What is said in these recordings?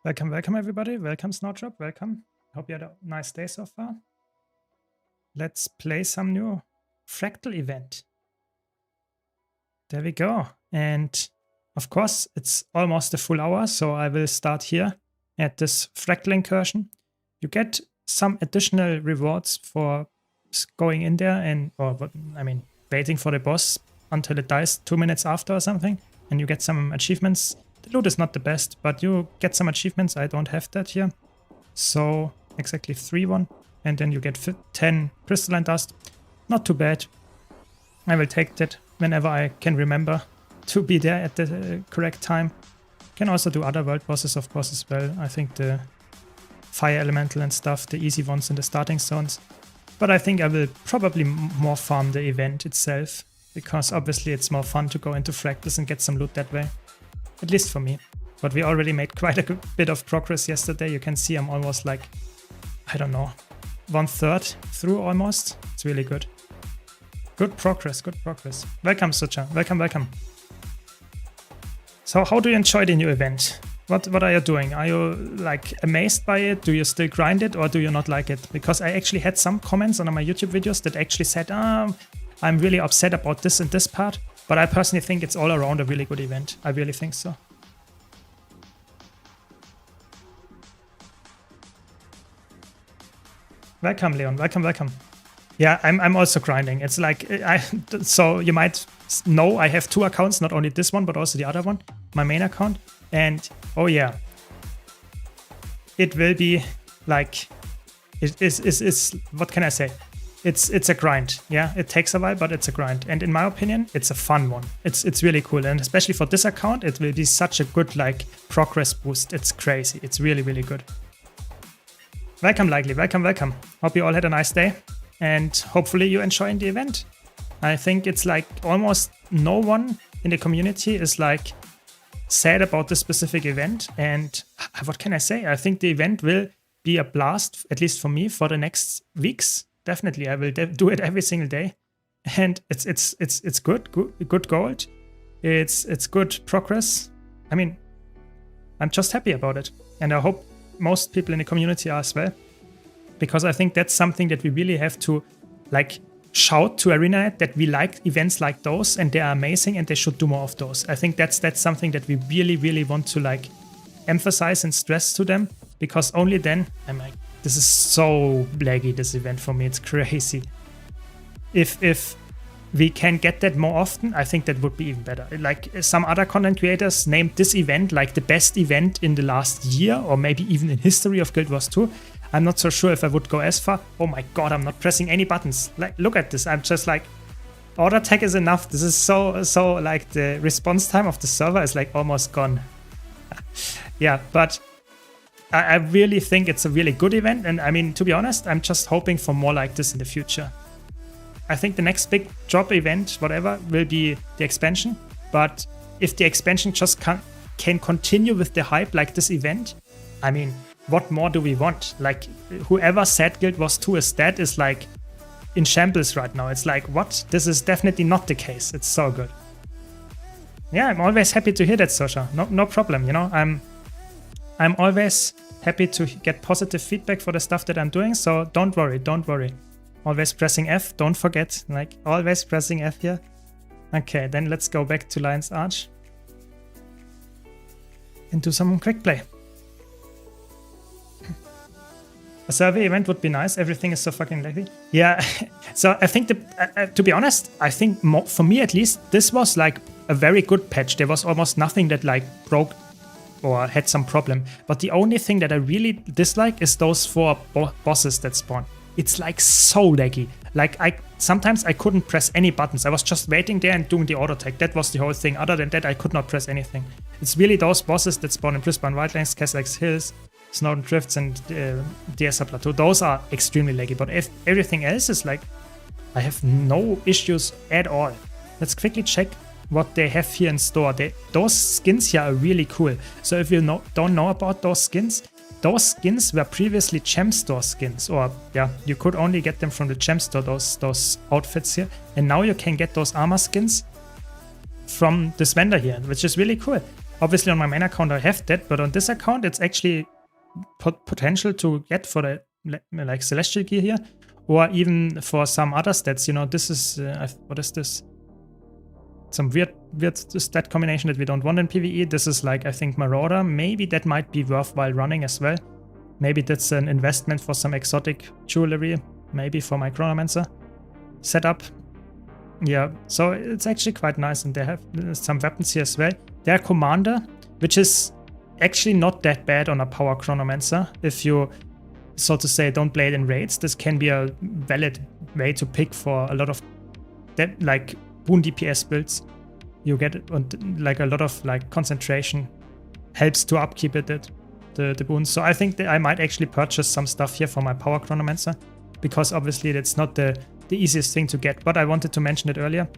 Welcome, welcome everybody. Welcome Snowdrop, welcome. Hope you had a nice day so far. Let's play some new Fractal event. There we go. And of course, it's almost a full hour, so I will start here at this Fractal incursion. You get some additional rewards for going in there and, waiting for the boss until it dies 2 minutes after or something. And you get some achievements. The loot is not the best, but you get some achievements. I don't have that here. So exactly 3 and then you get 10 crystalline dust. Not too bad. I will take that whenever I can remember to be there at the correct time. Can also do other world bosses, of course, as well. I think the fire elemental and stuff, the easy ones in the starting zones. But I think I will probably more farm the event itself, because obviously it's more fun to go into fractals and get some loot that way. At least for me. But we already made quite a bit of progress yesterday. You can see I'm almost like, I don't know, 1/3 through almost. It's really good. Good progress, good progress. Welcome, Sucha. Welcome, welcome. So how do you enjoy the new event? What are you doing? Are you like amazed by it? Do you still grind it or do you not like it? Because I actually had some comments on my YouTube videos that actually said, I'm really upset about this and this part. But I personally think it's all around a really good event. I really think so. Welcome, Leon. Welcome, welcome. Yeah, I'm also grinding. It's like, so you might know I have 2 accounts, not only this one, but also the other one, my main account. And oh yeah, it will be like, it is what can I say? It's a grind. Yeah, it takes a while, but it's a grind. And in my opinion, it's a fun one. It's really cool. And especially for this account, it will be such a good like progress boost. It's crazy. It's really, really good. Welcome, Likely. Welcome, welcome. Hope you all had a nice day. And hopefully you enjoying the event. I think it's like almost no one in the community is like sad about this specific event. And what can I say? I think the event will be a blast, at least for me, for the next weeks. Definitely, I will do it every single day, and it's good gold. It's good progress. I mean, I'm just happy about it, and I hope most people in the community are as well, because I think that's something that we really have to like shout to ArenaNet, that we like events like those and they are amazing and they should do more of those. I think that's something that we really want to like emphasize and stress to them, because only then I'm like, this is so laggy, this event for me. It's crazy. If we can get that more often, I think that would be even better. Like some other content creators named this event like the best event in the last year, or maybe even in history of Guild Wars 2. I'm not so sure if I would go as far. Oh my god, I'm not pressing any buttons. Like, look at this. I'm just like, order tag is enough. This is so like the response time of the server is like almost gone. Yeah, but I really think it's a really good event, and I mean, to be honest, I'm just hoping for more like this in the future. I think the next big drop event, whatever, will be the expansion, but if the expansion just can continue with the hype like this event, I mean, what more do we want? Like, whoever said Guild Wars 2 is dead is like in shambles right now. It's like, what? This is definitely not the case. It's so good. Yeah, I'm always happy to hear that, Sosha. No problem, you know, I'm always happy to get positive feedback for the stuff that I'm doing, so don't worry. Always pressing F, don't forget, like always pressing F here. Okay, then let's go back to Lion's Arch and do some quick play. A survey event would be nice. Everything is so fucking laggy. Yeah, so I think, to be honest, I think for me at least, this was like a very good patch. There was almost nothing that like broke or had some problem. But the only thing that I really dislike is those 4 bosses that spawn. It's like so laggy. Like sometimes I couldn't press any buttons. I was just waiting there and doing the auto tag. That was the whole thing. Other than that, I could not press anything. It's really those bosses that spawn in Brisbane Wildlands, Castle Hills, Snowden Drifts, and DSR Plateau. Those are extremely laggy. But if everything else is like, I have no issues at all. Let's quickly check what they have here in store. Those skins here are really cool. So if you don't know about those skins were previously Gem Store skins, or yeah, you could only get them from the Gem Store, those outfits here. And now you can get those armor skins from this vendor here, which is really cool. Obviously on my main account I have that, but on this account it's actually potential to get for the like celestial gear here, or even for some other stats. You know, this is what is this? Some weird stat combination that we don't want in PvE. This is like, I think, Marauder. Maybe that might be worthwhile running as well. Maybe that's an investment for some exotic jewelry, maybe for my Chronomancer setup. Yeah, so it's actually quite nice, and they have some weapons here as well. Their Commander, which is actually not that bad on a power Chronomancer. If you, so to say, don't play it in raids, this can be a valid way to pick for a lot of that, like boon DPS builds. You get like a lot of like concentration, helps to upkeep it, the boons. So I think that I might actually purchase some stuff here for my power Chronomancer, because obviously that's not the easiest thing to get. But I wanted to mention it earlier.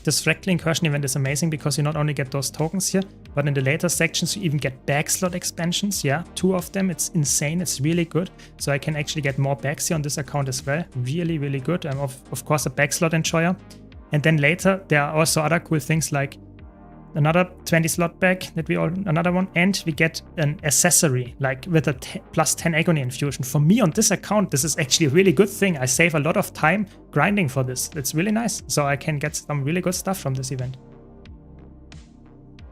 This Fractal Incursion event is amazing because you not only get those tokens here, but in the later sections you even get bag slot expansions. Yeah, 2 of them. It's insane. It's really good. So I can actually get more bags here on this account as well. Really, really good. I'm of course a bag slot enjoyer. And then later there are also other cool things like another 20 slot bag that another one, and we get an accessory like with a plus 10 agony infusion. For me on this account, this is actually a really good thing. I save a lot of time grinding for this. It's really nice. So I can get some really good stuff from this event.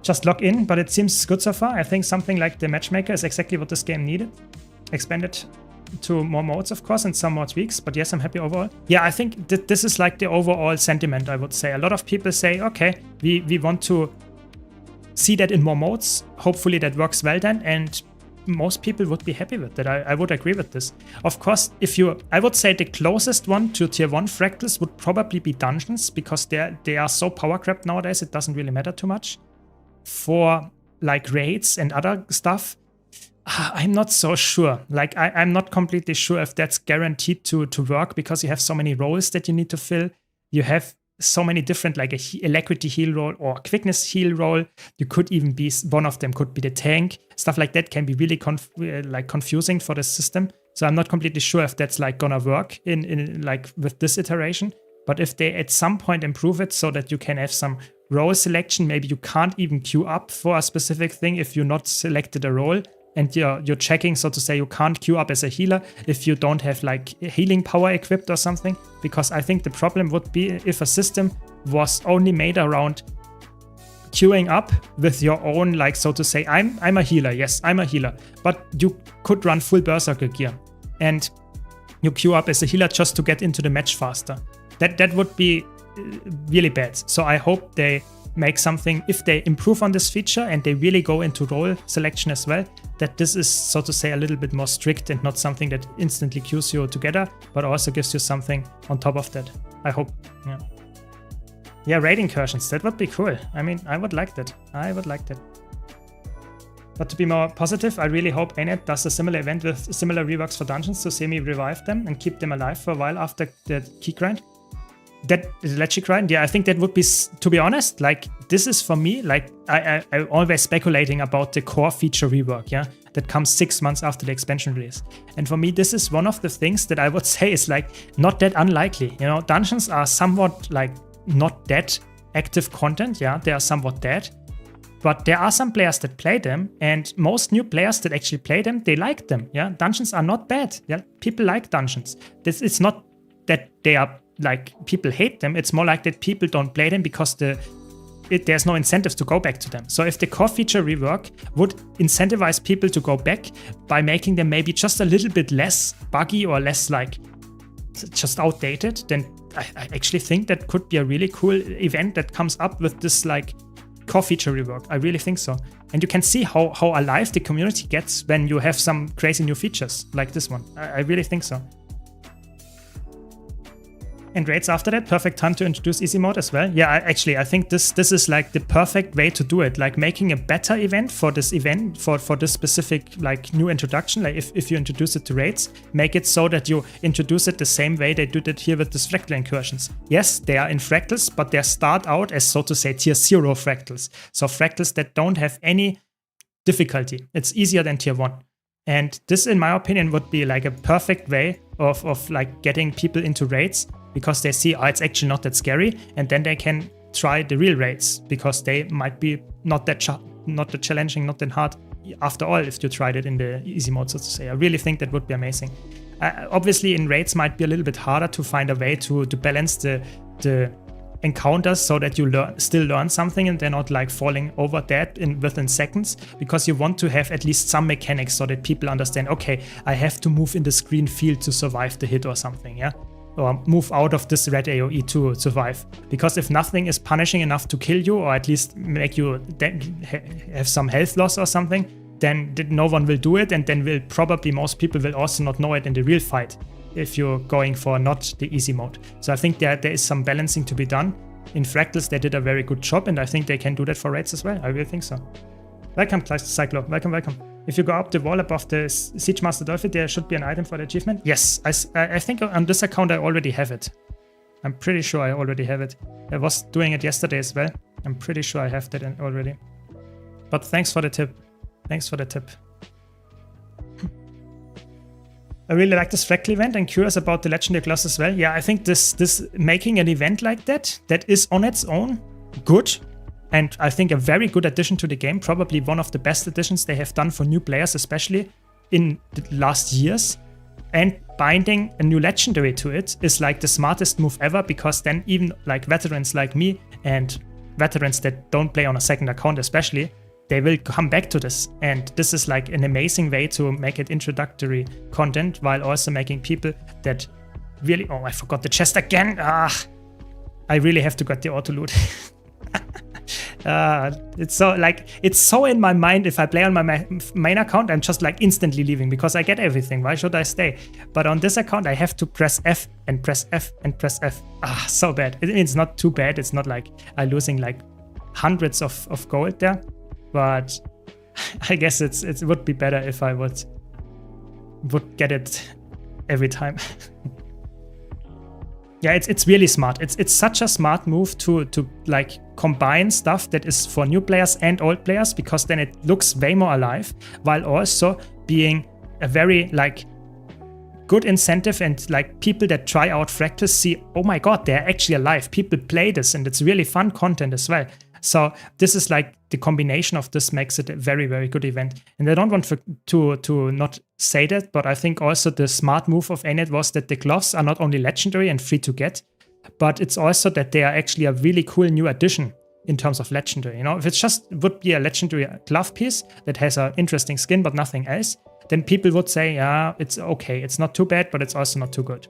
Just log in, but it seems good so far. I think something like the matchmaker is exactly what this game needed. Expanded to more modes, of course, and some more tweaks, but yes, I'm happy overall. Yeah, I think this is like the overall sentiment, I would say. A lot of people say, okay, we want to see that in more modes. Hopefully that works well then, and most people would be happy with that. I would agree with this. Of course, I would say the closest one to tier 1 fractals would probably be dungeons, because they are so power crept nowadays, it doesn't really matter too much. For like raids and other stuff, I'm not so sure. Like I'm not completely sure if that's guaranteed to work, because you have so many roles that you need to fill. You have so many different, like a alacrity heal role or quickness heal role. You could even be, one of them could be the tank. Stuff like that can be really confusing for the system. So I'm not completely sure if that's like gonna work in like with this iteration. But if they at some point improve it so that you can have some role selection, maybe you can't even queue up for a specific thing if you're not selected a role, and you're checking, so to say, you can't queue up as a healer if you don't have like healing power equipped or something. Because I think the problem would be if a system was only made around queuing up with your own, like, so to say, I'm a healer, yes, I'm a healer, but you could run full berserker gear and you queue up as a healer just to get into the match faster. That would be really bad. So I hope they make something, if they improve on this feature and they really go into role selection as well, that this is, so to say, a little bit more strict and not something that instantly queues you together, but also gives you something on top of that. I hope. Yeah, raid incursions, that would be cool. I mean, I would like that. I would like that. But to be more positive, I really hope ANET does a similar event with similar reworks for dungeons to semi-revive them and keep them alive for a while after the key grind. That Lechi grind, yeah, I think that would be, to be honest, like, this is for me, like, I'm always speculating about the core feature rework, yeah, that comes 6 months after the expansion release. And for me, this is one of the things that I would say is, like, not that unlikely. You know, dungeons are somewhat, like, not that active content, yeah, they are somewhat dead. But there are some players that play them, and most new players that actually play them, they like them, yeah. Dungeons are not bad, yeah, people like dungeons. It's not that they are, like, people hate them, it's more like that people don't play them because there's no incentives to go back to them. So if the core feature rework would incentivize people to go back by making them maybe just a little bit less buggy or less, like, just outdated, then I actually think that could be a really cool event that comes up with this, like, core feature rework. I really think so. And you can see how alive the community gets when you have some crazy new features like this one. I really think so. And raids after that, perfect time to introduce easy mode as well. Yeah, I think this is like the perfect way to do it. Like making a better event for this event, for this specific, like, new introduction. Like if you introduce it to raids, make it so that you introduce it the same way they did it here with this fractal incursions. Yes, they are in fractals, but they start out as, so to say, tier 0 fractals. So fractals that don't have any difficulty. It's easier than tier 1. And this, in my opinion, would be like a perfect way of like getting people into raids, because they see, oh, it's actually not that scary, and then they can try the real raids because they might be not that not that challenging, not that hard. After all, if you tried it in the easy mode, so to say, I really think that would be amazing. Obviously, in raids might be a little bit harder to find a way to balance the encounters so that you still learn something and they're not like falling over dead within seconds, because you want to have at least some mechanics so that people understand, okay, I have to move in the screen field to survive the hit or something, yeah? Or move out of this red AoE to survive. Because if nothing is punishing enough to kill you, or at least make you have some health loss or something, then no one will do it, and then probably most people will also not know it in the real fight if you're going for not the easy mode. So I think there is some balancing to be done. In Fractals, they did a very good job, and I think they can do that for raids as well. I really think so. Welcome, Cyclo. Welcome, welcome. If you go up the wall above the Siege Master Dolphin, there should be an item for the achievement. Yes, I think on this account I already have it. I'm pretty sure I already have it. I was doing it yesterday as well. I'm pretty sure I have that already. But thanks for the tip. Thanks for the tip. I really like this Fractal event and curious about the Legendary Gloss as well. Yeah, I think this making an event like that is on its own good. And I think a very good addition to the game, probably one of the best additions they have done for new players, especially in the last years. And binding a new legendary to it is like the smartest move ever, because then even like veterans like me and veterans that don't play on a second account especially, they will come back to this. And this is like an amazing way to make it introductory content while also making people that really... Oh, I forgot the chest again. I really have to get the auto loot. It's so in my mind. If I play on my main account, I'm just like instantly leaving because I get everything. Why should I stay? But on this account, I have to press F and press F and press F. So bad. It's not too bad. It's not like I'm losing like hundreds of gold there. But I guess it would be better if I would get it every time. Yeah, it's really smart. It's such a smart move to like combine stuff that is for new players and old players, because then it looks way more alive, while also being a very like good incentive, and like people that try out Fractals see, oh my god, they're actually alive. People play this and it's really fun content as well. So this is like the combination of this makes it a very, very good event. And I don't want to not say that, but I think also the smart move of ANET was that the gloves are not only legendary and free to get, but it's also that they are actually a really cool new addition in terms of legendary. You know, if it just would be a legendary glove piece that has an interesting skin but nothing else, then people would say, yeah, it's okay. It's not too bad, but it's also not too good.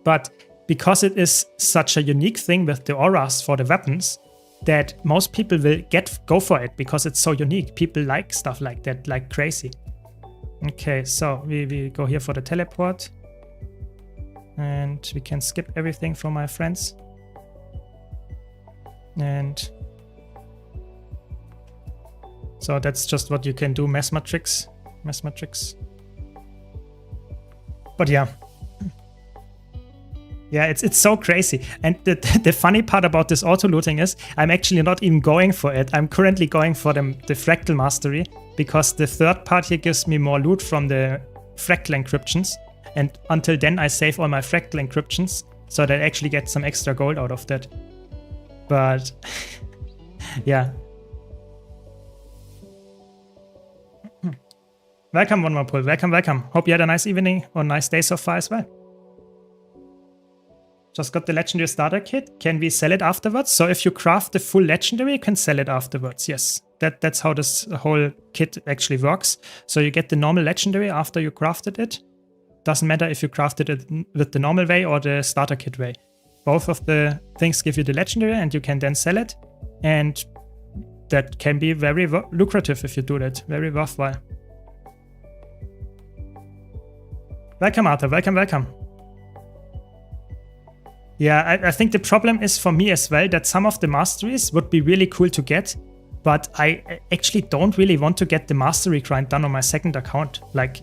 But because it is such a unique thing with the auras for the weapons, that most people will go for it because it's so unique. People like stuff like that, like crazy. Okay, so we go here for the teleport. And we can skip everything for my friends. And so that's just what you can do, Mass Matrix. But yeah. Yeah, it's so crazy. And the funny part about this auto-looting is I'm actually not even going for it. I'm currently going for the Fractal Mastery, because the third part here gives me more loot from the Fractal encryptions. And until then, I save all my Fractal encryptions, so that I actually get some extra gold out of that. But yeah. Welcome, One More Pull. Welcome. Hope you had a nice evening or nice day so far as well. Just got the legendary starter kit. Can we sell it afterwards? So if you craft the full legendary, you can sell it afterwards. Yes, that's how this whole kit actually works. So you get the normal legendary after you crafted it. Doesn't matter if you crafted it with the normal way or the starter kit way. Both of the things give you the legendary and you can then sell it. And that can be very lucrative if you do that. Very worthwhile. Welcome, Arthur. Welcome. Yeah, I think the problem is for me as well that some of the masteries would be really cool to get, but I actually don't really want to get the mastery grind done on my second account. Like,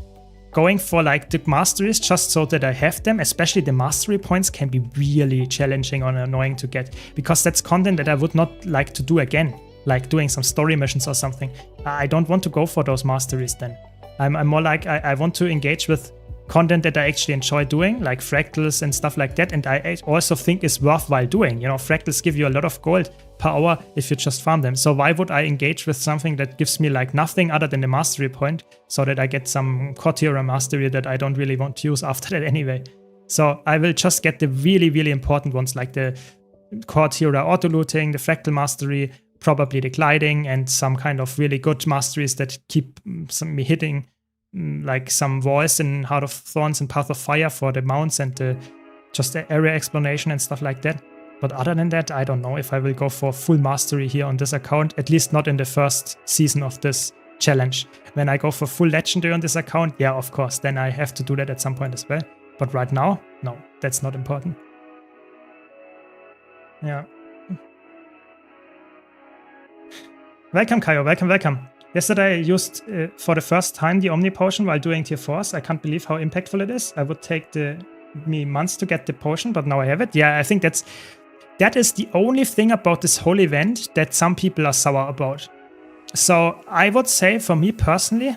going for like the masteries just so that I have them, especially the mastery points, can be really challenging and annoying to get, because that's content that I would not like to do again, like doing some story missions or something. I don't want to go for those masteries then. I'm more like I want to engage with content that I actually enjoy doing, like fractals and stuff like that, and I also think is worthwhile doing. You know, fractals give you a lot of gold per hour if you just farm them. So why would I engage with something that gives me like nothing other than the mastery point, so that I get some Cortira mastery that I don't really want to use after that anyway? So I will just get the really, really important ones, like the Cortira auto-looting, the fractal mastery, probably the gliding, and some kind of really good masteries that keep me hitting like some walls in Heart of Thorns and Path of Fire for the mounts and just the area explanation and stuff like that. But other than that, I don't know if I will go for full mastery here on this account, at least not in the first season of this challenge. When I go for full legendary on this account, yeah, of course, then I have to do that at some point as well. But right now, no, that's not important. Yeah. Welcome, Kaio, welcome. Yesterday I used for the first time the Omni Potion while doing tier 4s. I can't believe how impactful it is. I would take me months to get the potion, but now I have it. Yeah, I think that is the only thing about this whole event that some people are sour about. So I would say for me personally,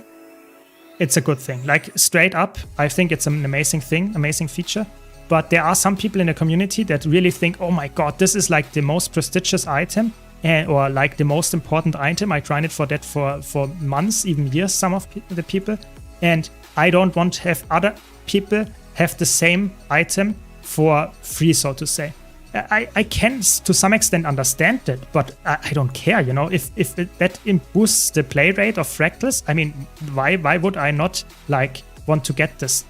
it's a good thing. Like straight up, I think it's an amazing thing, amazing feature. But there are some people in the community that really think, oh my god, this is like the most prestigious item. Or like the most important item. I grinded for that for months, even years, some of the people. And I don't want to have other people have the same item for free, so to say. I can, to some extent, understand that, but I don't care, you know. If that boosts the play rate of fractals, I mean, why would I not, like, want to get this?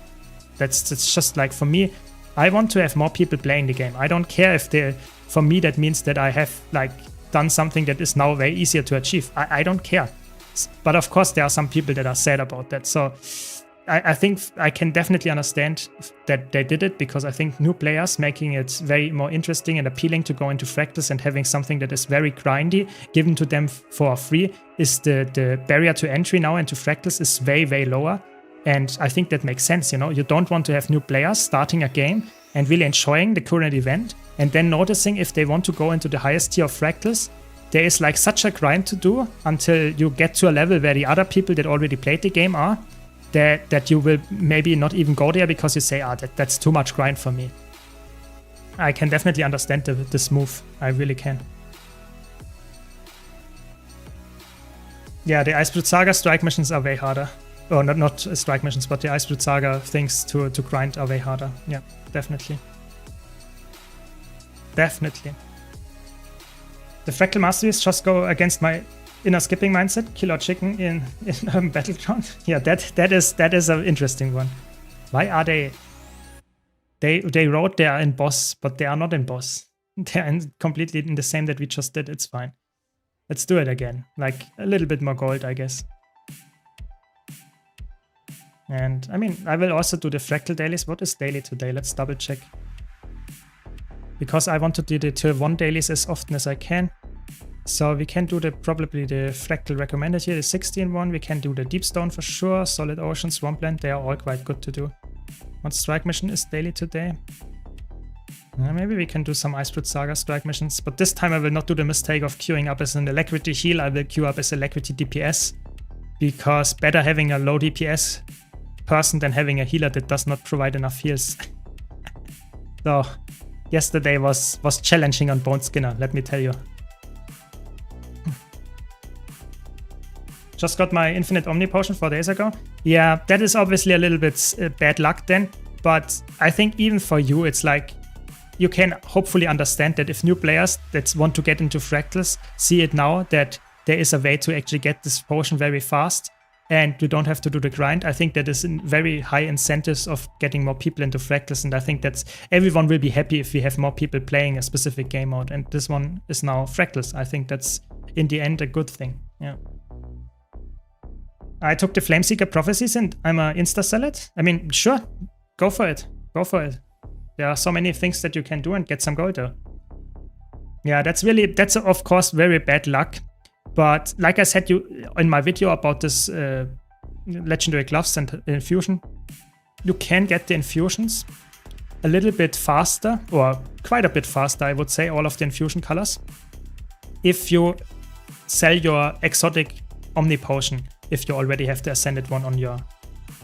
That's just, like, for me, I want to have more people playing the game. I don't care if for me, that means that I have, like, done something that is now very easier to achieve. I don't care. But of course, there are some people that are sad about that. So I think I can definitely understand that they did it, because I think new players making it very more interesting and appealing to go into fractals and having something that is very grindy given to them for free is the barrier to entry now into fractals is very, very lower. And I think that makes sense, you know. You don't want to have new players starting a game and really enjoying the current event, and then noticing if they want to go into the highest tier of fractals, there is like such a grind to do until you get to a level where the other people that already played the game are, that you will maybe not even go there because you say, that's too much grind for me. I can definitely understand this move. I really can. Yeah, the Icebrute Saga strike missions are way harder. Oh, not strike missions, but the Icebrute Saga things to grind are way harder. Yeah, definitely. Definitely. The Fractal Masteries just go against my inner skipping mindset. Kill our chicken in Battleground. Yeah, that is an interesting one. Why are they wrote they are in boss, but they are not in boss. They are completely in the same that we just did. It's fine. Let's do it again. Like a little bit more gold, I guess. And I mean, I will also do the fractal dailies. What is daily today? Let's double check. Because I want to do the tier 1 dailies as often as I can. So we can do probably the fractal recommended here, the 16 one. We can do the deep stone for sure. Solid ocean, swampland, they are all quite good to do. What strike mission is daily today? Maybe we can do some Icebrute Saga strike missions, but this time I will not do the mistake of queuing up as an alacrity heal. I will queue up as alacrity DPS, because better having a low DPS person than having a healer that does not provide enough heals. So yesterday was challenging on Bone Skinner, let me tell you. Just got my infinite Omni Potion 4 days ago. Yeah, that is obviously a little bit bad luck then, but I think even for you, it's like you can hopefully understand that if new players that want to get into fractals see it now, that there is a way to actually get this potion very fast and you don't have to do the grind. I think that is very high incentives of getting more people into fractals, and I think that's everyone will be happy if we have more people playing a specific game mode, and this one is now fractals. I think that's in the end a good thing. Yeah. I took the Flameseeker Prophecies and I'm a insta-sell it. I mean, sure, go for it. Go for it. There are so many things that you can do and get some gold though. Yeah, that's of course very bad luck. But like I said in my video about this legendary gloves and infusion, you can get the infusions a little bit faster, or quite a bit faster, I would say, all of the infusion colors, if you sell your exotic Omni Potion, if you already have the Ascended one on your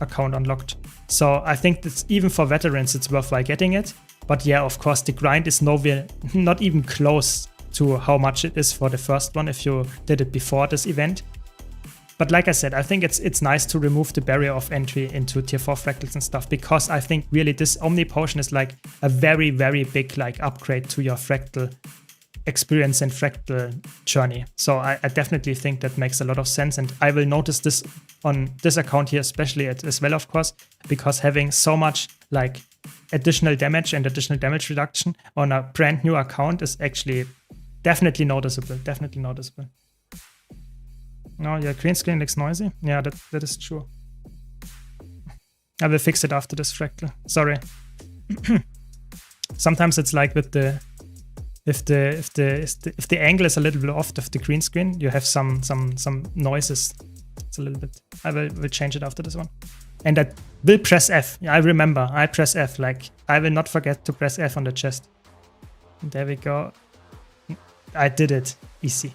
account unlocked. So I think that's even for veterans, it's worthwhile getting it. But yeah, of course, the grind is nowhere, not even close to how much it is for the first one if you did it before this event. But like I said, I think it's nice to remove the barrier of entry into tier 4 fractals and stuff, because I think really this Omni Potion is like a very, very big like upgrade to your fractal experience and fractal journey. So I definitely think that makes a lot of sense, and I will notice this on this account here especially as well, of course, because having so much like additional damage and additional damage reduction on a brand new account is actually definitely noticeable, No, your green screen looks noisy. Yeah, that is true. I will fix it after this fractal. Sorry. Sometimes it's like with the if the angle is a little bit off of the green screen, you have some noises. It's a little bit. I will change it after this one. And I will press F. Yeah, I remember. I press F. Like I will not forget to press F on the chest. There we go. I did it. Easy.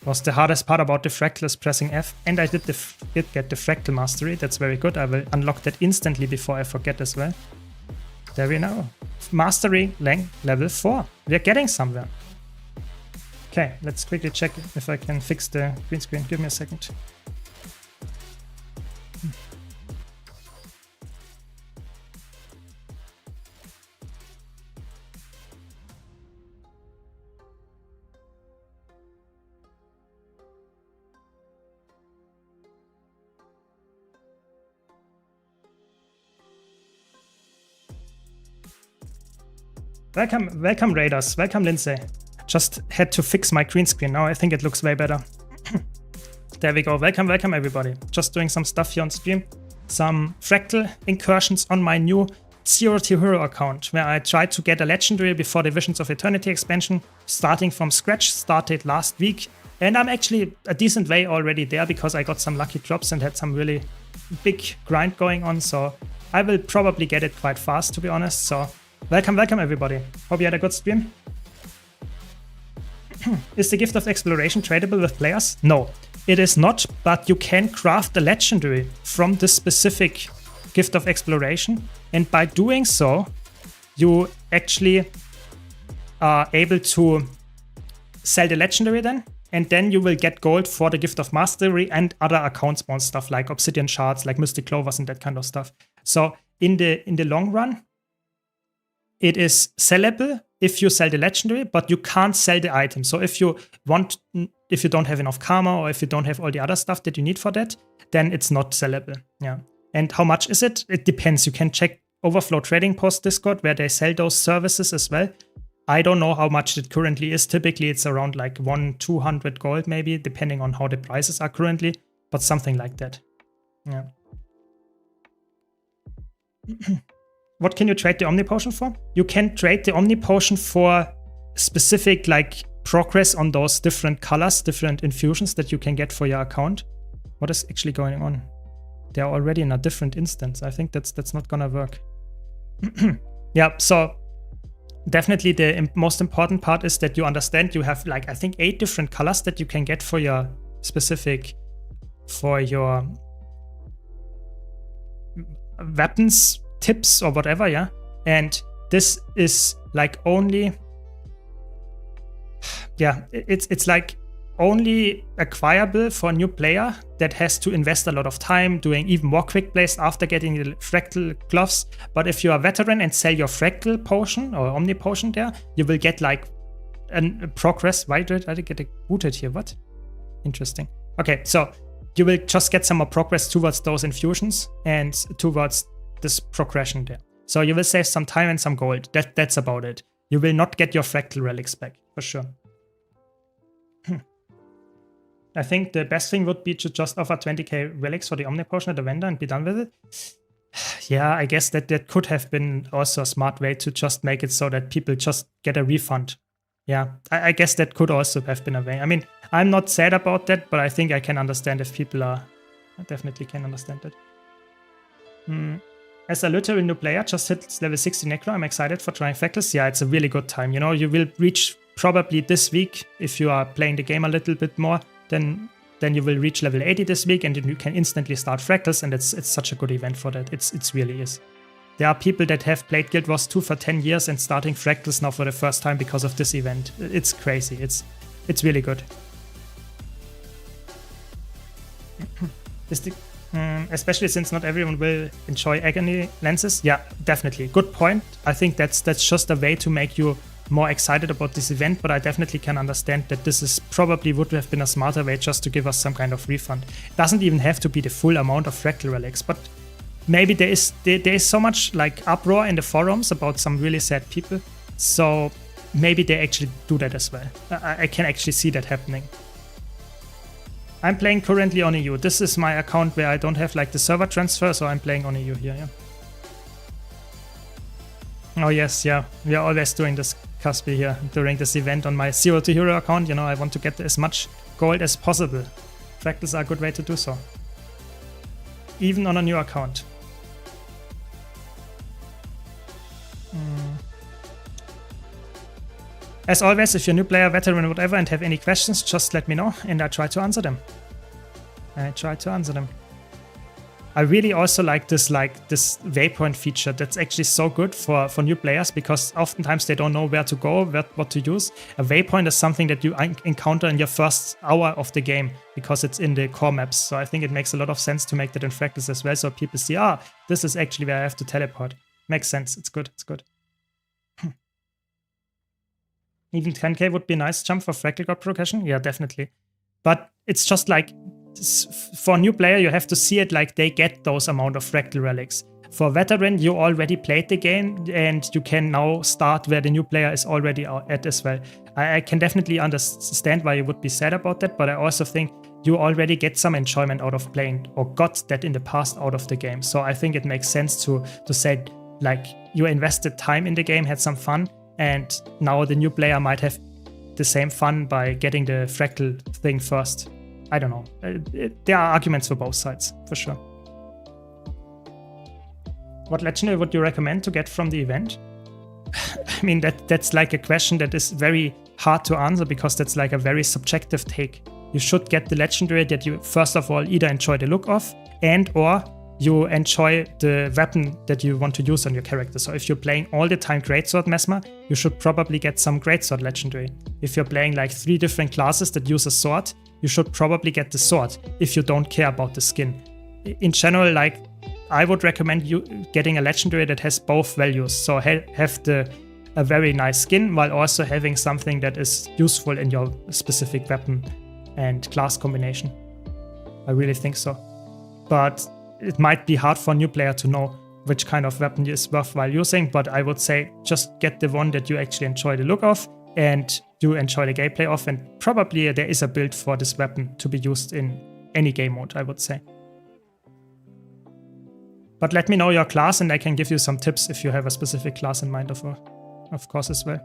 Was the hardest part about the fractal is pressing F, and I did get the fractal mastery. That's very good. I will unlock that instantly before I forget as well. There we go. Mastery level 4. We're getting somewhere. Okay, let's quickly check if I can fix the green screen. Give me a second. Welcome Raiders, welcome Lindsay. Just had to fix my green screen, now I think it looks way better. There we go, welcome everybody. Just doing some stuff here on stream. Some fractal incursions on my new Zero to Hero account, where I tried to get a legendary before the Visions of Eternity expansion, starting from scratch, started last week. And I'm actually a decent way already there because I got some lucky drops and had some really big grind going on, so I will probably get it quite fast, to be honest. So welcome everybody. Hope you had a good stream. Is the Gift of Exploration tradable with players? No, it is not, but you can craft a legendary from this specific Gift of Exploration, and by doing so, you actually are able to sell the legendary then, and then you will get gold for the Gift of Mastery and other account spawn stuff like obsidian shards, like mystic clovers and that kind of stuff. So in the long run, it is sellable if you sell the legendary, but you can't sell the item. So if you don't have enough karma, or if you don't have all the other stuff that you need for that, then it's not sellable. Yeah. And how much is it? It depends. You can check Overflow Trading Post Discord where they sell those services as well. I don't know how much it currently is. Typically it's around like 100-200 gold maybe, depending on how the prices are currently, but something like that. Yeah. What can you trade the Omni Potion for? You can trade the Omni Potion for specific like progress on those different colors, different infusions that you can get for your account. What is actually going on? They're already in a different instance. I think that's not gonna work. Yeah, so definitely the most important part is that you understand you have like, I think 8 different colors that you can get for your specific, for your weapons tips or whatever, yeah. And this is like only, yeah, it's like only acquirable for a new player that has to invest a lot of time doing even more quick plays after getting the fractal gloves. But if you're a veteran and sell your fractal potion or omni potion there, you will get like a progress. Why did I get booted here? What? Interesting. Okay, so you will just get some more progress towards those infusions and towards this progression there. So you will save some time and some gold. That's about it. You will not get your fractal relics back, for sure. I think the best thing would be to just offer 20k relics for the Omni Potion at the vendor and be done with it. Yeah, I guess that could have been also a smart way to just make it so that people just get a refund. Yeah, I guess that could also have been a way. I mean, I'm not sad about that, but I think I can understand if people are... I definitely can understand that. As a literal new player, just hit level 60 Necro. I'm excited for trying fractals. Yeah, it's a really good time. You know, you will reach probably this week, if you are playing the game a little bit more, then then you will reach level 80 this week and you can instantly start Fractals, and it's such a good event for that. It's really is. There are people that have played Guild Wars 2 for 10 years and starting Fractals now for the first time because of this event. It's crazy. It's really good. Especially since not everyone will enjoy agony lenses. Yeah, definitely. Good point. I think that's just a way to make you more excited about this event, but I definitely can understand that this is probably would have been a smarter way just to give us some kind of refund. It doesn't even have to be the full amount of fractal relics, but maybe there is so much like uproar in the forums about some really sad people, so maybe they actually do that as well. I can actually see that happening. I'm playing currently on EU. This is my account where I don't have like the server transfer, so I'm playing on EU here, yeah. Oh yes, yeah, we are always doing this, Caspi, here during this event on my Zero to Hero account. You know, I want to get as much gold as possible. Fractals are a good way to do so. Even on a new account. As always, if you're a new player, veteran, whatever, and have any questions, just let me know and I try to answer them. I really also like this waypoint feature. That's actually so good for new players because oftentimes they don't know where to go, what to use. A waypoint is something that you encounter in your first hour of the game because it's in the core maps. So I think it makes a lot of sense to make that in Fractals as well, so people see, this is actually where I have to teleport. Makes sense. It's good. It's good. Even 10k would be a nice jump for Fractal God progression. Yeah, definitely. But it's just like, for a new player, you have to see it like they get those amount of Fractal relics. For veteran, you already played the game and you can now start where the new player is already at as well. I can definitely understand why you would be sad about that, but I also think you already get some enjoyment out of playing, or got that in the past out of the game. So I think it makes sense to say, like, you invested time in the game, had some fun, and now the new player might have the same fun by getting the Fractal thing first. I don't know. There are arguments for both sides, for sure. What legendary would you recommend to get from the event? I mean, that's like a question that is very hard to answer because that's like a very subjective take. You should get the legendary that you, first of all, either enjoy the look of or you enjoy the weapon that you want to use on your character. So if you're playing all the time Greatsword Mesmer, you should probably get some Greatsword legendary. If you're playing like 3 different classes that use a sword, you should probably get the sword if you don't care about the skin. In general, like, I would recommend you getting a legendary that has both values. So have a very nice skin while also having something that is useful in your specific weapon and class combination. I really think so. But it might be hard for a new player to know which kind of weapon is worthwhile using, but I would say just get the one that you actually enjoy the look of and you enjoy the gameplay of, and probably there is a build for this weapon to be used in any game mode, I would say. But let me know your class and I can give you some tips if you have a specific class in mind, of course, as well.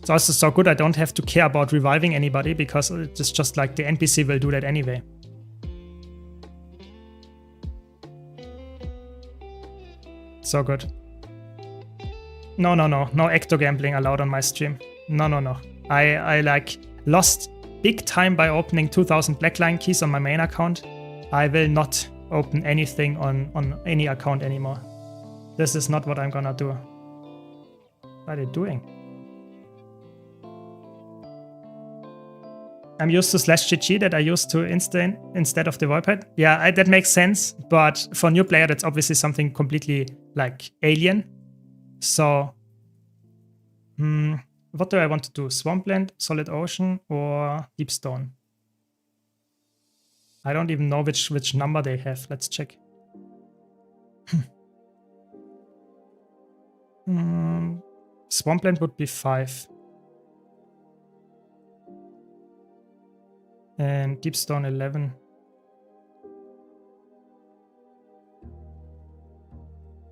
It's also so good I don't have to care about reviving anybody because it's just like the NPC will do that anyway. So good. No ecto gambling allowed on my stream. No. I like lost big time by opening 2000 Blackline keys on my main account. I will not open anything on any account anymore. This is not what I'm gonna do. What are they doing? I'm used to /GG that I used to instead of the VoIP. Yeah, that makes sense. But for a new player, that's obviously something completely like alien. So, what do I want to do? Swampland, Solid Ocean, or Deep Stone? I don't even know which number they have. Let's check. Swampland would be 5. And Deep Stone 11.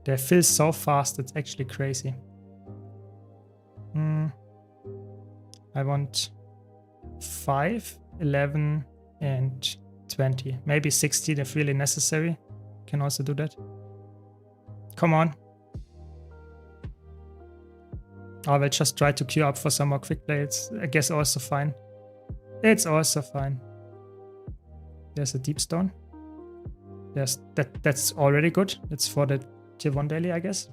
They fill so fast, it's actually crazy. I want 5, 11, and 20. Maybe 16 if really necessary. Can also do that. Come on. I will just try to queue up for some more quick play. It's, I guess, also fine. It's also fine. There's a deep stone. That's already good. It's for the tier 1 daily, I guess.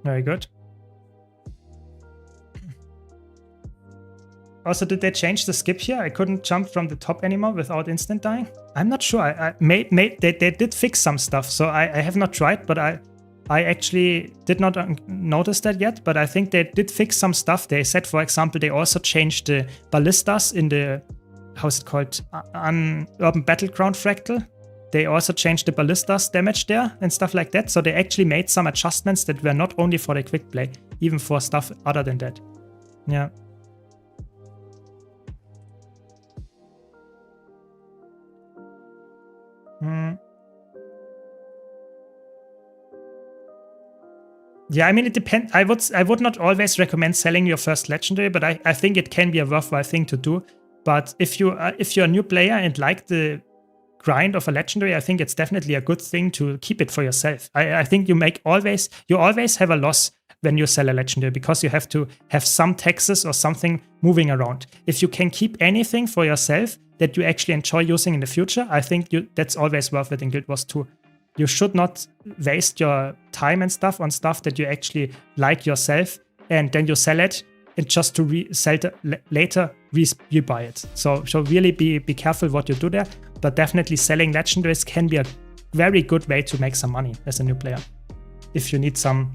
Very good. Also, did they change the skip here? I couldn't jump from the top anymore without instant dying. I'm not sure. They did fix some stuff, so I have not tried, but I actually did not notice that yet. But I think they did fix some stuff. They said, for example, they also changed the ballistas in the, how's it called, Urban Battleground fractal. They also changed the ballistas damage there and stuff like that. So they actually made some adjustments that were not only for the quick play, even for stuff other than that. Yeah. Yeah, I mean, it depends. I would not always recommend selling your first legendary, but I think it can be a worthwhile thing to do. But if you're a new player and like the grind of a legendary, I think it's definitely a good thing to keep it for yourself. I think you always have a loss when you sell a legendary because you have to have some taxes or something moving around. If you can keep anything for yourself that you actually enjoy using in the future, I think that's always worth it in Guild Wars 2. You should not waste your time and stuff on stuff that you actually like yourself, and then you sell it and just to later you buy it. So really be careful what you do there. But definitely selling legendaries can be a very good way to make some money as a new player. If you need some,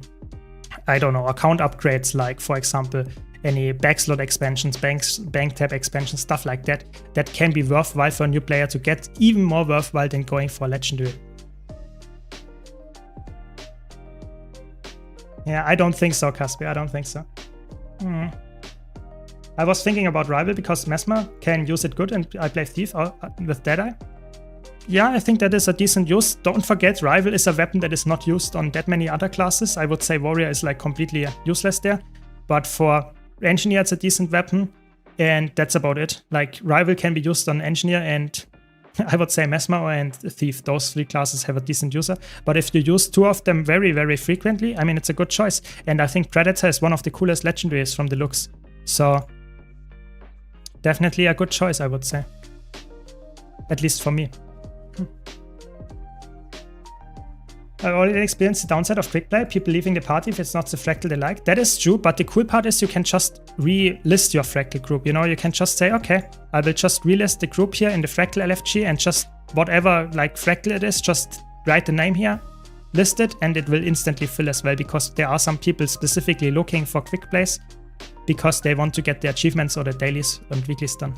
I don't know, account upgrades, like for example, any backslot expansions, bank tab expansions, stuff like that, that can be worthwhile for a new player to get, even more worthwhile than going for a legendary. Yeah, I don't think so, Casper. I don't think so. I was thinking about Rival because Mesmer can use it good and I play Thief with Deadeye. Yeah, I think that is a decent use. Don't forget, Rival is a weapon that is not used on that many other classes. I would say Warrior is like completely useless there. But for Engineer, it's a decent weapon. And that's about it. Like, Rival can be used on Engineer, and I would say Mesmer and Thief. Those three classes have a decent user. But if you use two of them very, very frequently, I mean, it's a good choice. And I think Predator is one of the coolest legendaries from the looks. So, definitely a good choice, I would say. At least for me. I already experienced the downside of quick play, people leaving the party if it's not the fractal they like. That is true, but the cool part is you can just relist your fractal group. You know, you can just say, okay, I will just relist the group here in the fractal LFG and just whatever like fractal it is, just write the name here, list it, and it will instantly fill as well, because there are some people specifically looking for quick plays because they want to get the achievements or the dailies and weeklies done.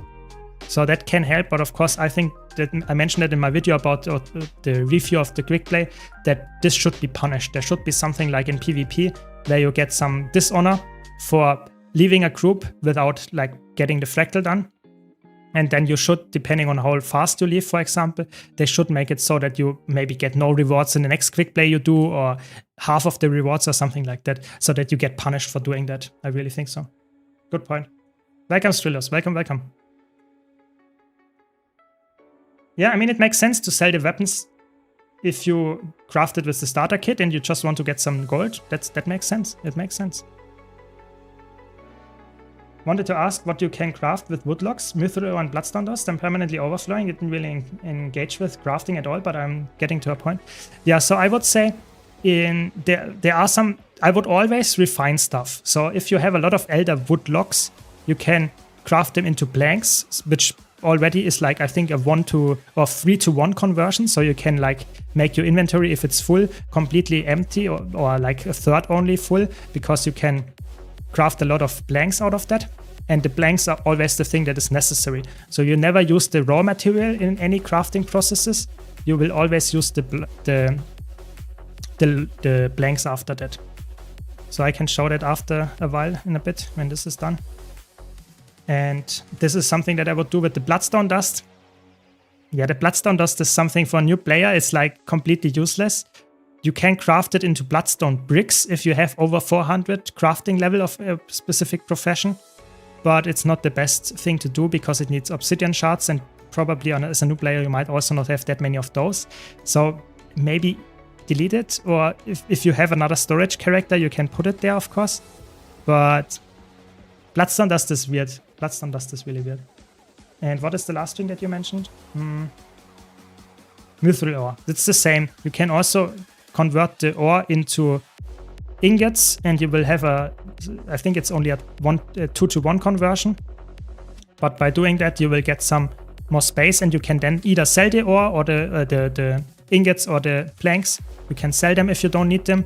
So that can help, but of course I think that I mentioned it in my video about the review of the quick play, that this should be punished. There should be something like in PvP where you get some dishonor for leaving a group without like getting the fractal done. And then you should, depending on how fast you leave, for example, they should make it so that you maybe get no rewards in the next quick play you do, or half of the rewards or something like that, so that you get punished for doing that. I really think so. Good point. Welcome, Strillos. Welcome, welcome. Yeah, I mean, it makes sense to sell the weapons if you craft it with the starter kit and you just want to get some gold. That makes sense. It makes sense. Wanted to ask what you can craft with woodlocks, mithril and bloodstone dust. I'm permanently overflowing. Didn't really engage with crafting at all, but I'm getting to a point. Yeah, so I would say there are some. I would always refine stuff. So if you have a lot of elder woodlocks, you can craft them into blanks, which already is like, I think, a 1 to or 3 to 1 conversion. So you can like make your inventory, if it's full, completely empty, or like a third only full, because you can craft a lot of blanks out of that. And the blanks are always the thing that is necessary. So you never use the raw material in any crafting processes. You will always use the blanks after that. So I can show that after a while in a bit when this is done. And this is something that I would do with the bloodstone dust. Yeah, the bloodstone dust is something for a new player. It's like completely useless. You can craft it into bloodstone bricks if you have over 400 crafting level of a specific profession. But it's not the best thing to do because it needs obsidian shards, and probably as a new player you might also not have that many of those. So maybe delete it, or if you have another storage character you can put it there, of course. But bloodstone dust is weird. Bloodstone dust is really weird. And what is the last thing that you mentioned? Mithril ore. It's the same. You can also convert the ore into ingots, and you will have I think it's only a 2-to-1 conversion. But by doing that, you will get some more space, and you can then either sell the ore or the ingots or the planks. You can sell them if you don't need them,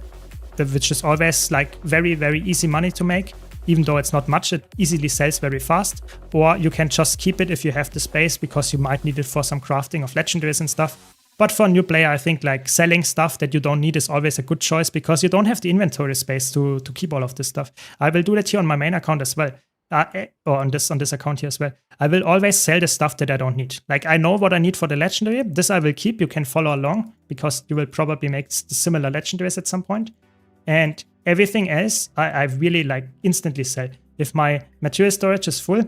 which is always like very, very easy money to make. Even though it's not much, it easily sells very fast. Or you can just keep it if you have the space, because you might need it for some crafting of legendaries and stuff. But for a new player, I think like selling stuff that you don't need is always a good choice, because you don't have the inventory space to keep all of this stuff. I will do that here on my main account as well. Or on this account here as well. I will always sell the stuff that I don't need. Like, I know what I need for the legendary. This I will keep. You can follow along, because you will probably make similar legendaries at some point. And everything else, I really like instantly sell. If my material storage is full,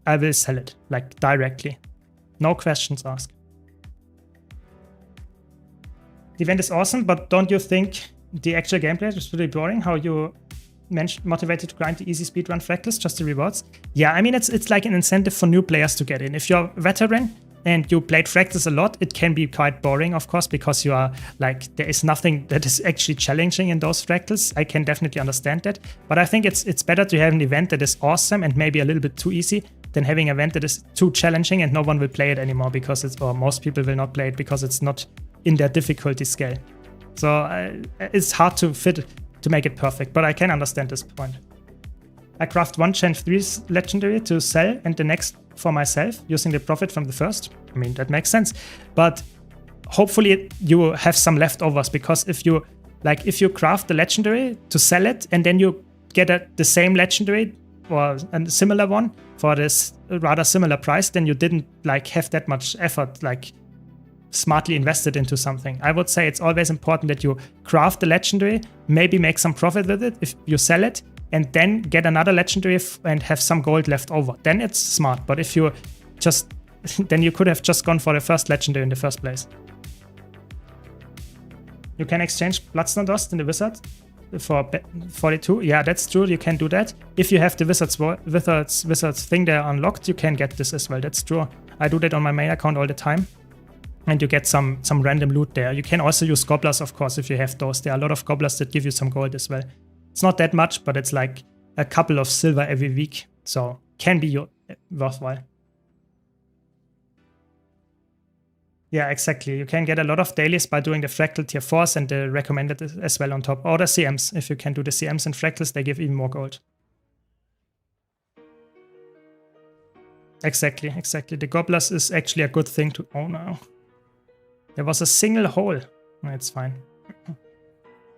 I will sell it, like directly. No questions asked. The event is awesome, but don't you think the actual gameplay is really boring? How you motivated to grind the easy speedrun fractals, just the rewards? Yeah, I mean, it's like an incentive for new players to get in. If you're a veteran and you played fractals a lot, it can be quite boring, of course, because you are like, there is nothing that is actually challenging in those fractals. I can definitely understand that, but I think it's better to have an event that is awesome and maybe a little bit too easy than having an event that is too challenging and no one will play it anymore, because or most people will not play it because it's not in their difficulty scale. So it's hard to make it perfect, but I can understand this point. I craft one Gen 3 legendary to sell and the next for myself using the profit from the first. I mean, that makes sense, but hopefully you have some leftovers, because if you craft the legendary to sell it and then you get the same legendary or a similar one for this rather similar price, then you didn't like have that much effort like smartly invested into something. I would say it's always important that you craft the legendary, maybe make some profit with it if you sell it, and then get another legendary and have some gold left over. Then it's smart. But if you just then you could have just gone for the first legendary in the first place. You can exchange Bloodstone Dust in the Wizard for 42. Yeah, that's true. You can do that. If you have the Wizards thing there unlocked, you can get this as well. That's true. I do that on my main account all the time. And you get some random loot there. You can also use gobblers, of course, if you have those. There are a lot of gobblers that give you some gold as well. It's not that much, but it's like a couple of silver every week. So can be worthwhile. Yeah, exactly. You can get a lot of dailies by doing the Fractal tier 4s and the recommended as well on top. Or the CMs. If you can do the CMs and Fractals, they give even more gold. Exactly. The gobblers is actually a good thing to... Oh no. There was a single hole. No, it's fine.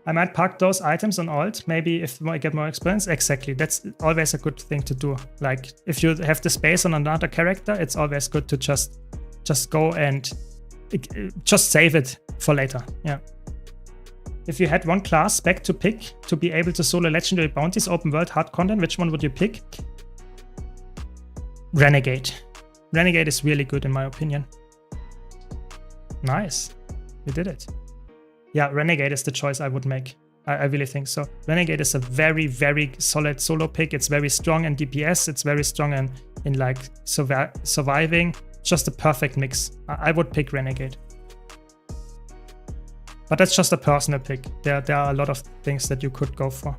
I might park those items on alt, maybe if I get more experience. Exactly, that's always a good thing to do. Like, if you have the space on another character, it's always good to just go and just save it for later. Yeah. If you had one class spec to pick to be able to solo legendary bounties, open world, hard content, which one would you pick? Renegade. Renegade is really good in my opinion. Nice. You did it. Yeah, Renegade is the choice I would make. I really think so. Renegade is a very, very solid solo pick. It's very strong in DPS. It's very strong in like surviving. Just a perfect mix. I would pick Renegade. But that's just a personal pick. There are a lot of things that you could go for.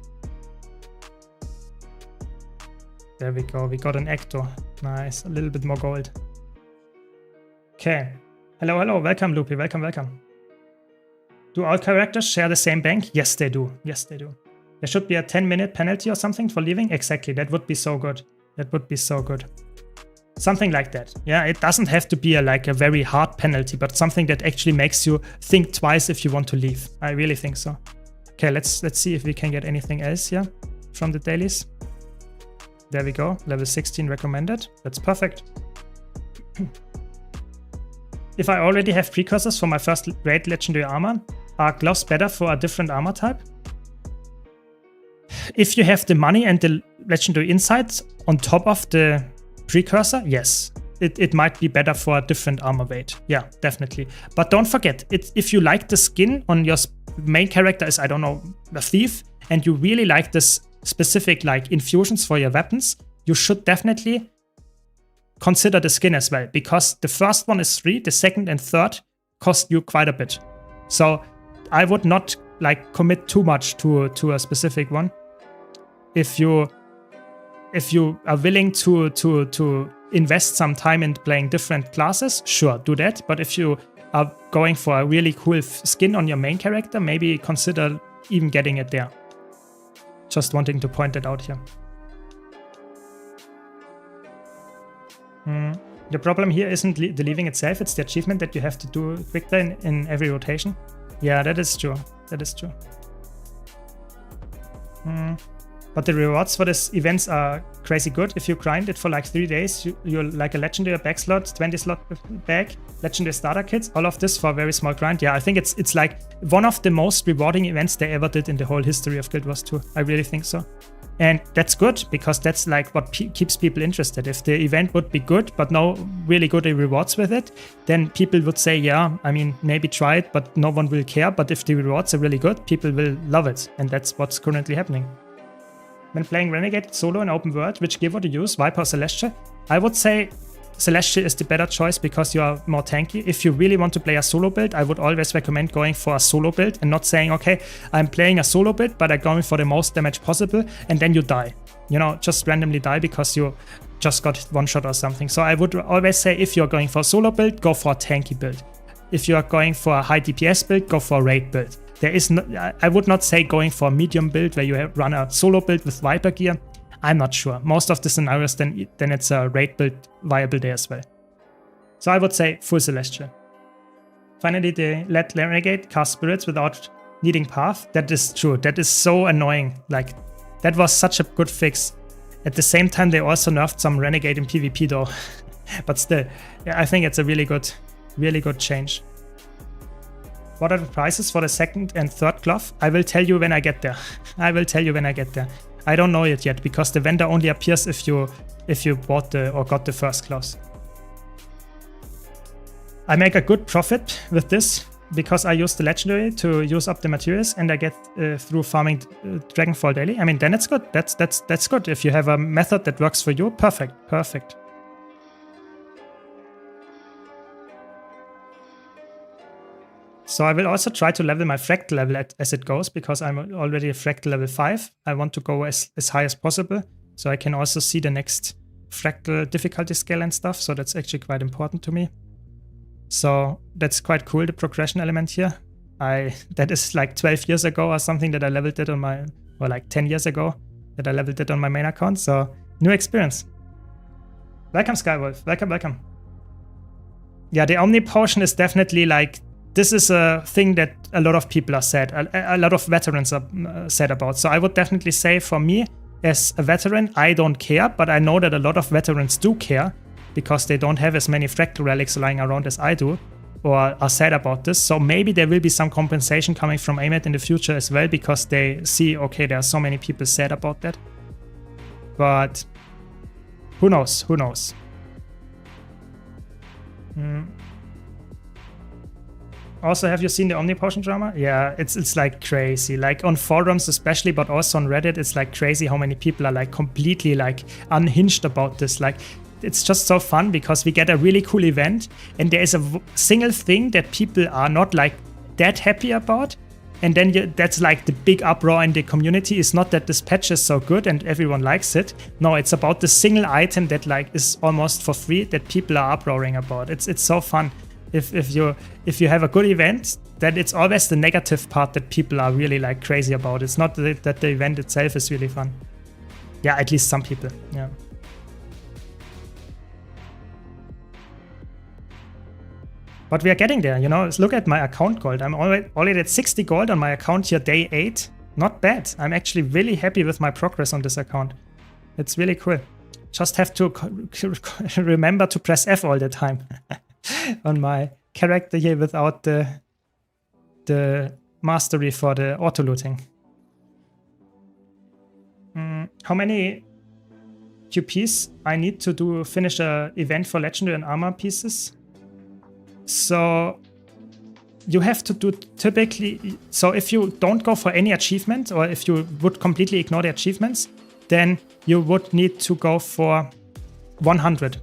There we go. We got an Ecto. Nice. A little bit more gold. Okay. Hello, hello. Welcome, Loopy. Welcome, welcome. Do all characters share the same bank? Yes, they do. Yes, they do. There should be a 10-minute penalty or something for leaving. Exactly. That would be so good. That would be so good. Something like that. Yeah, it doesn't have to be like a very hard penalty, but something that actually makes you think twice if you want to leave. I really think so. Okay, let's see if we can get anything else here from the dailies. There we go. Level 16 recommended. That's perfect. If I already have precursors for my first raid legendary armor, are gloves better for a different armor type? If you have the money and the legendary insights on top of the precursor, yes. It might be better for a different armor weight. Yeah, definitely. But don't forget, if you like the skin on your main character is, I don't know, a thief, and you really like this specific like infusions for your weapons, you should definitely consider the skin as well, because the first one is free, the second and third cost you quite a bit. So I would not like commit too much to a specific one. If you are willing to invest some time in playing different classes, sure, do that. But if you are going for a really cool skin on your main character, maybe consider even getting it there. Just wanting to point it out here. The problem here isn't the leaving itself, it's the achievement that you have to do quickly in every rotation. Yeah, that is true. That is true. But the rewards for these events are crazy good. If you grind it for like 3 days, you're like a legendary back slot, 20 slot back, legendary starter kits, all of this for a very small grind. Yeah, I think it's like one of the most rewarding events they ever did in the whole history of Guild Wars 2. I really think so. And that's good, because that's like what keeps people interested. If the event would be good, but no really good rewards with it, then people would say, yeah, I mean, maybe try it, but no one will care. But if the rewards are really good, people will love it. And that's what's currently happening. When playing Renegade solo in open world, which gear would you use, Viper or Celestial? I would say Celestial is the better choice because you are more tanky. If you really want to play a solo build, I would always recommend going for a solo build and not saying, okay, I'm playing a solo build, but I'm going for the most damage possible, and then you die. You know, just randomly die because you just got one shot or something. So I would always say, if you're going for a solo build, go for a tanky build. If you are going for a high DPS build, go for a raid build. There is no, I would not say going for a medium build where you run a solo build with Viper gear. I'm not sure. Most of the scenarios, then it's a raid build viable there as well. So I would say full Celestial. Finally, they let Renegade cast spirits without needing path. That is true. That is so annoying. Like, that was such a good fix. At the same time, they also nerfed some Renegade in PvP though. But still, yeah, I think it's a really good change. What are the prices for the second and third glove? I will tell you when I get there. I will tell you when I get there. I don't know it yet because the vendor only appears if you bought or got the first gloves. I make a good profit with this because I use the legendary to use up the materials, and I get through farming Dragonfall daily. I mean, then it's good. That's good. If you have a method that works for you, perfect. So I will also try to level my fractal level as it goes, because I'm already a fractal level 5. I want to go as high as possible, so I can also see the next fractal difficulty scale and stuff. So that's actually quite important to me. So that's quite cool, the progression element here. That is like 12 years ago or something that I leveled it on my, or like 10 years ago that I leveled it on my main account. So new experience. Welcome, Skywolf. Welcome. Yeah, the Omni Potion is definitely like, this is a thing that a lot of people are said, a lot of veterans are said about. So I would definitely say, for me, as a veteran, I don't care, but I know that a lot of veterans do care because they don't have as many fractal relics lying around as I do, or are sad about this. So maybe there will be some compensation coming from AMAT in the future as well, because they see, okay, there are so many people sad about that. But who knows? Also, have you seen the Omni Potion drama? Yeah, it's like crazy. Like on forums especially, but also on Reddit, it's like crazy how many people are like completely like unhinged about this. Like, it's just so fun because we get a really cool event and there is a single thing that people are not like that happy about. And then that's like the big uproar in the community. It's not that this patch is so good and everyone likes it. No, it's about the single item that like is almost for free that people are uproaring about. It's so fun. If you have a good event, then it's always the negative part that people are really like crazy about. It's not that the event itself is really fun. Yeah, at least some people. Yeah. But we are getting there, you know. Look at my account gold. I'm already at 60 gold on my account here, day 8. Not bad. I'm actually really happy with my progress on this account. It's really cool. Just have to remember to press F all the time. On my character here without the mastery for the auto looting. How many QPs I need to finish a event for legendary and armor pieces? So you have to do typically, so if you don't go for any achievement, or if you would completely ignore the achievements, then you would need to go for 100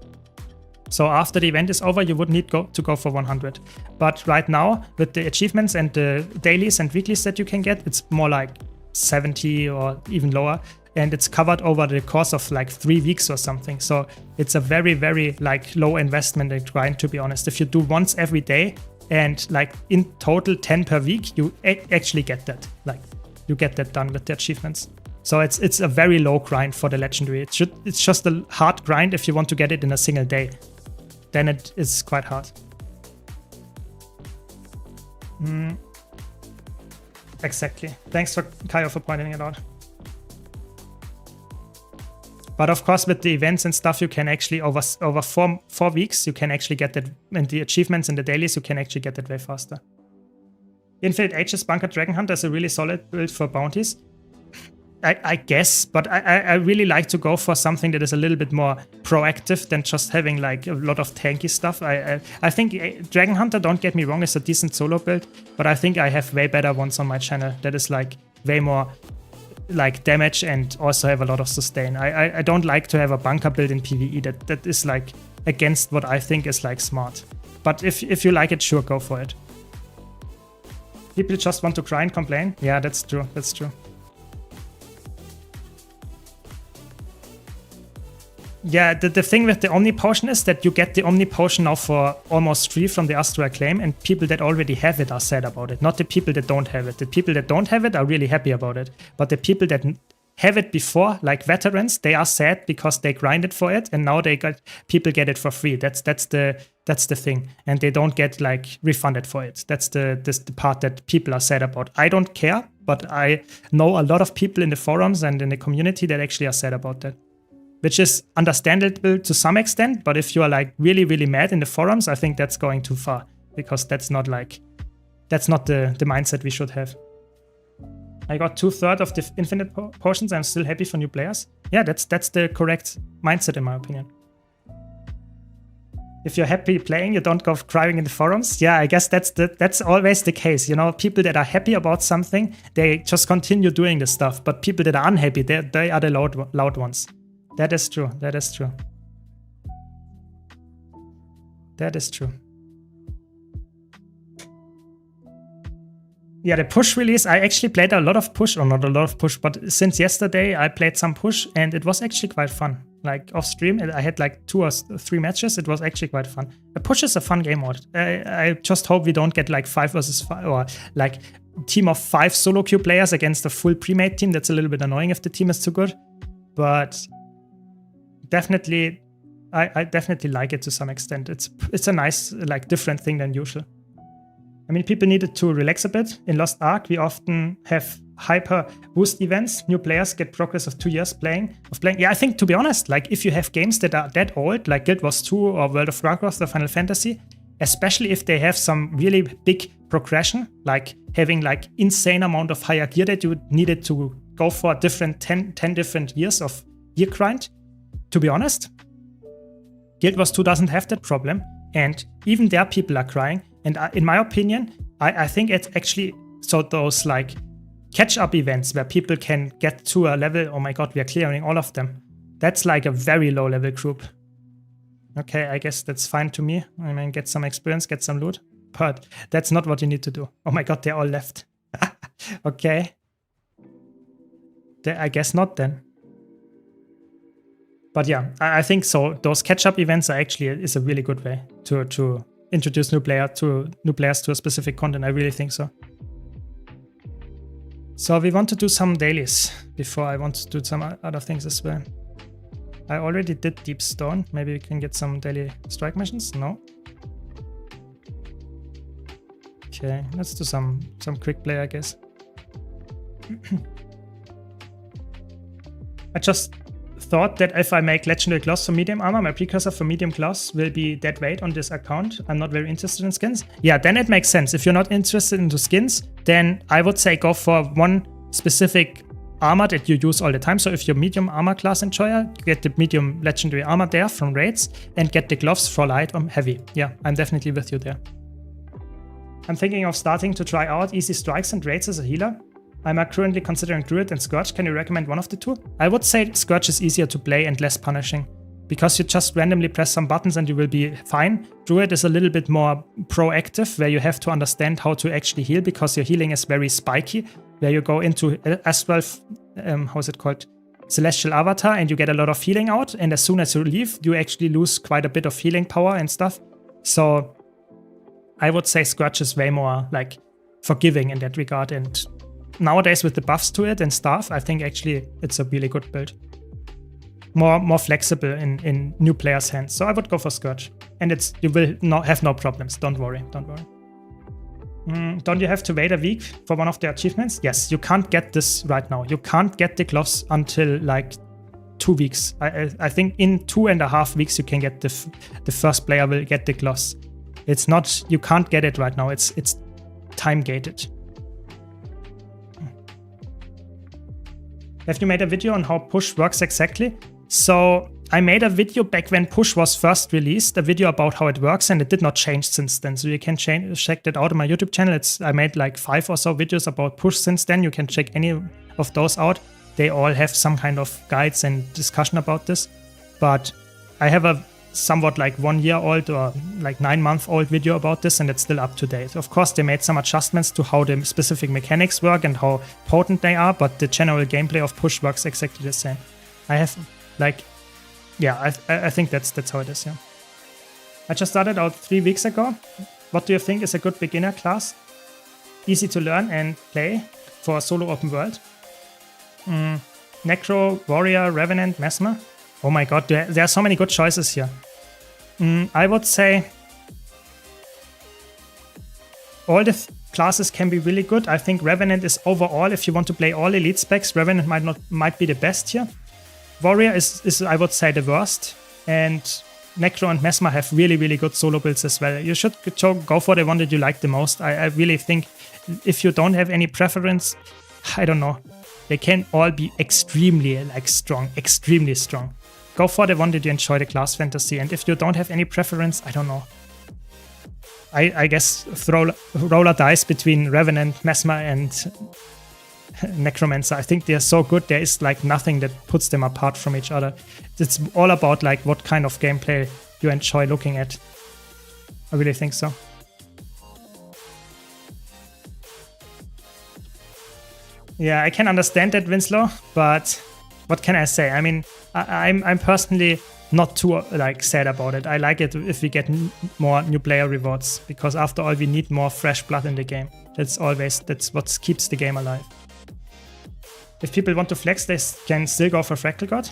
So after the event is over, you would need to go for 100. But right now, with the achievements and the dailies and weeklies that you can get, it's more like 70 or even lower. And it's covered over the course of like 3 weeks or something. So it's a very, very like low investment and grind, to be honest. If you do once every day and like in total 10 per week, you actually get that. Like you get that done with the achievements. So it's a very low grind for the legendary. It's just a hard grind if you want to get it in a single day. Then it is quite hard. Exactly. Thanks for Kaio for pointing it out. But of course, with the events and stuff, you can actually over 4 weeks, you can actually get that, and the achievements and the dailies, you can actually get that way faster. Infinite Ages Bunker Dragon Hunter is a really solid build for bounties. I guess, but I really like to go for something that is a little bit more proactive than just having like a lot of tanky stuff. I think Dragon Hunter, don't get me wrong, is a decent solo build, but I think I have way better ones on my channel that is like way more like damage and also have a lot of sustain. I don't like to have a bunker build in PvE that is like against what I think is like smart. But if you like it, sure, go for it. People just want to cry and complain. Yeah, that's true. That's true. Yeah, the thing with the Omni Potion is that you get the Omni Potion now for almost free from the Astra Acclaim, and people that already have it are sad about it, not the people that don't have it. The people that don't have it are really happy about it, but the people that have it before, like veterans, they are sad because they grinded for it, and now people get it for free. That's the thing, and they don't get like refunded for it. That's the part that people are sad about. I don't care, but I know a lot of people in the forums and in the community that actually are sad about that. Which is understandable to some extent, but if you are like really, really mad in the forums, I think that's going too far, because that's not the mindset we should have. I got 2/3 of the infinite potions. I'm still happy for new players. Yeah, that's the correct mindset in my opinion. If you're happy playing, you don't go crying in the forums. Yeah, I guess that's always the case. You know, people that are happy about something, they just continue doing the stuff. But people that are unhappy, they are the loud ones. That is true. That is true. That is true. Yeah, the push release, I actually played a lot of push, or not a lot of push, but since yesterday I played some push and it was actually quite fun. Like off stream, I had like 2 or 3 matches. It was actually quite fun. The push is a fun game mode. I just hope we don't get like 5 versus 5 or like team of 5 solo queue players against a full pre-made team. That's a little bit annoying if the team is too good, but definitely, I definitely like it to some extent. It's a nice, like, different thing than usual. I mean, people needed to relax a bit. In Lost Ark, we often have hyper boost events. New players get progress of 2 years playing. Yeah, I think, to be honest, like, if you have games that are that old, like Guild Wars 2 or World of Warcraft or Final Fantasy, especially if they have some really big progression, like having like insane amount of higher gear that you needed to go for different 10 different years of gear grind. To be honest, Guild Wars 2 doesn't have that problem, and even there people are crying. And in my opinion, I think it's actually, so those like catch-up events where people can get to a level, oh my god, we are clearing all of them. That's like a very low level group. Okay, I guess that's fine to me. I mean, get some experience, get some loot, but that's not what you need to do. Oh my god, they're all left. Okay. I guess not then. But yeah, I think so. Those catch-up events are actually is a really good way to introduce new players to a specific content. I really think so. So we want to do some dailies before I want to do some other things as well. I already did Deep Stone. Maybe we can get some daily strike missions. No. Okay, let's do some quick play, I guess. I just thought that if I make legendary gloves for medium armor, my precursor for medium gloves will be dead weight on this account. I'm not very interested in skins. Yeah, then it makes sense. If you're not interested in the skins, then I would say go for one specific armor that you use all the time. So if you're medium armor class enjoyer, get the medium legendary armor there from raids and get the gloves for light or heavy. Yeah, I'm definitely with you there. I'm thinking of starting to try out easy strikes and raids as a healer. I'm currently considering Druid and Scourge. Can you recommend one of the two? I would say Scourge is easier to play and less punishing. because you just randomly press some buttons and you will be fine. Druid is a little bit more proactive, where you have to understand how to actually heal, because your healing is very spiky, where you go into Astral, how is it called? Celestial Avatar, and you get a lot of healing out, and as soon as you leave, you actually lose quite a bit of healing power and stuff. So I would say Scourge is way more like forgiving in that regard, and nowadays with the buffs to it and stuff, I think actually it's a really good build. More flexible in new players' hands. So I would go for Scourge. And you will not have no problems. Don't worry. Don't you have to wait a week for one of the achievements? Yes, you can't get this right now. You can't get the gloves until like 2 weeks. I think in 2.5 weeks you can get the first player will get the gloves. It's not, you can't get it right now. It's time gated. Have you made a video on how push works exactly? So I made a video back when push was first released, a video about how it works, and it did not change since then. So you can check that out on my YouTube channel. I made like 5 or so videos about push since then. You can check any of those out. They all have some kind of guides and discussion about this. But I have a somewhat like 1 year old or like 9-month old video about this, and it's still up to date. Of course, they made some adjustments to how the specific mechanics work and how potent they are, but the general gameplay of push works exactly the same. I have like, yeah, I think that's how it is, yeah. I just started out 3 weeks ago. What do you think is a good beginner class? Easy to learn and play for a solo open world? Necro, Warrior, Revenant, Mesmer? Oh my god, there are so many good choices here. I would say all the classes can be really good. I think Revenant is overall, if you want to play all elite specs, Revenant might be the best here. Warrior is I would say the worst, and Necro and Mesmer have really, really good solo builds as well. You should go for the one that you like the most. I really think if you don't have any preference, I don't know, they can all be extremely strong, extremely strong. Go for the one that you enjoy the class fantasy, and if you don't have any preference, I don't know. I guess roll a dice between Revenant, Mesmer, and Necromancer. I think they're so good. There is like nothing that puts them apart from each other. It's all about like what kind of gameplay you enjoy looking at. I really think so. Yeah, I can understand that, Winslow, but what can I say? I mean, I'm personally not too like sad about it. I like it if we get more new player rewards, because after all, we need more fresh blood in the game. That's what keeps the game alive. If people want to flex, they can still go for Fractal God.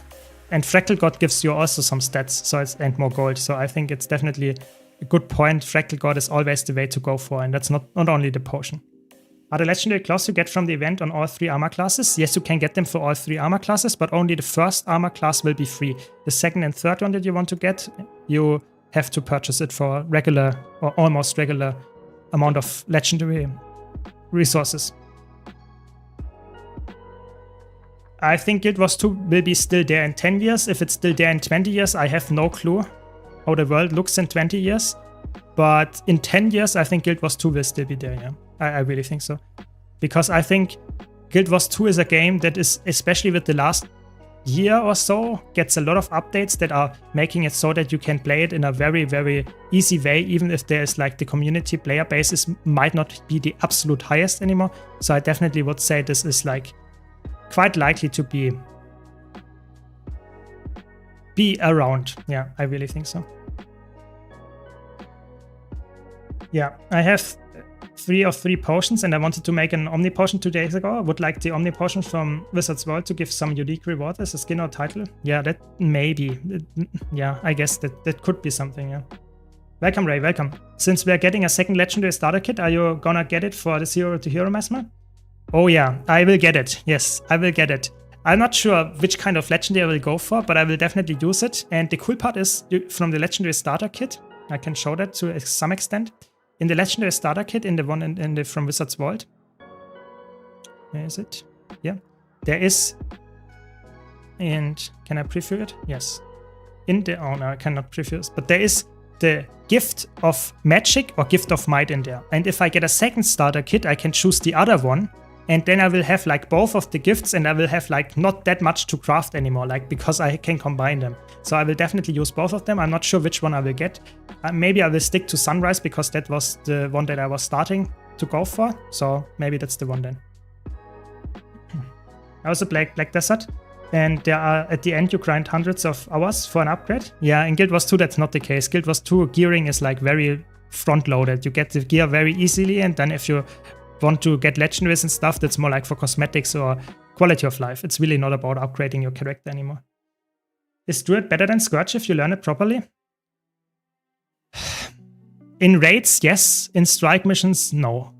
And Fractal God gives you also some stats and more gold. So I think it's definitely a good point. Fractal God is always the way to go for, and that's not only the potion. Are the legendary claws you get from the event on all 3 armor classes? Yes, you can get them for all 3 armor classes, but only the first armor class will be free. The second and third one that you want to get, you have to purchase it for regular or almost regular amount of legendary resources. I think Guild Wars 2 will be still there in 10 years. If it's still there in 20 years, I have no clue how the world looks in 20 years. But in 10 years, I think Guild Wars 2 will still be there, yeah. I really think so. Because I think Guild Wars 2 is a game that is, especially with the last year or so, gets a lot of updates that are making it so that you can play it in a very, very easy way, even if there's like the community player basis might not be the absolute highest anymore. So I definitely would say this is like quite likely to be around. Yeah, I really think so. Yeah, I have 3 of 3 potions, and I wanted to make an Omni Potion 2 days ago. I would like the Omni Potion from Wizard's World to give some unique reward as a skin or title. Yeah, that maybe. Yeah, I guess that could be something, yeah. Welcome, Ray, welcome. Since we're getting a second legendary starter kit, are you gonna get it for the 0 to Hero Mesmer? Oh yeah, I will get it. Yes, I will get it. I'm not sure which kind of legendary I will go for, but I will definitely use it. And the cool part is, from the legendary starter kit, I can show that to some extent. In the legendary starter kit, in the one from Wizard's Vault, where is it? Yeah, there is. And can I preview it? Yes. Oh no, I cannot preview it. But there is the Gift of Magic or Gift of Might in there. And if I get a second starter kit, I can choose the other one And then I will have like both of the gifts, and I will have like not that much to craft anymore, like because I can combine them. So I will definitely use both of them. I'm not sure which one I will get. Maybe I will stick to Sunrise because that was the one that I was starting to go for. So maybe that's the one then. I also play Black Desert, and there are, at the end you grind hundreds of hours for an upgrade. Yeah, in Guild Wars 2 that's not the case. Guild Wars 2 gearing is like very front loaded. You get the gear very easily, and then if you want to get legendaries and stuff, that's more like for cosmetics or quality of life. It's really not about upgrading your character anymore. Is Druid better than Scourge if you learn it properly? In raids, yes. In strike missions, no.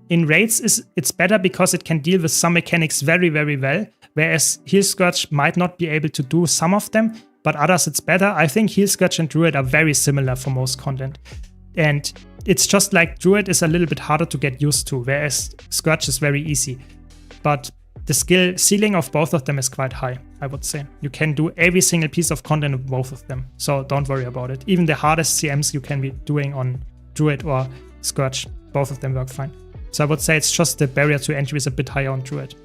In raids, it's better because it can deal with some mechanics very, very well, whereas Heal Scourge might not be able to do some of them, but others it's better. I think Heal Scourge and Druid are very similar for most content. And it's just like Druid is a little bit harder to get used to, whereas Scourge is very easy. But the skill ceiling of both of them is quite high, I would say. You can do every single piece of content with both of them, so don't worry about it. Even the hardest CMs you can be doing on Druid or Scourge, both of them work fine. So I would say it's just the barrier to entry is a bit higher on Druid.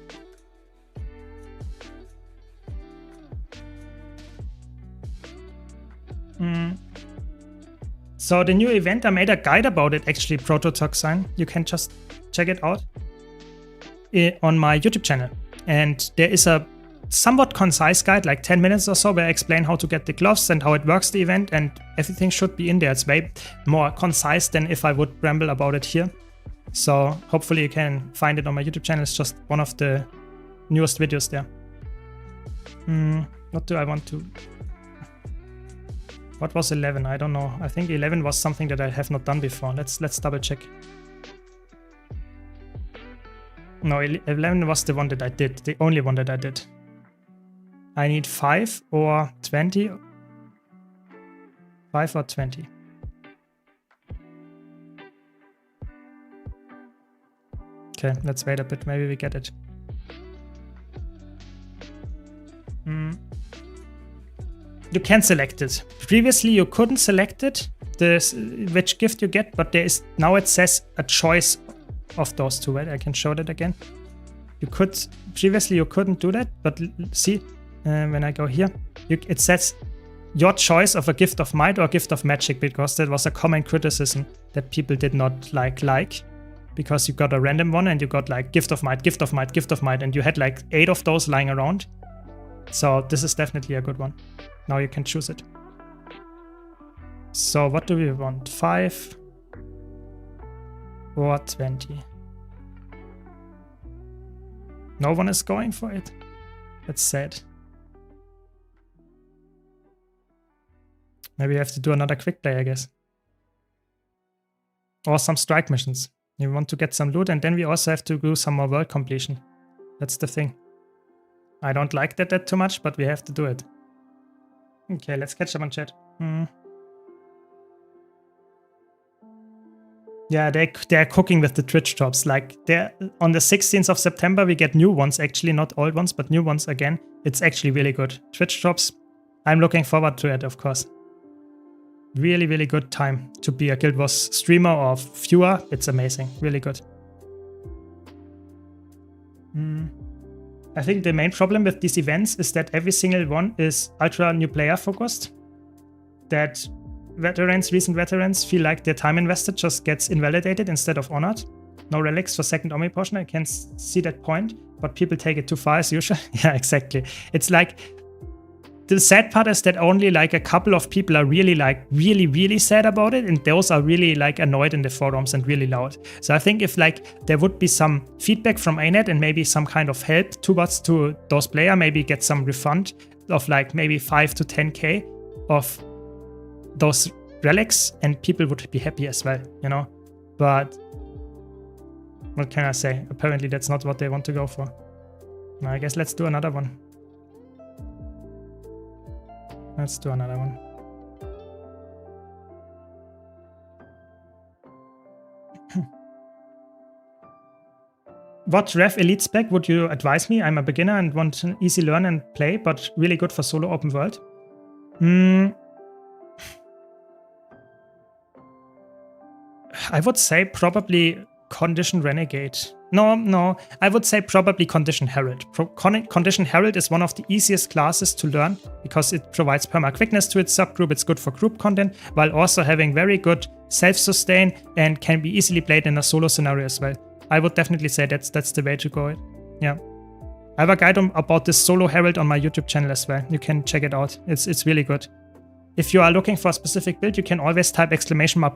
So the new event, I made a guide about it actually, Prototoxin. You can just check it out on my YouTube channel. And there is a somewhat concise guide, like 10 minutes or so, where I explain how to get the gloves and how it works, the event, and everything should be in there. It's way more concise than if I would ramble about it here. So hopefully you can find it on my YouTube channel. It's just one of the newest videos there. What do I want to... What was 11? I don't know. I think 11 was something that I have not done before. Let's double check. No, 11 was the one that I did. The only one that I did. I need 5 or 20. 5 or 20. Okay, let's wait a bit. Maybe we get it. You can select it. Previously you couldn't select it, which gift you get, but there is now it says a choice of those two. Right? I can show that again. You could previously you couldn't do that, but see when I go here, it says your choice of a gift of might or gift of magic, because that was a common criticism that people did not like, because you got a random one and you got like gift of might, gift of might, gift of might, and you had like 8 of those lying around. So this is definitely a good one. Now you can choose it. So what do we want? 5 or 20? No one is going for it. That's sad. Maybe we have to do another quick play, I guess. Or some strike missions. You want to get some loot, and then we also have to do some more world completion. That's the thing. I don't like that too much, but we have to do it. Okay, let's catch up on chat. Yeah, they're cooking with the Twitch drops. Like, on the 16th of September, we get new ones, actually, not old ones, but new ones again. It's actually really good. Twitch drops, I'm looking forward to it, of course. Really, really good time to be a Guild Wars streamer or viewer. It's amazing. Really good. I think the main problem with these events is that every single one is ultra new player focused. That recent veterans feel like their time invested just gets invalidated instead of honored. No relics for second Omni portion. I can see that point, but people take it too far as usual. Yeah, exactly. It's like, the sad part is that only like a couple of people are really like really sad about it, and those are really like annoyed in the forums and really loud. So I think if like there would be some feedback from ANET and maybe some kind of help towards to those players, maybe get some refund of like maybe 5 to 10k of those relics, and people would be happy as well, you know. But what can I say? Apparently that's not what they want to go for. No, I guess let's do another one. Let's do another one. What Rev Elite spec would you advise me? I'm a beginner and want an easy learn and play, but really good for solo open world. I would say probably Condition Renegade. No, I would say probably Condition Herald. Condition Herald is one of the easiest classes to learn because it provides perma-quickness to its subgroup. It's good for group content, while also having very good self-sustain and can be easily played in a solo scenario as well. I would definitely say that's the way to go. Yeah. I have a guide about this solo Herald on my YouTube channel as well. You can check it out. It's really good. If you are looking for a specific build, you can always type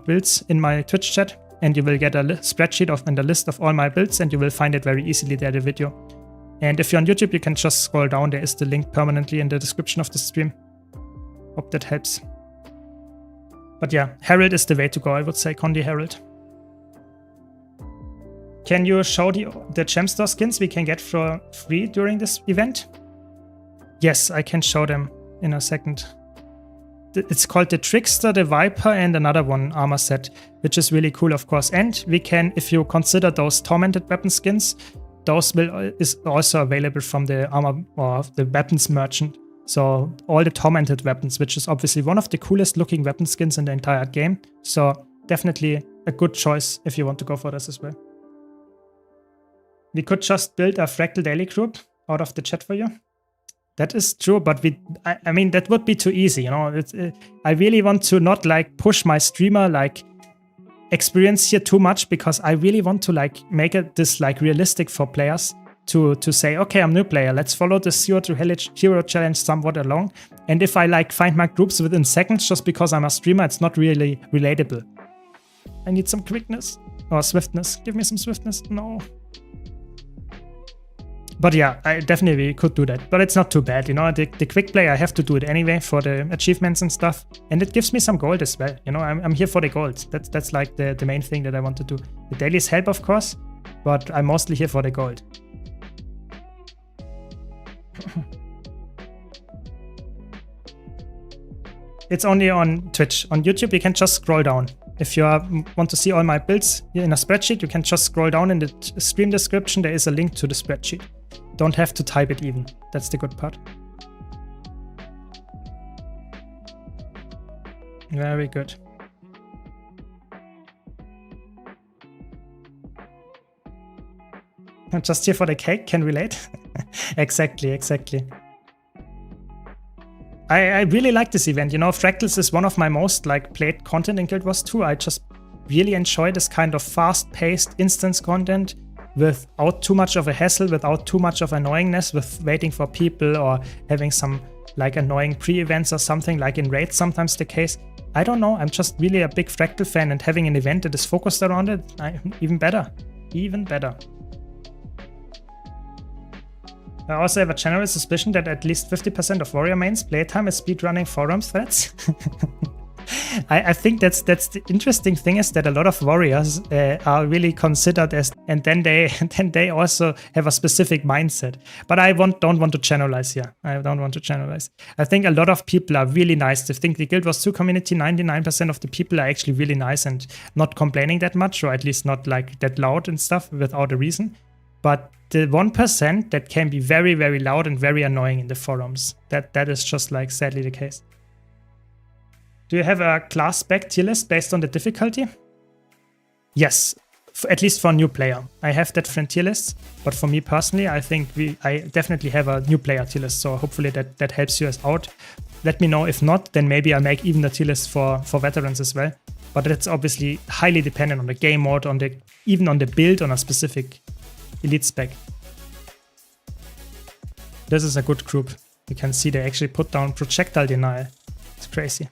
!builds in my Twitch chat, and you will get a spreadsheet and a list of all my builds, and you will find it very easily there, the video. And if you're on YouTube, you can just scroll down. There is the link permanently in the description of the stream. Hope that helps. But yeah, Herald is the way to go, I would say, Condi Herald. Can you show the gem store skins we can get for free during this event? Yes, I can show them in a second. It's called the Trickster, the Viper, and another one armor set, which is really cool, of course. And we can, if you consider those tormented weapon skins, those is also available from the armor or the weapons merchant. So all the tormented weapons, which is obviously one of the coolest looking weapon skins in the entire game. So definitely a good choice if you want to go for this as well. We could just build a Fractal Daily group out of the chat for you. That is true, but I mean, that would be too easy, you know. I really want to not like push my streamer like experience here too much, because I really want to like make this like realistic for players to say, okay, I'm a new player, let's follow the Zero to Hero challenge somewhat along. And if I like find my groups within seconds just because I'm a streamer, it's not really relatable. I need some quickness or swiftness. Give me some swiftness. No. But yeah, I definitely could do that. But it's not too bad, you know. The quick play, I have to do it anyway for the achievements and stuff. And it gives me some gold as well. You know, I'm here for the gold. That's like the main thing that I want to do. The dailies help, of course, but I'm mostly here for the gold. It's only on Twitch. On YouTube, you can just scroll down. If you want to see all my builds in a spreadsheet, you can just scroll down in the stream description. There is a link to the spreadsheet. Don't have to type it even. That's the good part. Very good. I'm just here for the cake, can relate. Exactly. I really like this event. You know, Fractals is one of my most like played content in Guild Wars 2. I just really enjoy this kind of fast-paced instance content without too much of a hassle, without too much of annoyingness, with waiting for people or having some like annoying pre-events or something, like in raids sometimes the case. I don't know, I'm just really a big Fractal fan, and having an event that is focused around it, even better. Even better. I also have a general suspicion that at least 50% of warrior mains playtime is speedrunning forum threads. I think that's the interesting thing, is that a lot of warriors are really considered as, and then they also have a specific mindset. But I don't want to generalize here. I don't want to generalize. I think a lot of people are really nice. I think the Guild Wars 2 community, 99% of the people are actually really nice and not complaining that much, or at least not like that loud and stuff without a reason. But the 1% that can be very, very loud and very annoying in the forums, that is just like sadly the case. Do you have a class spec tier list based on the difficulty? Yes, at least for a new player. I have that for tier lists, but for me personally, I think I definitely have a new player tier list, so hopefully that helps you out. Let me know. If not, then maybe I'll make even a tier list for veterans as well. But it's obviously highly dependent on the game mode, even on the build on a specific elite spec. This is a good group. You can see they actually put down projectile denial. It's crazy.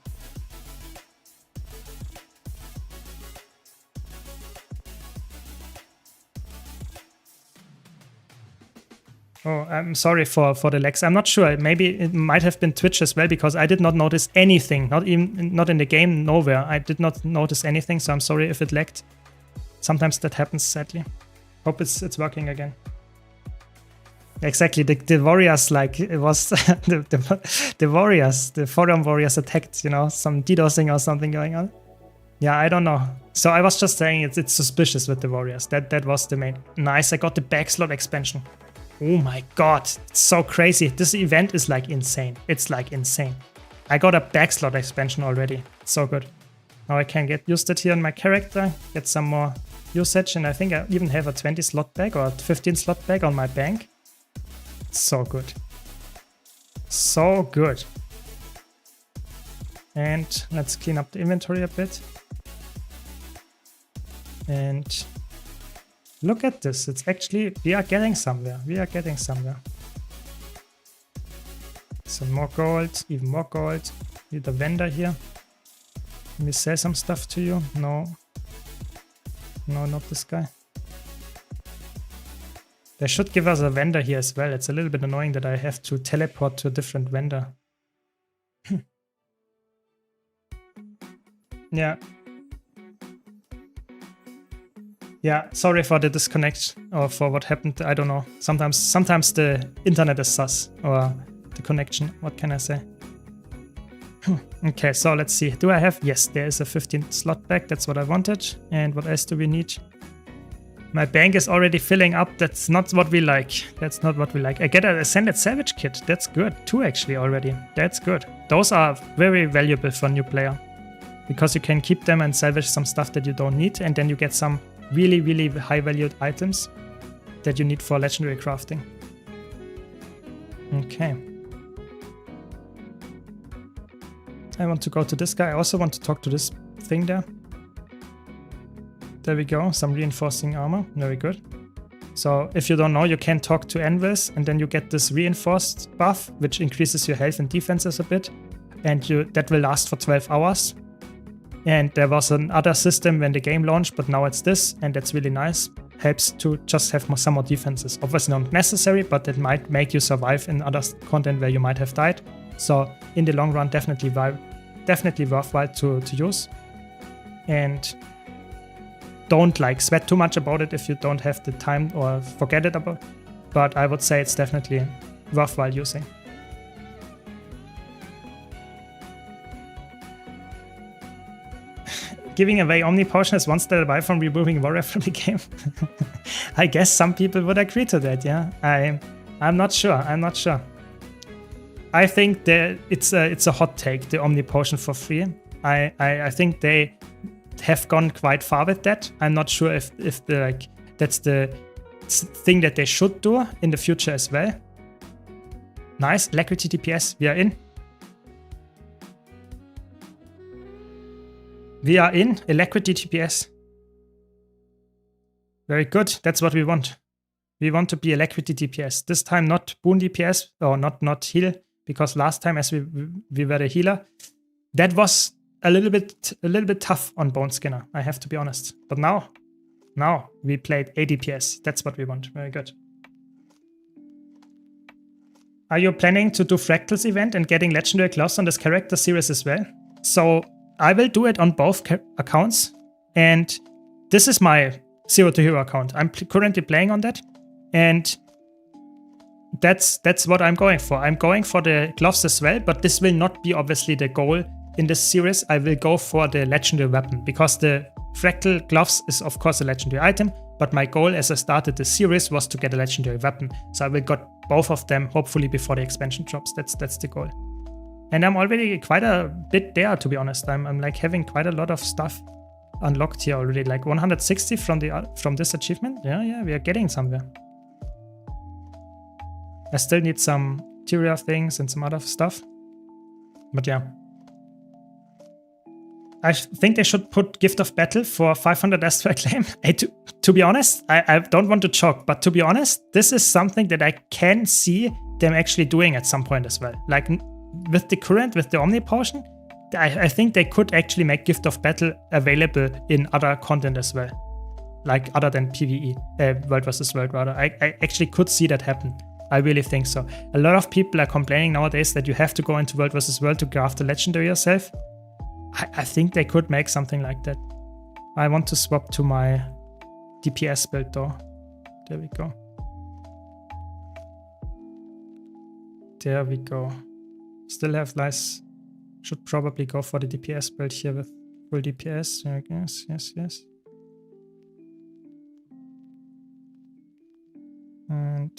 Oh, I'm sorry for the lags. I'm not sure. Maybe it might have been Twitch as well, because I did not notice anything. Not in the game, nowhere. I did not notice anything, so I'm sorry if it lagged. Sometimes that happens, sadly. Hope it's working again. Exactly. The warriors, like it was the warriors, the forum warriors attacked. You know, some DDoSing or something going on. Yeah, I don't know. So I was just saying it's suspicious with the warriors. That was the main. Nice. I got the backslot expansion. Oh my god, it's so crazy. This event is like insane. It's like insane. I got a backslot expansion already. It's so good. Now I can get used it here on my character, get some more usage, and I think I even have a 20 slot bag or 15 slot bag on my bank. So good. So good. And let's clean up the inventory a bit. And look at this. It's actually, we are getting somewhere. We are getting somewhere. Some more gold, even more gold. Need a vendor here. Let me sell some stuff to you. No. No, not this guy. They should give us a vendor here as well. It's a little bit annoying that I have to teleport to a different vendor. Yeah. Yeah, sorry for the disconnect or for what happened. I don't know. Sometimes the internet is sus or the connection. What can I say? Okay, so let's see. Do I have? Yes, there is a 15 slot bag. That's what I wanted. And what else do we need? My bank is already filling up. That's not what we like. That's not what we like. I get an Ascended Savage kit. That's good. 2 actually already. That's good. Those are very valuable for a new player because you can keep them and salvage some stuff that you don't need, and then you get some really, really high valued items that you need for legendary crafting. Okay. I want to go to this guy. I also want to talk to this thing there. There we go. Some reinforcing armor. Very good. So if you don't know, you can talk to anvils and then you get this reinforced buff, which increases your health and defenses a bit. And that will last for 12 hours. And there was another system when the game launched, but now it's this, and that's really nice. Helps to just have some more defenses. Obviously not necessary, but it might make you survive in other content where you might have died. So in the long run, definitely worthwhile to use. And don't sweat too much about it if you don't have the time or forget it about. But I would say it's definitely worthwhile using. Giving away Omni Potion is one step away from removing Warrior from the game. I guess some people would agree to that, yeah. I'm not sure. I'm not sure. I think that it's a hot take, the Omni Potion for free. I think they have gone quite far with that. I'm not sure if that's the thing that they should do in the future as well. Nice, Alacrity DPS, we are in. We are in Alacrity DPS. Very good, that's what we want. We want to be Alacrity DPS. This time not Boon DPS or not heal, because last time as we were the healer, that was a little bit tough on Bone Skinner, I have to be honest. But now we played ADPS. That's what we want. Very good. Are you planning to do Fractals event and getting legendary gloves on this character series as well? So I will do it on both accounts, and this is my Zero to Hero account. I'm currently playing on that, and that's what I'm going for. I'm going for the gloves as well, but this will not be obviously the goal in this series. I will go for the legendary weapon, because the fractal gloves is of course a legendary item, but my goal as I started the series was to get a legendary weapon. So I will get both of them hopefully before the expansion drops. That's the goal. And I'm already quite a bit there, to be honest. I'm having quite a lot of stuff unlocked here already, 160 from this achievement. Yeah, we are getting somewhere. I still need some Tyria things and some other stuff. But yeah. I think they should put Gift of Battle for 500 Astral Claim. To be honest, I don't want to choke, but to be honest, this is something that I can see them actually doing at some point as well. With the Omni Potion, I think they could actually make Gift of Battle available in other content as well. Other than PvE, World vs. World rather. I actually could see that happen. I really think so. A lot of people are complaining nowadays that you have to go into World vs. World to craft the legendary yourself. I think they could make something like that. I want to swap to my DPS build though. There we go. There we go. Still have nice. Should probably go for the DPS build here with full DPS. I guess. Yes. And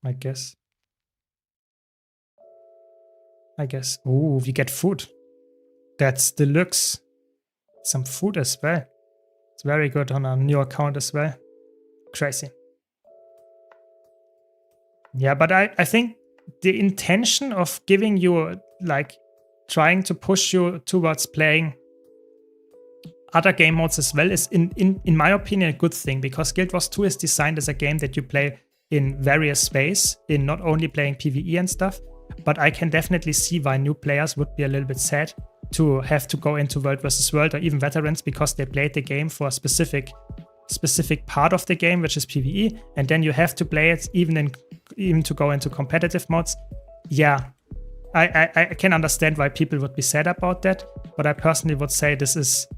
I guess. I guess. Oh, we get food. That's deluxe. Some food as well. It's very good on a new account as well. Crazy. Yeah, but I think the intention of giving you, like, trying to push you towards playing other game modes as well is, in my opinion, a good thing, because Guild Wars 2 is designed as a game that you play in various ways, in not only playing PvE and stuff, but I can definitely see why new players would be a little bit sad to have to go into World versus World, or even veterans, because they played the game for a specific part of the game, which is PvE, and then you have to play it even to go into competitive modes. Yeah, I can understand why people would be sad about that, but I personally would say this is,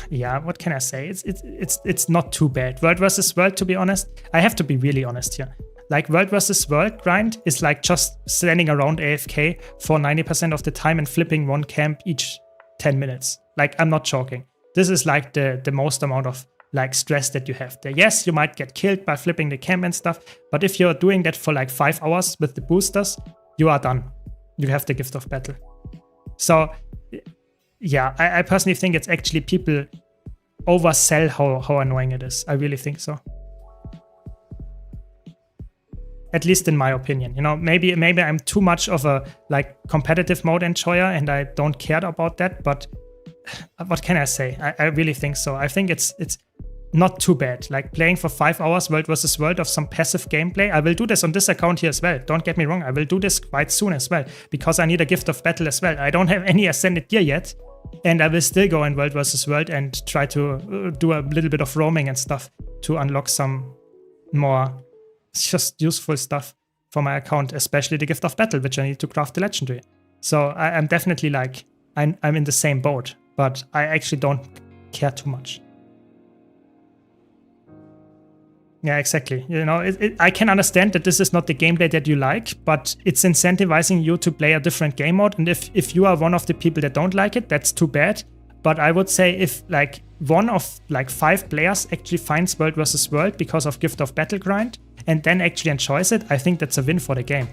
yeah, what can I say? It's not too bad. World versus World, to be honest, I have to be really honest here. Like, World versus World grind is like just standing around AFK for 90% of the time and flipping one camp each 10 minutes. Like, I'm not joking. This is like the most amount of like stress that you have there. Yes, you might get killed by flipping the camp and stuff, but if you're doing that for like 5 hours with the boosters, you are done. You have the gift of battle. So yeah, I personally think it's actually people oversell how annoying it is. I really think so. At least in my opinion, you know, maybe I'm too much of a like competitive mode enjoyer and I don't care about that, but what can I say? I really think so. I think it's not too bad. Like, playing for 5 hours World versus World of some passive gameplay. I will do this on this account here as well. Don't get me wrong. I will do this quite soon as well, because I need a gift of battle as well. I don't have any ascended gear yet, and I will still go in World versus World and try to do a little bit of roaming and stuff to unlock some more just useful stuff for my account, especially the gift of battle, which I need to craft the legendary. So I'm definitely like, I'm in the same boat, but I actually don't care too much. Yeah, exactly. You know, I can understand that this is not the gameplay that you like, but it's incentivizing you to play a different game mode. And if you are one of the people that don't like it, that's too bad. But I would say if like one of like 5 players actually finds World versus World because of Gift of Battle grind and then actually enjoys it, I think that's a win for the game.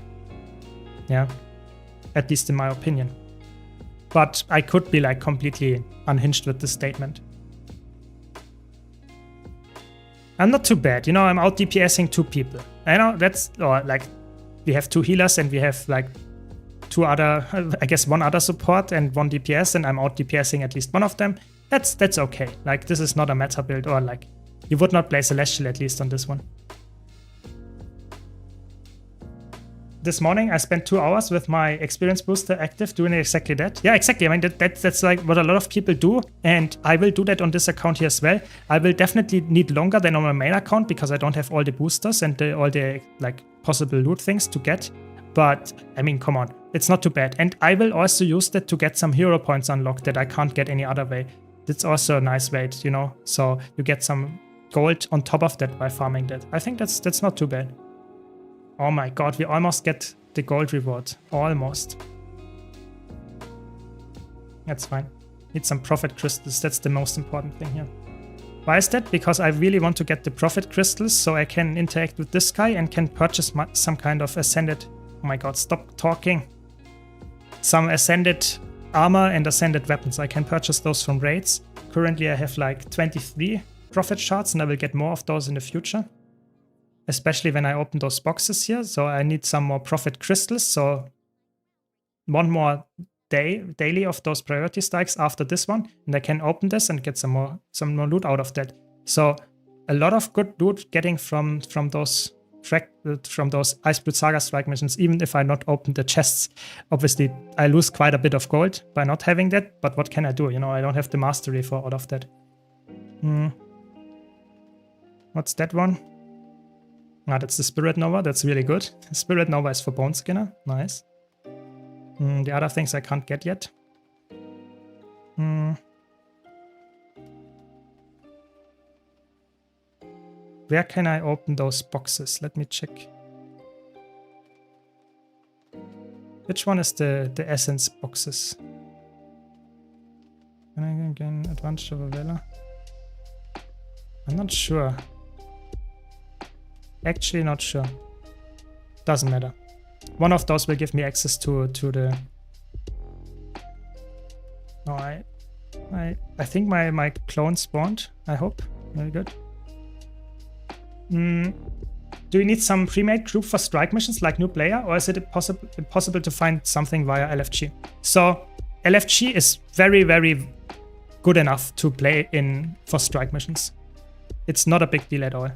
Yeah, at least in my opinion. But I could be like completely unhinged with this statement. I'm not too bad, you know, I'm out DPSing 2 people. I know that's, or like, we have 2 healers and we have like 2 other, I guess 1 other support and 1 DPS, and I'm out DPSing at least one of them. That's okay. Like, this is not a meta build, or like, you would not play Celestial at least on this one. This morning I spent 2 hours with my experience booster active doing exactly that. Yeah, exactly. I mean, that's like what a lot of people do, and I will do that on this account here as well. I will definitely need longer than on my main account because I don't have all the boosters and all the like possible loot things to get. But I mean, come on, it's not too bad. And I will also use that to get some hero points unlocked that I can't get any other way. That's also a nice way, you know. So you get some gold on top of that by farming that. I think that's not too bad. Oh my god, we almost get the gold reward. Almost. That's fine. Need some profit crystals. That's the most important thing here. Why is that? Because I really want to get the profit crystals so I can interact with this guy and can purchase some kind of ascended... Oh my god, stop talking. Some ascended armor and ascended weapons. I can purchase those from raids. Currently I have like 23 profit shards and I will get more of those in the future. Especially when I open those boxes here. So I need some more profit crystals. So 1 more daily of those priority strikes after this one. And I can open this and get some more loot out of that. So a lot of good loot getting from those Iceblood Saga strike missions, even if I not open the chests. Obviously, I lose quite a bit of gold by not having that. But what can I do? You know, I don't have the mastery for all of that. What's that one? Ah, that's the Spirit Nova. That's really good. Spirit Nova is for Bone Skinner. Nice. The other things I can't get yet. Where can I open those boxes? Let me check. Which one is the Essence boxes? Can I gain Advantage over Valor? I'm not sure. Actually not sure. Doesn't matter. One of those will give me access to the... No, I think my clone spawned, I hope. Very good. Do you need some pre-made group for strike missions like new player, or is it possible to find something via LFG? So LFG is very, very good enough to play in for strike missions. It's not a big deal at all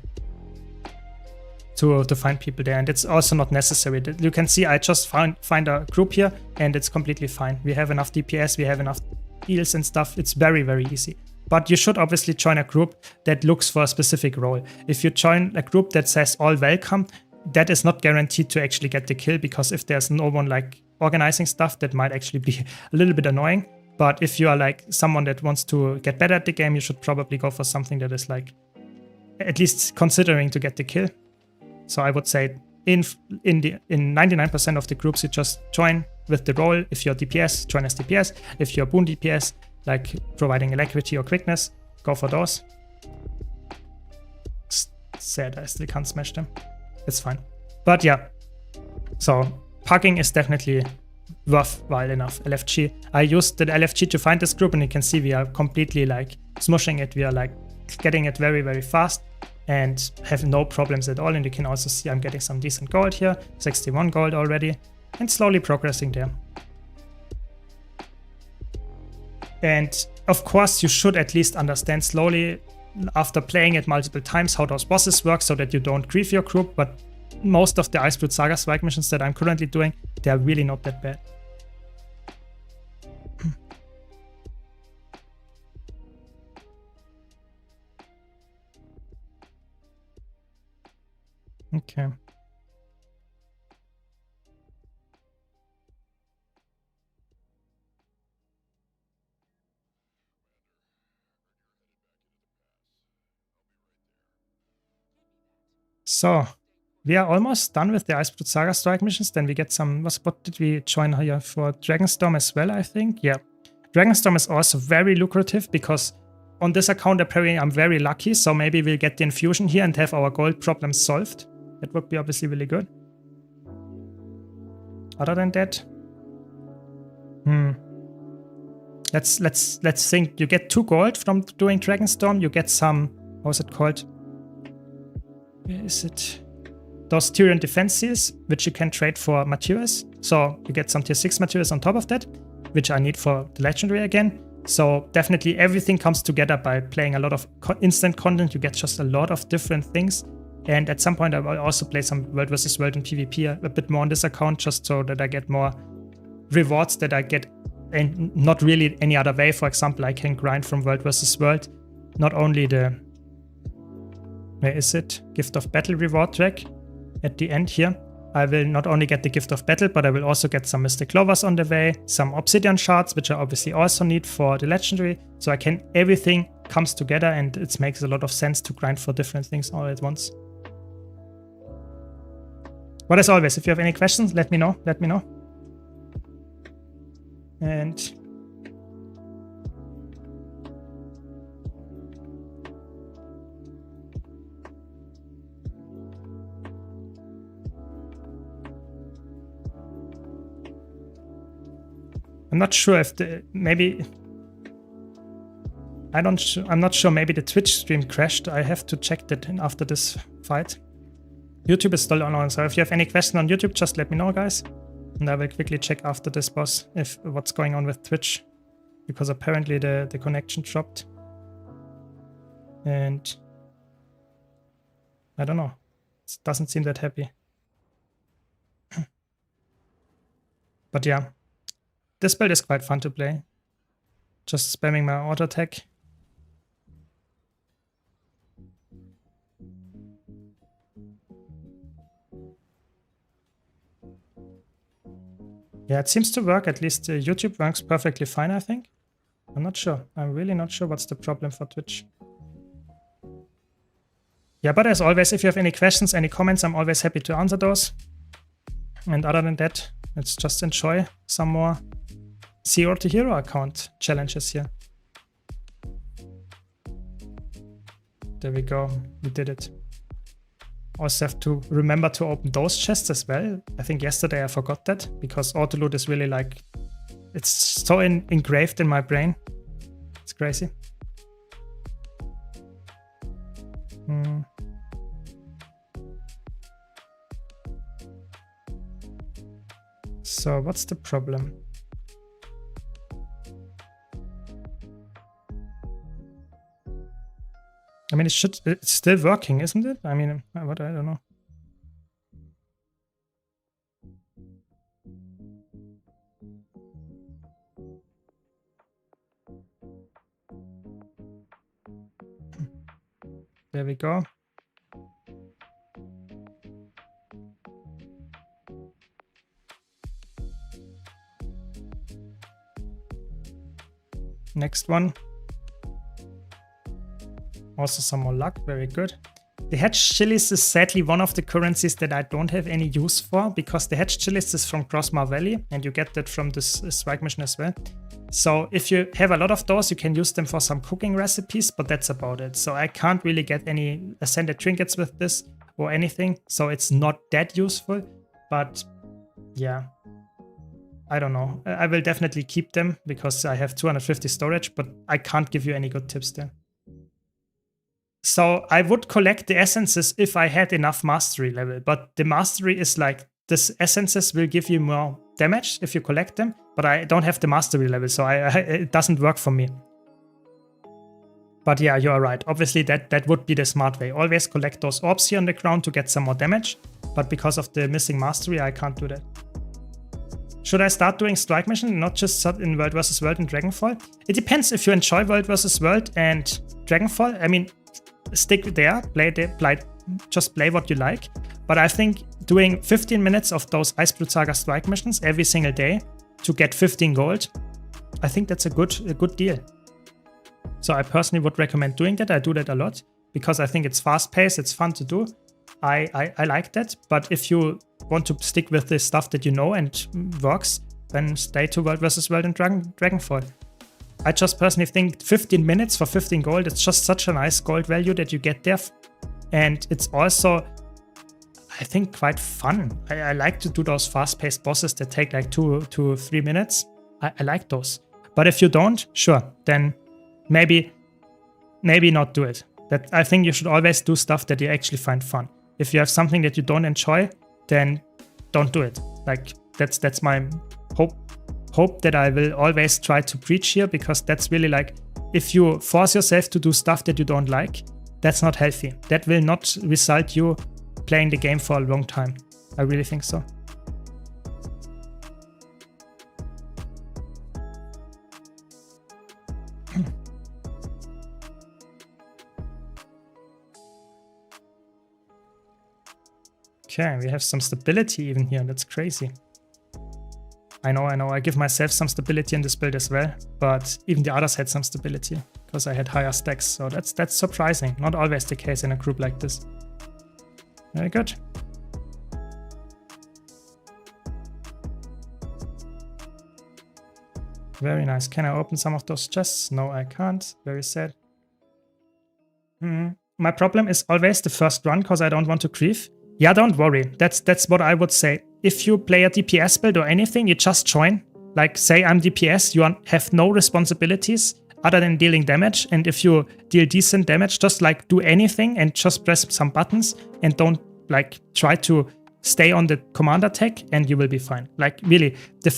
to find people there, and it's also not necessary. You can see I just find a group here and it's completely fine. We have enough DPS, we have enough heals and stuff. It's very, very easy. But you should obviously join a group that looks for a specific role. If you join a group that says all welcome, that is not guaranteed to actually get the kill, because if there's no one like organizing stuff, that might actually be a little bit annoying. But if you are like someone that wants to get better at the game, you should probably go for something that is like at least considering to get the kill. So I would say in 99% of the groups, you just join with the role. If you're DPS, join as DPS. If you're boon DPS, like providing alacrity or quickness, go for those. Sad, I still can't smash them. It's fine. But yeah, so pugging is definitely worthwhile enough. LFG. I used the LFG to find this group, and you can see we are completely like smushing it. We are like getting it very, very fast and have no problems at all. And you can also see I'm getting some decent gold here, 61 gold already, and slowly progressing there. And of course, you should at least understand slowly after playing it multiple times how those bosses work, so that you don't grief your group. But most of the Icebrood Saga strike missions that I'm currently doing, they're really not that bad. Okay. So we are almost done with the Icebrood Saga strike missions. Then we get some... What did we join here for? Dragonstorm as well, I think. Yeah. Dragonstorm is also very lucrative, because on this account apparently I'm very lucky. So maybe we'll get the infusion here and have our gold problems solved. That would be obviously really good. Other than that, let's think. You get 2 gold from doing Dragonstorm. You get some... What was it called? Where is it? Those Tyrion defense seals, which you can trade for materials. So you get some tier 6 materials on top of that, which I need for the legendary again. So definitely everything comes together by playing a lot of instant content. You get just a lot of different things. And at some point I will also play some World vs. World and PvP a bit more on this account, just so that I get more rewards that I get and not really any other way. For example, I can grind from World vs. World not only the... Where is it? Gift of Battle reward track at the end here. I will not only get the Gift of Battle, but I will also get some Mystic Clovers on the way, some Obsidian Shards, which I obviously also need for the Legendary. So I can... Everything comes together, and it makes a lot of sense to grind for different things all at once. But as always, if you have any questions, let me know. Let me know. And... I'm not sure if the... Maybe... I'm not sure, maybe the Twitch stream crashed. I have to check that after this fight. YouTube is still on, so if you have any question on YouTube, just let me know, guys. And I will quickly check after this boss if what's going on with Twitch. Because apparently the connection dropped. And... I don't know. It doesn't seem that happy. But yeah. This build is quite fun to play. Just spamming my auto attack. Yeah, it seems to work. At least YouTube works perfectly fine, I think. I'm not sure. I'm really not sure what's the problem for Twitch. Yeah, but as always, if you have any questions, any comments, I'm always happy to answer those. And other than that, let's just enjoy some more Zero to Hero account challenges here. There we go. We did it. Also have to remember to open those chests as well. I think yesterday I forgot that because auto loot is really like, it's so engraved in my brain. It's crazy. So what's the problem? I mean, it's still working, isn't it? I mean, what, I don't know. There we go. Next one. Also some more luck, very good. The hedged chilies is sadly one of the currencies that I don't have any use for because the hedged chilies is from Crossmar Valley and you get that from this strike mission as well. So if you have a lot of those, you can use them for some cooking recipes, but that's about it. So I can't really get any ascended trinkets with this or anything. So it's not that useful, but yeah, I don't know. I will definitely keep them because I have 250 storage, but I can't give you any good tips there. So I would collect the essences if I had enough mastery level, but the mastery is like, this essences will give you more damage if you collect them, but I don't have the mastery level, so it doesn't work for me. But yeah, you are right. Obviously, that would be the smart way. Always collect those orbs here on the ground to get some more damage, but because of the missing mastery, I can't do that. Should I start doing strike mission, not just in World vs. World and Dragonfall? It depends if you enjoy World vs. World and Dragonfall. I mean, stick there, just play what you like. But I think doing 15 minutes of those Iceblood Saga strike missions every single day to get 15 gold, I think that's a good deal. So I personally would recommend doing that. I do that a lot because I think it's fast-paced, it's fun to do. I like that. But if you want to stick with the stuff that you know and works, then stay to World vs. World and Dragonfall. I just personally think 15 minutes for 15 gold, it's just such a nice gold value that you get there. And it's also, I think, quite fun. I like to do those fast-paced bosses that take like 2 to 3 minutes. I like those. But if you don't, sure, then maybe not do it. I think you should always do stuff that you actually find fun. If you have something that you don't enjoy, then don't do it. Like that's my hope that I will always try to preach here, because that's really like, if you force yourself to do stuff that you don't like, that's not healthy. That will not result you playing the game for a long time. I really think so. Okay, we have some stability even here. That's crazy. I know. I give myself some stability in this build as well, but even the others had some stability because I had higher stacks. So that's surprising. Not always the case in a group like this. Very good. Very nice. Can I open some of those chests? No, I can't. Very sad. My problem is always the first run because I don't want to grief. Yeah, don't worry. That's what I would say. If you play a DPS build or anything, you just join. Like, say I'm DPS, you have no responsibilities other than dealing damage. And if you deal decent damage, just like do anything and just press some buttons and don't like try to stay on the commander tech and you will be fine. Like really, the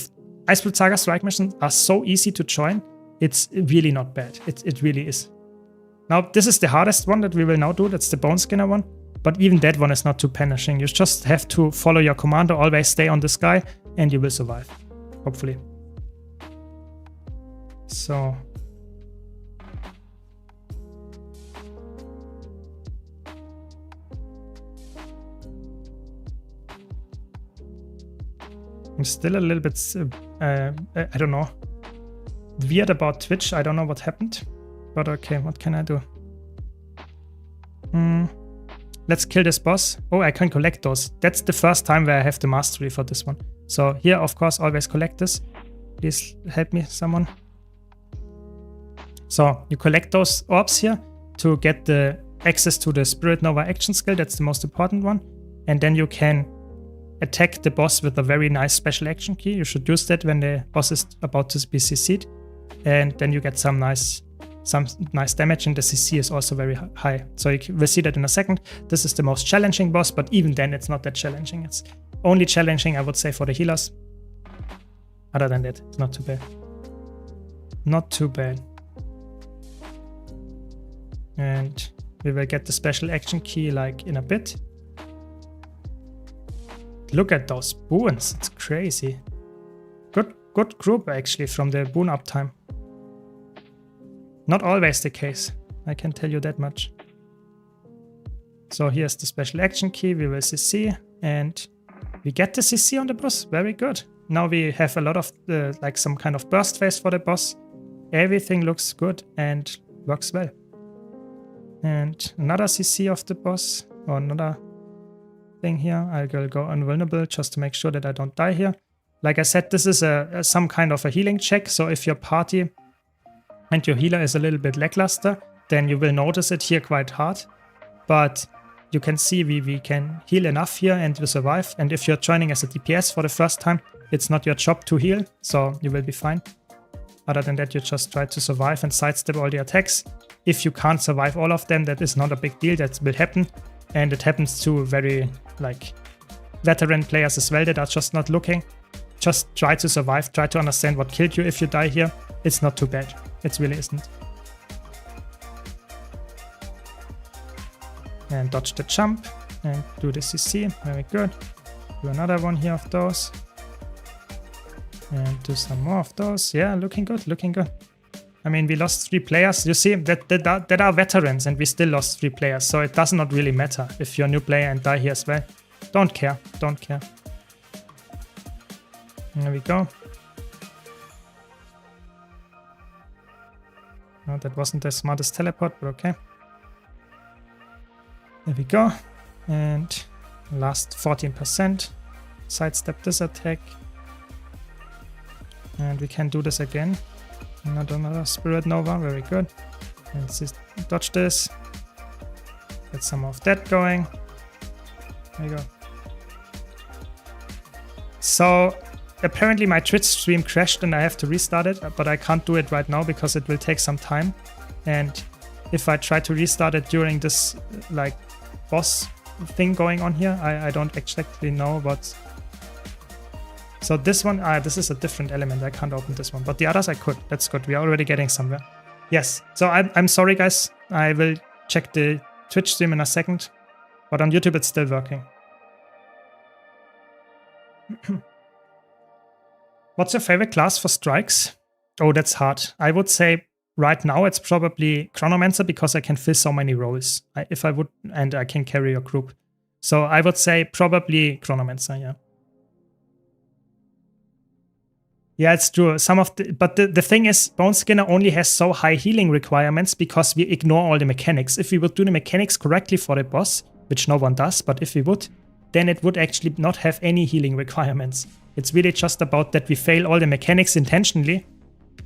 Iceblood Saga strike missions are so easy to join. It's really not bad. It really is. Now, this is the hardest one that we will now do. That's the Bone Skinner one. But even that one is not too punishing. You just have to follow your commander, always stay on this guy, and you will survive. Hopefully. So. I'm still a little bit, I don't know, weird about Twitch. I don't know what happened. But okay, what can I do? Let's kill this boss. Oh, I can collect those. That's the first time where I have the mastery for this one. So here, of course, always collect this. Please help me, someone. So you collect those orbs here to get the access to the Spirit Nova action skill. That's the most important one. And then you can attack the boss with a very nice special action key. You should use that when the boss is about to be CC'd. And then you get some nice damage, and the CC is also very high. So we'll see that in a second. This is the most challenging boss, but even then it's not that challenging. It's only challenging, I would say, for the healers. Other than that, it's not too bad. Not too bad. And we will get the special action key like in a bit. Look at those boons, it's crazy. Good group actually from the boon uptime. Not always the case, I can tell you that much. So here's the special action key, we will CC, and we get the CC on the boss, very good. Now we have a lot of like some kind of burst phase for the boss. Everything looks good and works well. And another CC of the boss, or another thing here. I will go invulnerable just to make sure that I don't die here. Like I said, this is some kind of a healing check. So if your party and your healer is a little bit lackluster, then you will notice it here quite hard. But you can see we can heal enough here and we survive. And if you're joining as a DPS for the first time, it's not your job to heal, so you will be fine. Other than that, you just try to survive and sidestep all the attacks. If you can't survive all of them, that is not a big deal, that will happen. And it happens to very like veteran players as well that are just not looking. Just try to survive, try to understand what killed you if you die here. It's not too bad, it really isn't. And dodge the jump and do the CC, very good. Do another one here of those. And do some more of those. Yeah, looking good, looking good. I mean, we lost 3 players. You see, that are veterans and we still lost 3 players. So it does not really matter if you're a new player and die here as well. Don't care, don't care. There we go. No, that wasn't the smartest teleport, but okay. There we go. And last 14%. Sidestep this attack. And we can do this again. Another Spirit Nova, very good. And just dodge this. Get some of that going. There you go. So apparently my Twitch stream crashed and I have to restart it, but I can't do it right now because it will take some time. And if I try to restart it during this like boss thing going on here, I don't exactly know what. So this one, this is a different element. I can't open this one, but the others I could. That's good. We are already getting somewhere. Yes. So I'm sorry, guys. I will check the Twitch stream in a second, but on YouTube it's still working. What's your favorite class for strikes? Oh, that's hard. I would say right now it's probably Chronomancer because I can fill so many roles. If I would, and I can carry a group. So I would say probably Chronomancer, yeah. Yeah, it's true. But the thing is, Bone Skinner only has so high healing requirements because we ignore all the mechanics. If we would do the mechanics correctly for the boss, which no one does, but if we would, then it would actually not have any healing requirements. It's really just about that we fail all the mechanics intentionally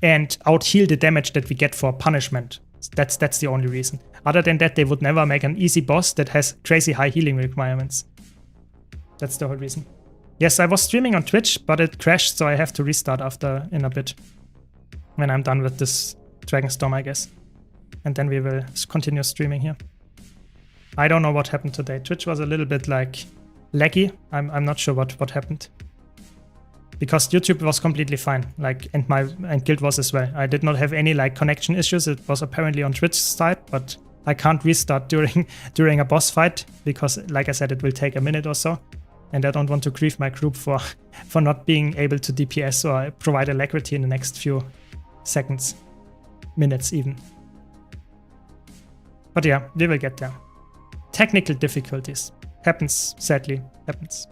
and out-heal the damage that we get for punishment. That's the only reason. Other than that, they would never make an easy boss that has crazy high healing requirements. That's the whole reason. Yes, I was streaming on Twitch, but it crashed, so I have to restart in a bit. When I'm done with this Dragonstorm, I guess. And then we will continue streaming here. I don't know what happened today. Twitch was a little bit like laggy. I'm not sure what happened. Because YouTube was completely fine, like, and Guild was as well. I did not have any like connection issues. It was apparently on Twitch's side, but I can't restart during a boss fight because, like I said, it will take a minute or so. And I don't want to grieve my group for not being able to DPS or provide alacrity in the next few seconds, minutes even. But yeah, we will get there. Technical difficulties. Happens, sadly, happens.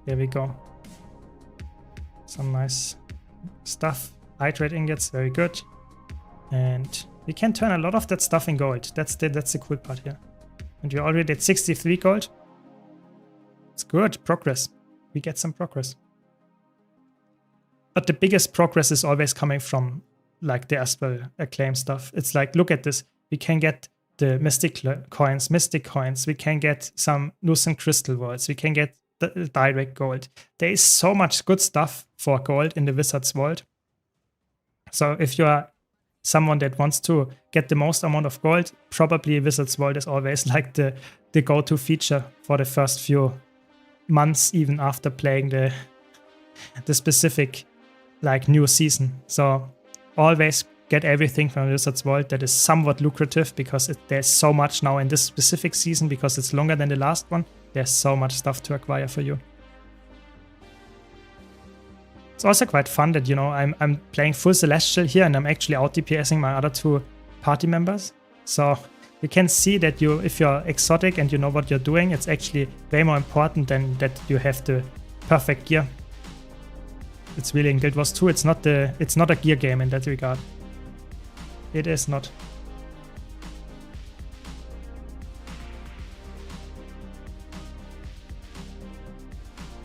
There we go. Some nice stuff. Hydrate ingots, very good. And we can turn a lot of that stuff in gold. That's the cool part here. And we're already at 63 gold. It's good, progress. We get some progress. But the biggest progress is always coming from like the Aspel acclaim stuff. It's like, look at this. We can get the mystic coins, we can get some lucent crystal vaults, we can get the direct gold. There is so much good stuff for gold in the Wizard's Vault. So if you are someone that wants to get the most amount of gold, probably Wizard's Vault is always like the go-to feature for the first few months, even after playing the specific like new season. So always get everything from Wizard's Vault that is somewhat lucrative, because there's so much now in this specific season, because it's longer than the last one. There's so much stuff to acquire for you. It's also quite fun that, you know, I'm playing full Celestial here, and I'm actually out DPSing my other 2 party members. So you can see that if you're exotic and you know what you're doing, it's actually way more important than that you have the perfect gear. It's really in Guild Wars 2. It's not a gear game in that regard. It is not.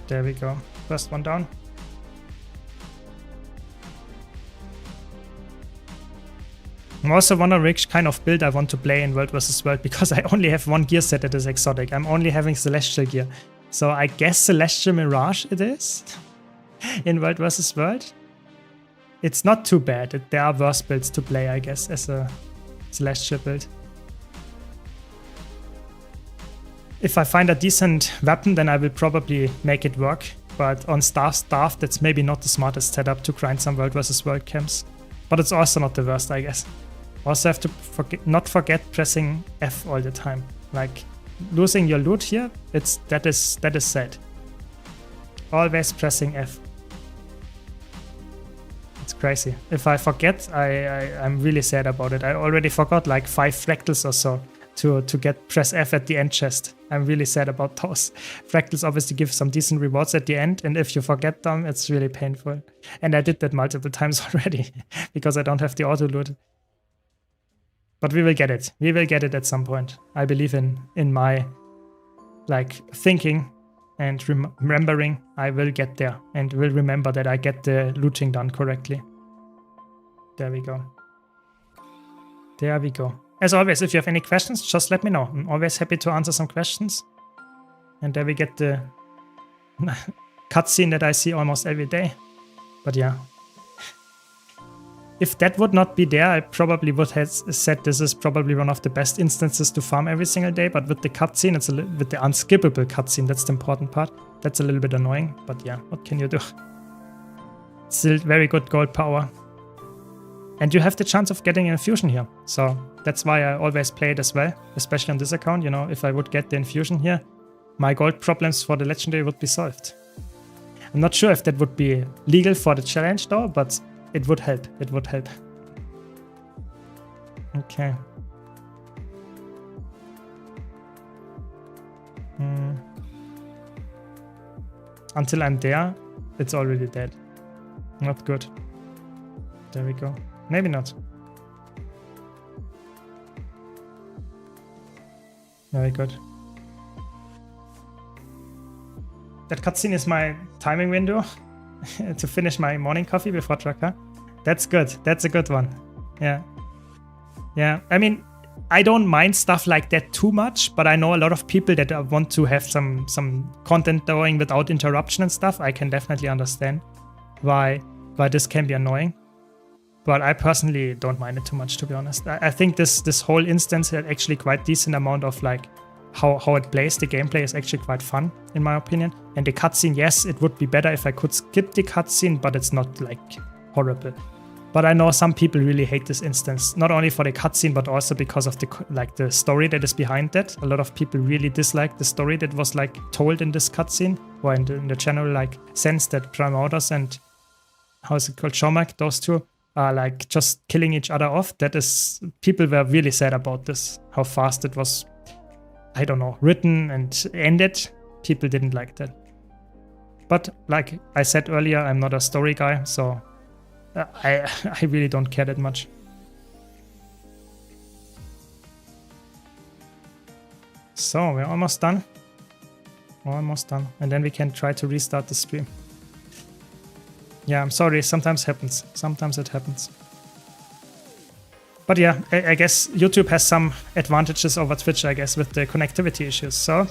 There we go. First one down. I'm also wondering which kind of build I want to play in World vs. World, because I only have one gear set that is exotic. I'm only having Celestial gear. So I guess Celestial Mirage it is in World vs. World. It's not too bad. There are worse builds to play, I guess, as a Celestial build. If I find a decent weapon, then I will probably make it work. But on staff, that's maybe not the smartest setup to grind some World vs. World camps. But it's also not the worst, I guess. Also have to not forget pressing F all the time. Like losing your loot here, that is sad. Always pressing F. It's crazy. If I forget, I'm really sad about it. I already forgot like 5 fractals or so to get press F at the end chest. I'm really sad about those. Fractals obviously give some decent rewards at the end, and if you forget them, it's really painful. And I did that multiple times already because I don't have the auto loot. But we will get it. We will get it at some point. I believe in my like thinking and remembering. I will get there and will remember that I get the looting done correctly. There we go. There we go. As always, if you have any questions, just let me know. I'm always happy to answer some questions. And there we get the cutscene that I see almost every day. But yeah. If that would not be there, I probably would have said this is probably one of the best instances to farm every single day. But with the cutscene, with the unskippable cutscene, that's the important part. That's a little bit annoying. But yeah, what can you do? Still very good gold power. And you have the chance of getting an infusion here. So that's why I always play it as well, especially on this account. You know, if I would get the infusion here, my gold problems for the legendary would be solved. I'm not sure if that would be legal for the challenge though, but it would help. It would help. Okay. Until I'm there, it's already dead. Not good. There we go. Maybe not. Very good. That cutscene is my timing window to finish my morning coffee before Tracker. That's good. That's a good one. Yeah. Yeah. I mean, I don't mind stuff like that too much, but I know a lot of people that want to have some content going without interruption and stuff. I can definitely understand why this can be annoying. But I personally don't mind it too much, to be honest. I think this whole instance had actually quite decent amount of like how it plays. The gameplay is actually quite fun, in my opinion. And the cutscene, yes, it would be better if I could skip the cutscene, but it's not like horrible. But I know some people really hate this instance, not only for the cutscene, but also because of the story that is behind that. A lot of people really dislike the story that was like told in this cutscene, or in the general like sense that Primodos and how's it called, Shomak, those two are like just killing each other off. That is, people were really sad about this, how fast it was, I don't know, written and ended. People didn't like that. But like I said earlier, I'm not a story guy, so I really don't care that much. So we're almost done. Almost done. And then we can try to restart the stream. Yeah, I'm sorry, sometimes happens. Sometimes it happens. But yeah, I guess YouTube has some advantages over Twitch, I guess, with the connectivity issues. So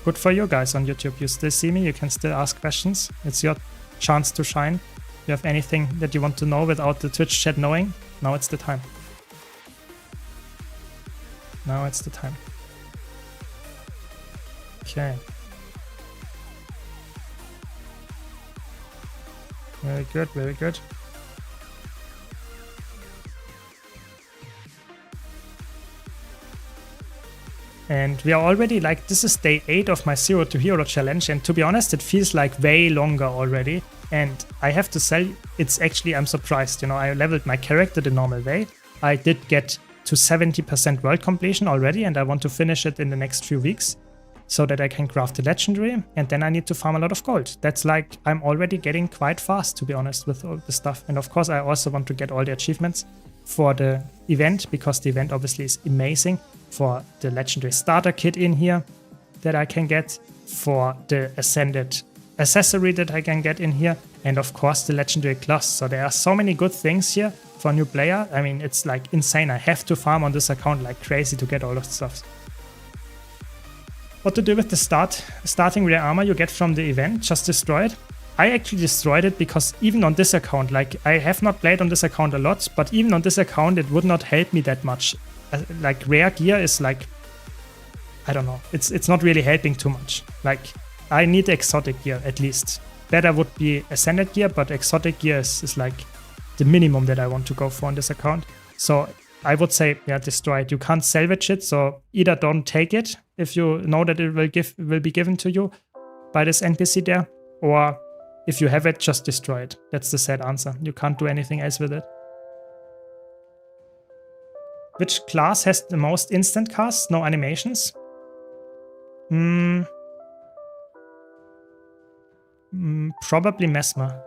good for you guys on YouTube. You still see me. You can still ask questions. It's your chance to shine. If you have anything that you want to know without the Twitch chat knowing, now it's the time. Now it's the time. Okay. Very good, very good. And we are already like, this is day 8 of my Zero to Hero challenge, and to be honest, it feels like way longer already. And I have to say, it's actually, I'm surprised, you know, I leveled my character the normal way. I did get to 70% world completion already, and I want to finish it in the next few weeks so that I can craft the legendary, and then I need to farm a lot of gold. That's like, I'm already getting quite fast, to be honest, with all the stuff. And of course, I also want to get all the achievements for the event, because the event obviously is amazing. For the legendary starter kit in here that I can get, for the ascended accessory that I can get in here, and of course the legendary class. So there are so many good things here for a new player. I mean, it's like insane. I have to farm on this account like crazy to get all of the stuff. What to do with the starting rare armor you get from the event? Just destroy it. I actually destroyed it because even on this account, like I have not played on this account a lot, but even on this account it would not help me that much. Like rare gear is like, I don't know, it's not really helping too much. Like I need exotic gear at least. Better would be ascended gear, but exotic gear is like the minimum that I want to go for on this account. So I would say, yeah, destroy it. You can't salvage it, so either don't take it if you know that it will be given to you by this NPC there, or if you have it, just destroy it. That's the sad answer. You can't do anything else with it. Which class has the most instant casts? No animations? Probably Mesmer.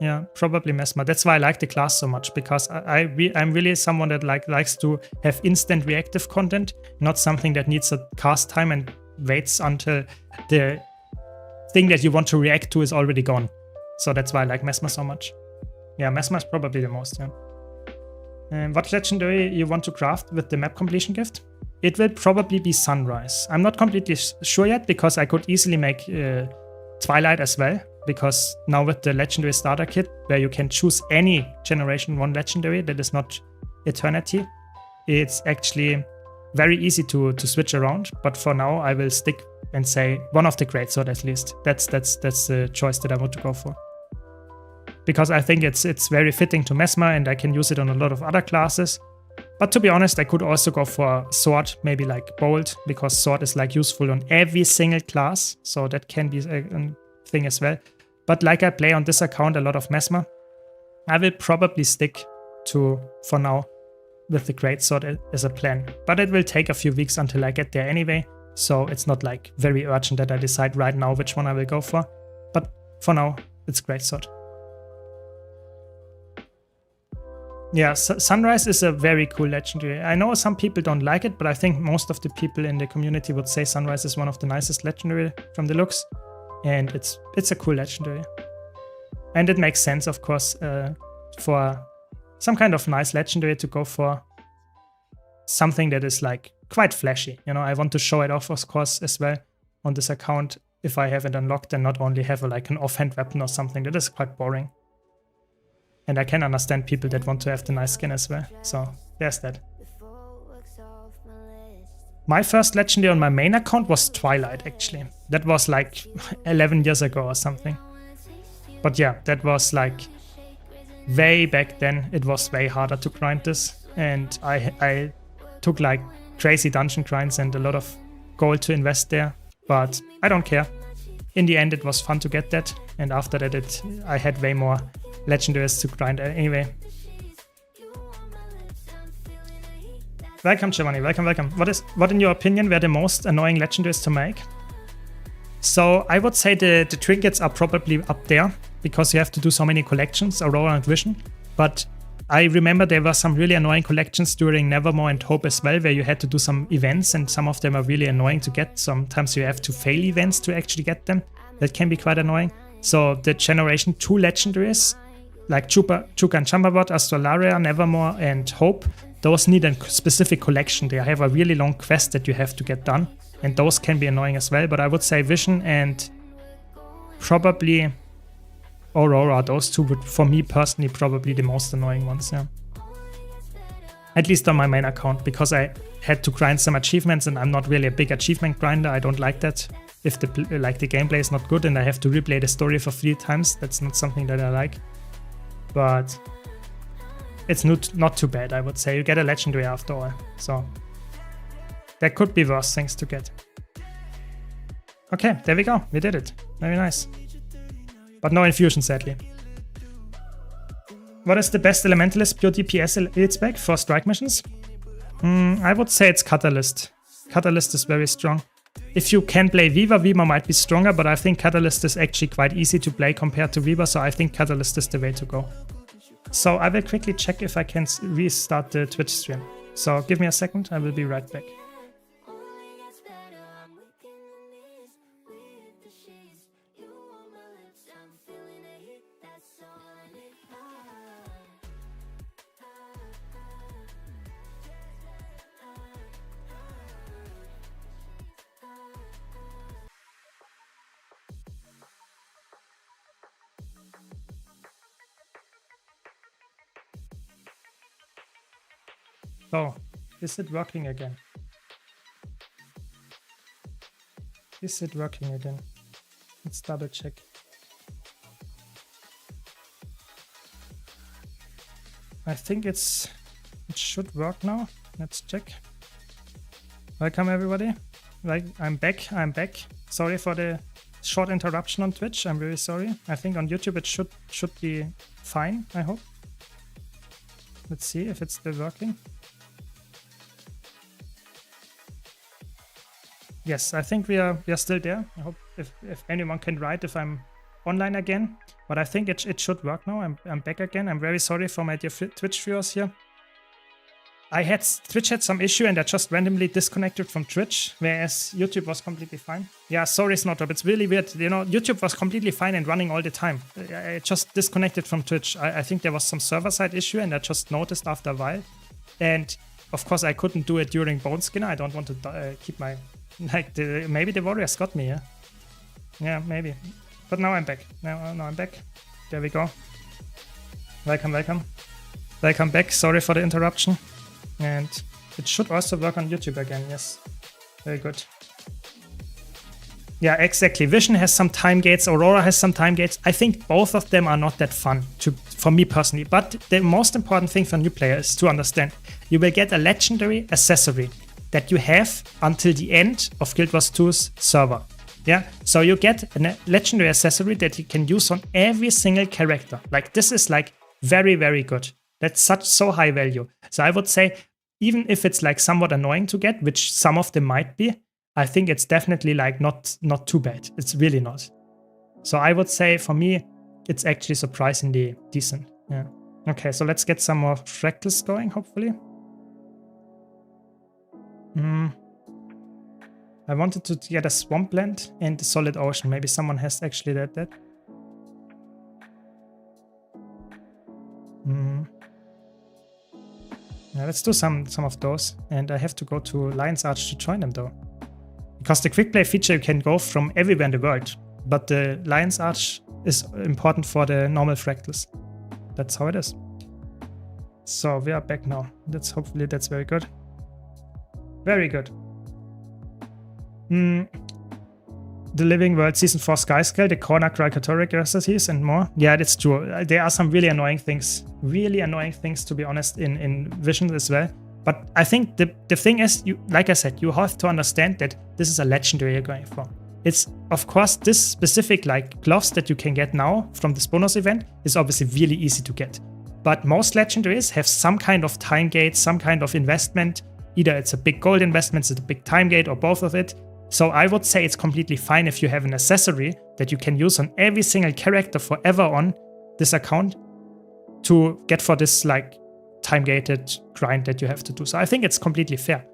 Yeah, probably Mesmer. That's why I like the class so much, because I'm really someone that likes to have instant reactive content, not something that needs a cast time and waits until the thing that you want to react to is already gone. So that's why I like Mesmer so much. Yeah, Mesmer is probably the most, yeah. What legendary you want to craft with the map completion gift? It will probably be Sunrise. I'm not completely sure yet, because I could easily make Twilight as well, because now with the legendary starter kit, where you can choose any generation 1 legendary that is not Eternity, it's actually very easy to switch around. But for now, I will stick and say one of the greatsword at least. That's the choice that I want to go for, because I think it's very fitting to Mesmer, and I can use it on a lot of other classes. But to be honest, I could also go for Sword, maybe like Bolt, because Sword is like useful on every single class, so that can be a thing as well. But like I play on this account a lot of Mesmer, I will probably stick to, for now, with the greatsword as a plan. But it will take a few weeks until I get there anyway, so it's not like very urgent that I decide right now which one I will go for. But for now, it's greatsword. Yeah, Sunrise is a very cool legendary. I know some people don't like it, but I think most of the people in the community would say Sunrise is one of the nicest legendary from the looks. And it's a cool legendary. And it makes sense, of course, for some kind of nice legendary to go for something that is like quite flashy. You know, I want to show it off, of course, as well on this account if I have it unlocked, and not only have like an offhand weapon or something that is quite boring. And I can understand people that want to have the nice skin as well. So there's that. My first legendary on my main account was Twilight, actually. That was like 11 years ago or something. But yeah, that was like way back then. It was way harder to grind this. And I took like crazy dungeon grinds and a lot of gold to invest there. But I don't care. In the end, it was fun to get that. And after that, I had way more legendaries to grind anyway. Welcome, Giovanni. Welcome, welcome. What in your opinion were the most annoying legendaries to make? So I would say the trinkets are probably up there, because you have to do so many collections, Aurora and Vision. But I remember there were some really annoying collections during Nevermore and Hope as well, where you had to do some events, and some of them are really annoying to get. Sometimes you have to fail events to actually get them. That can be quite annoying. So the Generation 2 legendaries like Chuka and Chambabot, Astralaria, Nevermore, and Hope, those need a specific collection. They have a really long quest that you have to get done, and those can be annoying as well. But I would say Vision and probably Aurora, those two would, for me personally, probably the most annoying ones, yeah. At least on my main account, because I had to grind some achievements, and I'm not really a big achievement grinder. I don't like that. If the gameplay is not good and I have to replay the story for 3 times, that's not something that I like. But it's not too bad, I would say. You get a legendary after all, so there could be worse things to get. Okay, there we go. We did it. Very nice. But no infusion, sadly. What is the best Elementalist pure DPS elite spec for strike missions? I would say it's Catalyst. Catalyst is very strong. If you can play Weaver, Weaver might be stronger, but I think Catalyst is actually quite easy to play compared to Weaver, so I think Catalyst is the way to go. So I will quickly check if I can restart the Twitch stream. So give me a second, I will be right back. Oh, is it working again? Is it working again? Let's double check. I think it should work now. Let's check. Welcome everybody. I'm back. Sorry for the short interruption on Twitch. I'm very sorry. I think on YouTube it should be fine, I hope. Let's see if it's still working. Yes, I think we are still there. I hope if anyone can write if I'm online again. But I think it should work now. I'm back again. I'm very sorry for my dear Twitch viewers here. Twitch had some issue and I just randomly disconnected from Twitch, whereas YouTube was completely fine. Yeah, sorry Snowdrop, it's really weird. You know, YouTube was completely fine and running all the time. I just disconnected from Twitch. I think there was some server-side issue and I just noticed after a while. And of course I couldn't do it during Bone Skinner. I don't want to keep my... maybe the Warriors got me, yeah? Yeah, maybe. But now I'm back. Now I'm back. There we go. Welcome. Welcome back. Sorry for the interruption. And it should also work on YouTube again, yes. Very good. Yeah, exactly. Vision has some time gates. Aurora has some time gates. I think both of them are not that fun for me personally. But the most important thing for new players is to understand. You will get a legendary accessory that you have until the end of Guild Wars 2's server. Yeah, so you get a legendary accessory that you can use on every single character. Like this is like very, very good. That's so high value. So I would say, even if it's like somewhat annoying to get, which some of them might be, I think it's definitely like not too bad. It's really not. So I would say for me, it's actually surprisingly decent. Yeah. Okay, so let's get some more fractals going, hopefully. I wanted to get a Swampland and a Solid Ocean. Maybe someone has actually that. Yeah, let's do some of those. And I have to go to Lion's Arch to join them though. Because the quick play feature you can go from everywhere in the world. But the Lion's Arch is important for the normal fractals. That's how it is. So we are back now. Hopefully that's very good. Very good. The Living World Season 4 Skyscale, the Corner Cryocatoric recipes and more. Yeah, that's true. There are some really annoying things to be honest in Vision as well. But I think the thing is, like I said, you have to understand that this is a legendary you're going for. It's, of course, this specific like gloves that you can get now from this bonus event is obviously really easy to get. But most legendaries have some kind of time gate, some kind of investment. Either it's a big gold investment, it's a big time gate, or both of it. So I would say it's completely fine if you have an accessory that you can use on every single character forever on this account to get for this like time-gated grind that you have to do. So I think it's completely fair.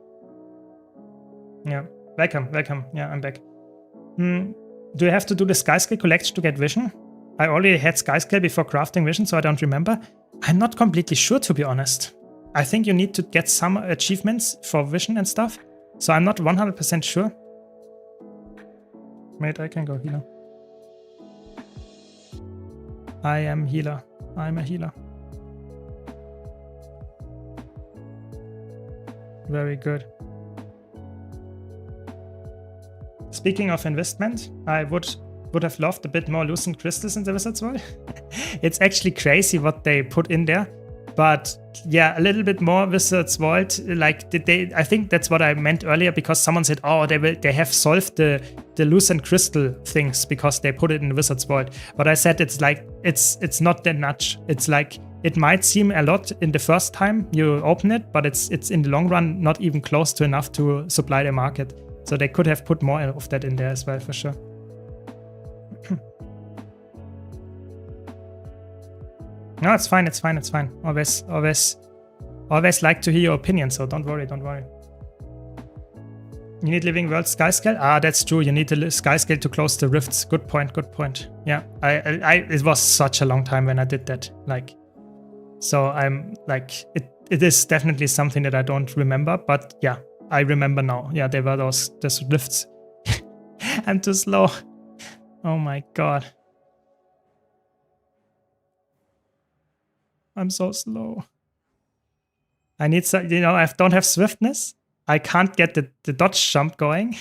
Yeah, welcome. Yeah, I'm back. Do you have to do the Skyscale collection to get Vision? I already had Sky Scale before crafting Vision, so I don't remember. I'm not completely sure, to be honest. I think you need to get some achievements for Vision and stuff, so I'm not 100% sure. Wait, I can go healer. I am healer. I'm a healer. Very good. Speaking of investment, I would have loved a bit more Lucent Crystals in the Wizard's World. It's actually crazy what they put in there. But yeah, a little bit more Wizard's World. Like I think that's what I meant earlier, because someone said, oh, they have solved the Lucent Crystal things because they put it in the Wizard's World. But I said it's like it's not that much. It's like it might seem a lot in the first time you open it, but it's in the long run not even close to enough to supply the market. So they could have put more of that in there as well, for sure. No, it's fine, it's fine, it's fine. Always like to hear your opinion, so don't worry, don't worry. You need Living World Sky Scale? Ah, that's true. You need the Sky Scale to close the rifts. Good point, good point. Yeah, it was such a long time when I did that. Like, so I'm like, it is definitely something that I don't remember, but yeah, I remember now. Yeah, there were those rifts. I'm too slow. Oh my god. I'm so slow. I need some, I don't have swiftness. I can't get the dodge jump going.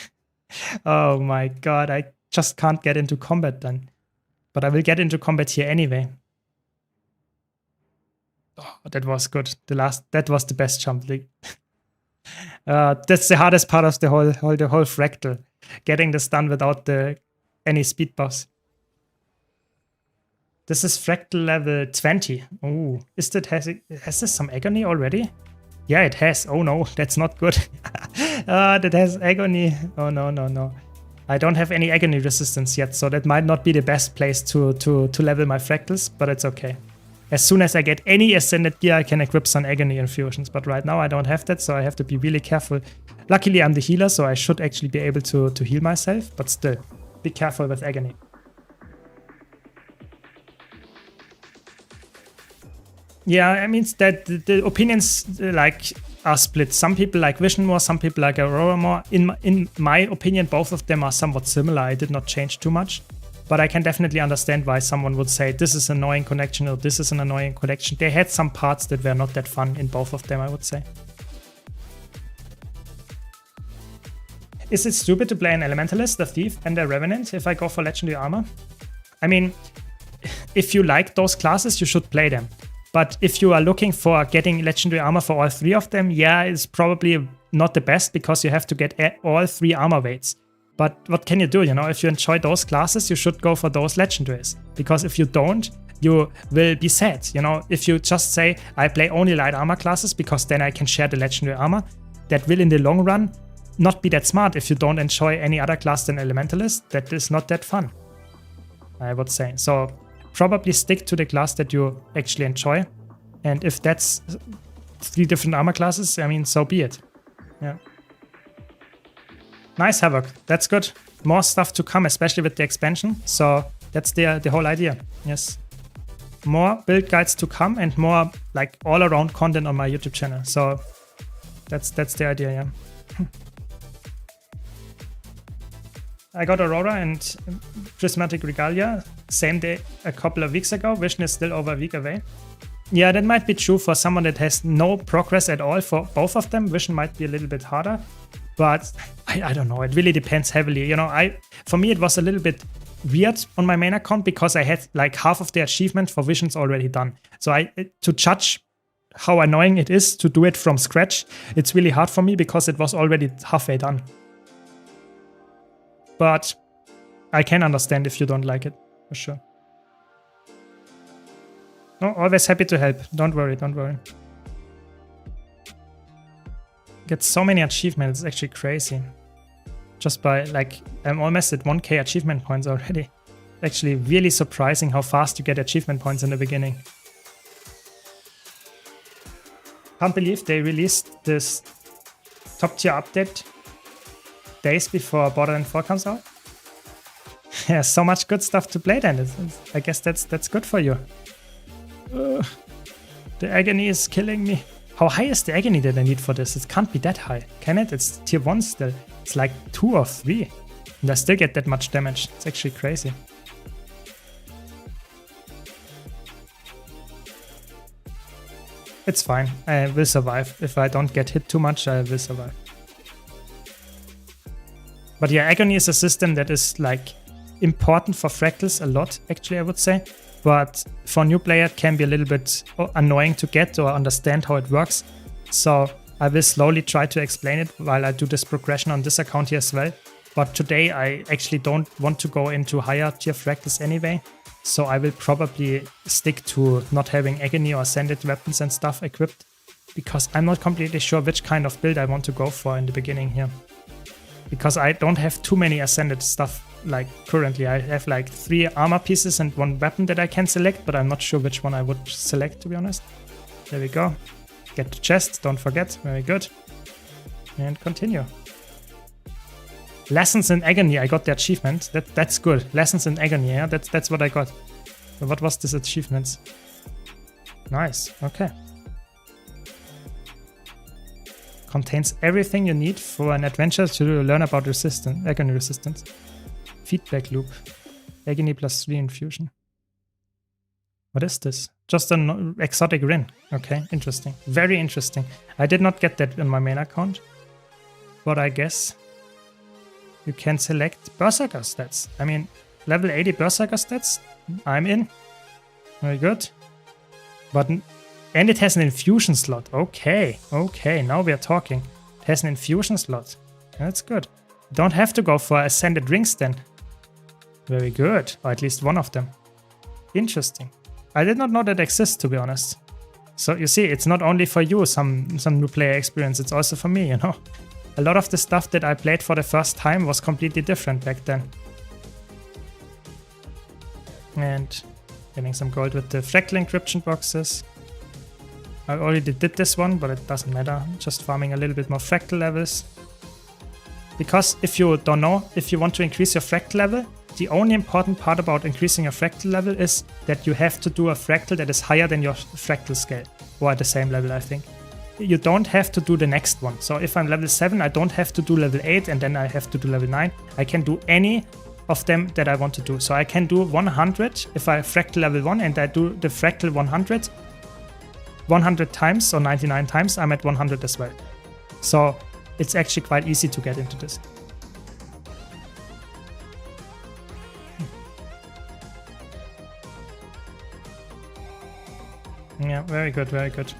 Oh my god, I just can't get into combat then. But I will get into combat here anyway. Oh, that was good. That was the best jump. That's the hardest part of the whole fractal. Getting the stun without any speed buffs. This is fractal level 20. Oh, has this some agony already? Yeah, it has. Oh no, that's not good. That has agony. Oh no, no, no. I don't have any agony resistance yet, so that might not be the best place to level my fractals, but it's okay. As soon as I get any ascended gear, I can equip some agony infusions, but right now I don't have that, so I have to be really careful. Luckily, I'm the healer, so I should actually be able to heal myself, but still, be careful with agony. Yeah, I mean that the opinions are split. Some people like Vision more, some people like Aurora more. In my opinion, both of them are somewhat similar. I did not change too much, but I can definitely understand why someone would say this is an annoying connection or this is an annoying connection. They had some parts that were not that fun in both of them, I would say. Is it stupid to play an Elementalist, a Thief, and a Revenant if I go for Legendary Armor? I mean, if you like those classes, you should play them. But if you are looking for getting Legendary Armor for all three of them, yeah, it's probably not the best because you have to get all three armor weights. But what can you do? If you enjoy those classes, you should go for those legendaries. Because if you don't, you will be sad. If you just say, I play only light armor classes because then I can share the legendary armor, that will in the long run not be that smart if you don't enjoy any other class than Elementalist. That is not that fun, I would say. So probably stick to the class that you actually enjoy. And if that's 3 different armor classes, I mean, so be it. Yeah. Nice, Havoc. That's good. More stuff to come, especially with the expansion. So that's the whole idea. Yes. More build guides to come and more like all-around content on my YouTube channel. So that's the idea, yeah. I got Aurora and Prismatic Regalia same day a couple of weeks ago. Vision is still over a week away. Yeah, that might be true for someone that has no progress at all. For both of them, Vision might be a little bit harder. But I don't know. It really depends heavily. For me, it was a little bit weird on my main account because I had like half of the achievement for Visions already done. So to judge how annoying it is to do it from scratch, it's really hard for me because it was already halfway done. But I can understand if you don't like it, for sure. No, always happy to help. Don't worry, don't worry. Get so many achievements, it's actually crazy. Just by, I'm almost at 1k achievement points already. Actually really surprising how fast you get achievement points in the beginning. Can't believe they released this top tier update days before Borderlands 4 comes out. Yeah, so much good stuff to play then. I guess that's good for you. The agony is killing me. How high is the agony that I need for this? It can't be that high, can it? It's tier 1 still. It's like 2 or 3. And I still get that much damage. It's actually crazy. It's fine. I will survive. If I don't get hit too much, I will survive. But yeah, agony is a system that is like important for fractals a lot, actually, I would say. But for a new player, it can be a little bit annoying to get or understand how it works. So I will slowly try to explain it while I do this progression on this account here as well. But today I actually don't want to go into higher tier fractals anyway. So I will probably stick to not having agony or ascended weapons and stuff equipped. Because I'm not completely sure which kind of build I want to go for in the beginning here. Because I don't have too many ascended stuff. Like currently I have like 3 armor pieces and 1 weapon that I can select, but I'm not sure which one I would select, to be honest. There we go. Get the chest, don't forget. Very good. And continue. Lessons in Agony, I got the achievement. That's good. Lessons in Agony, yeah, that's what I got. So what was this achievements? Nice, okay. Contains everything you need for an adventure to learn about resistance, agony resistance. Feedback loop. Agony +3 infusion. What is this? Just an exotic rin. Okay, interesting. Very interesting. I did not get that on my main account. But I guess you can select Berserker stats. I mean, level 80 Berserker stats. I'm in. Very good. And it has an infusion slot. Okay, okay, now we are talking. It has an infusion slot. That's good. Don't have to go for ascended rings then. Very good, or at least one of them. Interesting. I did not know that exists, to be honest. So you see, it's not only for you some new player experience, it's also for me, you know. A lot of the stuff that I played for the first time was completely different back then. And getting some gold with the fractal encryption boxes. I already did this one, but it doesn't matter. Just farming a little bit more fractal levels. Because if you don't know, if you want to increase your fractal level, the only important part about increasing your fractal level is that you have to do a fractal that is higher than your fractal scale. Or at the same level, I think. You don't have to do the next one. So if I'm level 7, I don't have to do level 8 and then I have to do level 9. I can do any of them that I want to do. So I can do 100 if I fractal level 1 and I do the fractal 100 times or 99 times, I'm at 100 as well. So it's actually quite easy to get into this. Yeah, very good, very good.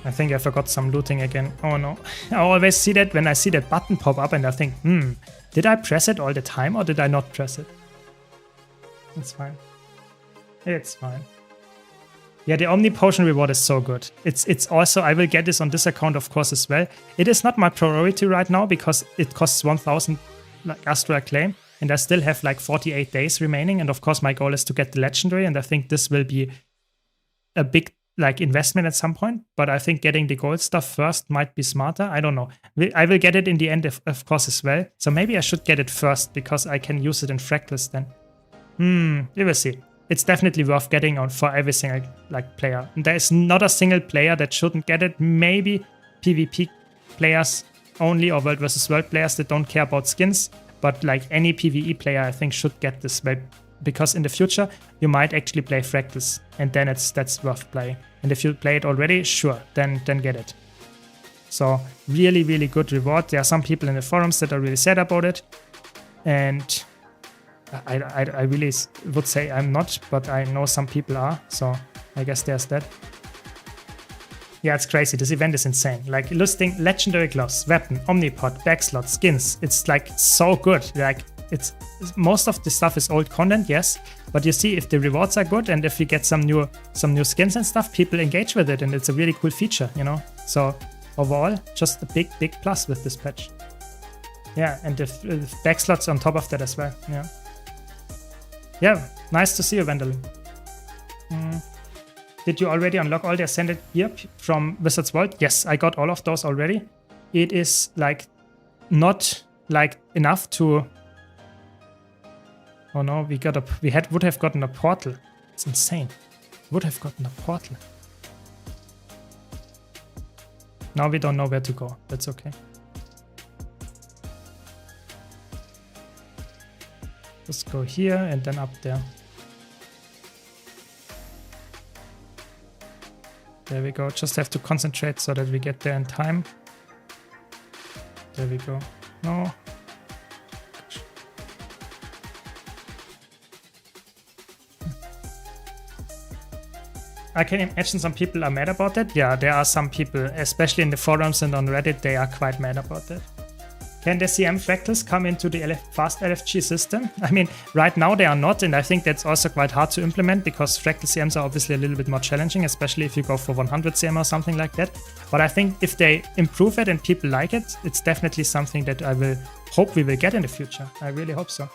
I think I forgot some looting again. Oh no. I always see that when I see that button pop up and I think, did I press it all the time or did I not press it? It's fine. It's fine. Yeah, the Omni Potion reward is so good. It's also, I will get this on this account of course as well. It is not my priority right now because it costs 1000 like Astral Acclaim and I still have like 48 days remaining. And of course my goal is to get the Legendary and I think this will be a big like investment at some point. But I think getting the gold stuff first might be smarter. I don't know. I will get it in the end of course as well. So maybe I should get it first because I can use it in fractals then. We will see. It's definitely worth getting on for every single like player. There is not a single player that shouldn't get it. Maybe PvP players only or World vs. World players that don't care about skins. But like any PvE player I think should get this because in the future you might actually play fractals and then that's worth playing. And if you play it already, sure, then get it. So really, really good reward. There are some people in the forums that are really sad about it. And I really would say I'm not, but I know some people are, so I guess there's that. Yeah, it's crazy. This event is insane. Like listing legendary gloves, weapon, omnipod, backslot, skins. It's like so good. Like it's most of the stuff is old content, yes, but you see if the rewards are good and if you get some new skins and stuff, people engage with it, and it's a really cool feature, you know. So overall, just a big plus with this patch. Yeah, and the backslots on top of that as well. Yeah. Yeah, nice to see you, Vandalin. Did you already unlock all the Ascended gear from Wizard's World? Yes, I got all of those already. It is like not like enough to Oh no, would have gotten a portal. It's insane. Would have gotten a portal. Now we don't know where to go. That's okay. Just go here and then up there. There we go. Just have to concentrate so that we get there in time. There we go. No. Gosh. I can imagine some people are mad about that. Yeah, there are some people, especially in the forums and on Reddit, they are quite mad about that. Can the CM fractals come into the fast LFG system? I mean, right now they are not, and I think that's also quite hard to implement because fractal CMs are obviously a little bit more challenging, especially if you go for 100 CM or something like that. But I think if they improve it and people like it, it's definitely something that I will hope we will get in the future. I really hope so.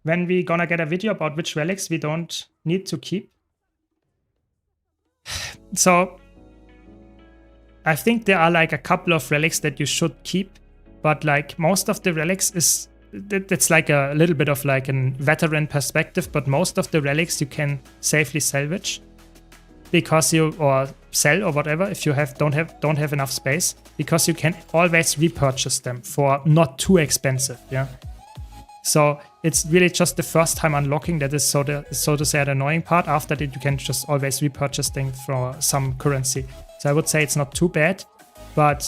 When we gonna get a video about which relics we don't need to keep? So I think there are like a couple of relics that you should keep, but like most of the relics it's like a little bit of like a veteran perspective, but most of the relics you can safely salvage because or sell or whatever if you don't have enough space, because you can always repurchase them for not too expensive. Yeah. So it's really just the first time unlocking that is so to say the annoying part. After that you can just always repurchase things for some currency. So I would say it's not too bad, but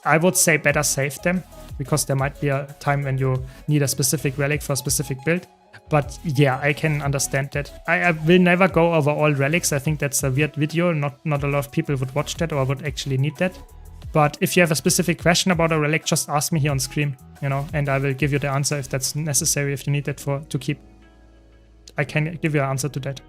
I would say better save them because there might be a time when you need a specific relic for a specific build. But yeah, I can understand that. I will never go over all relics. I think that's a weird video. Not a lot of people would watch that or would actually need that. But if you have a specific question about a relic, just ask me here on stream, and I will give you the answer if that's necessary, if you need that to keep. I can give you an answer to that.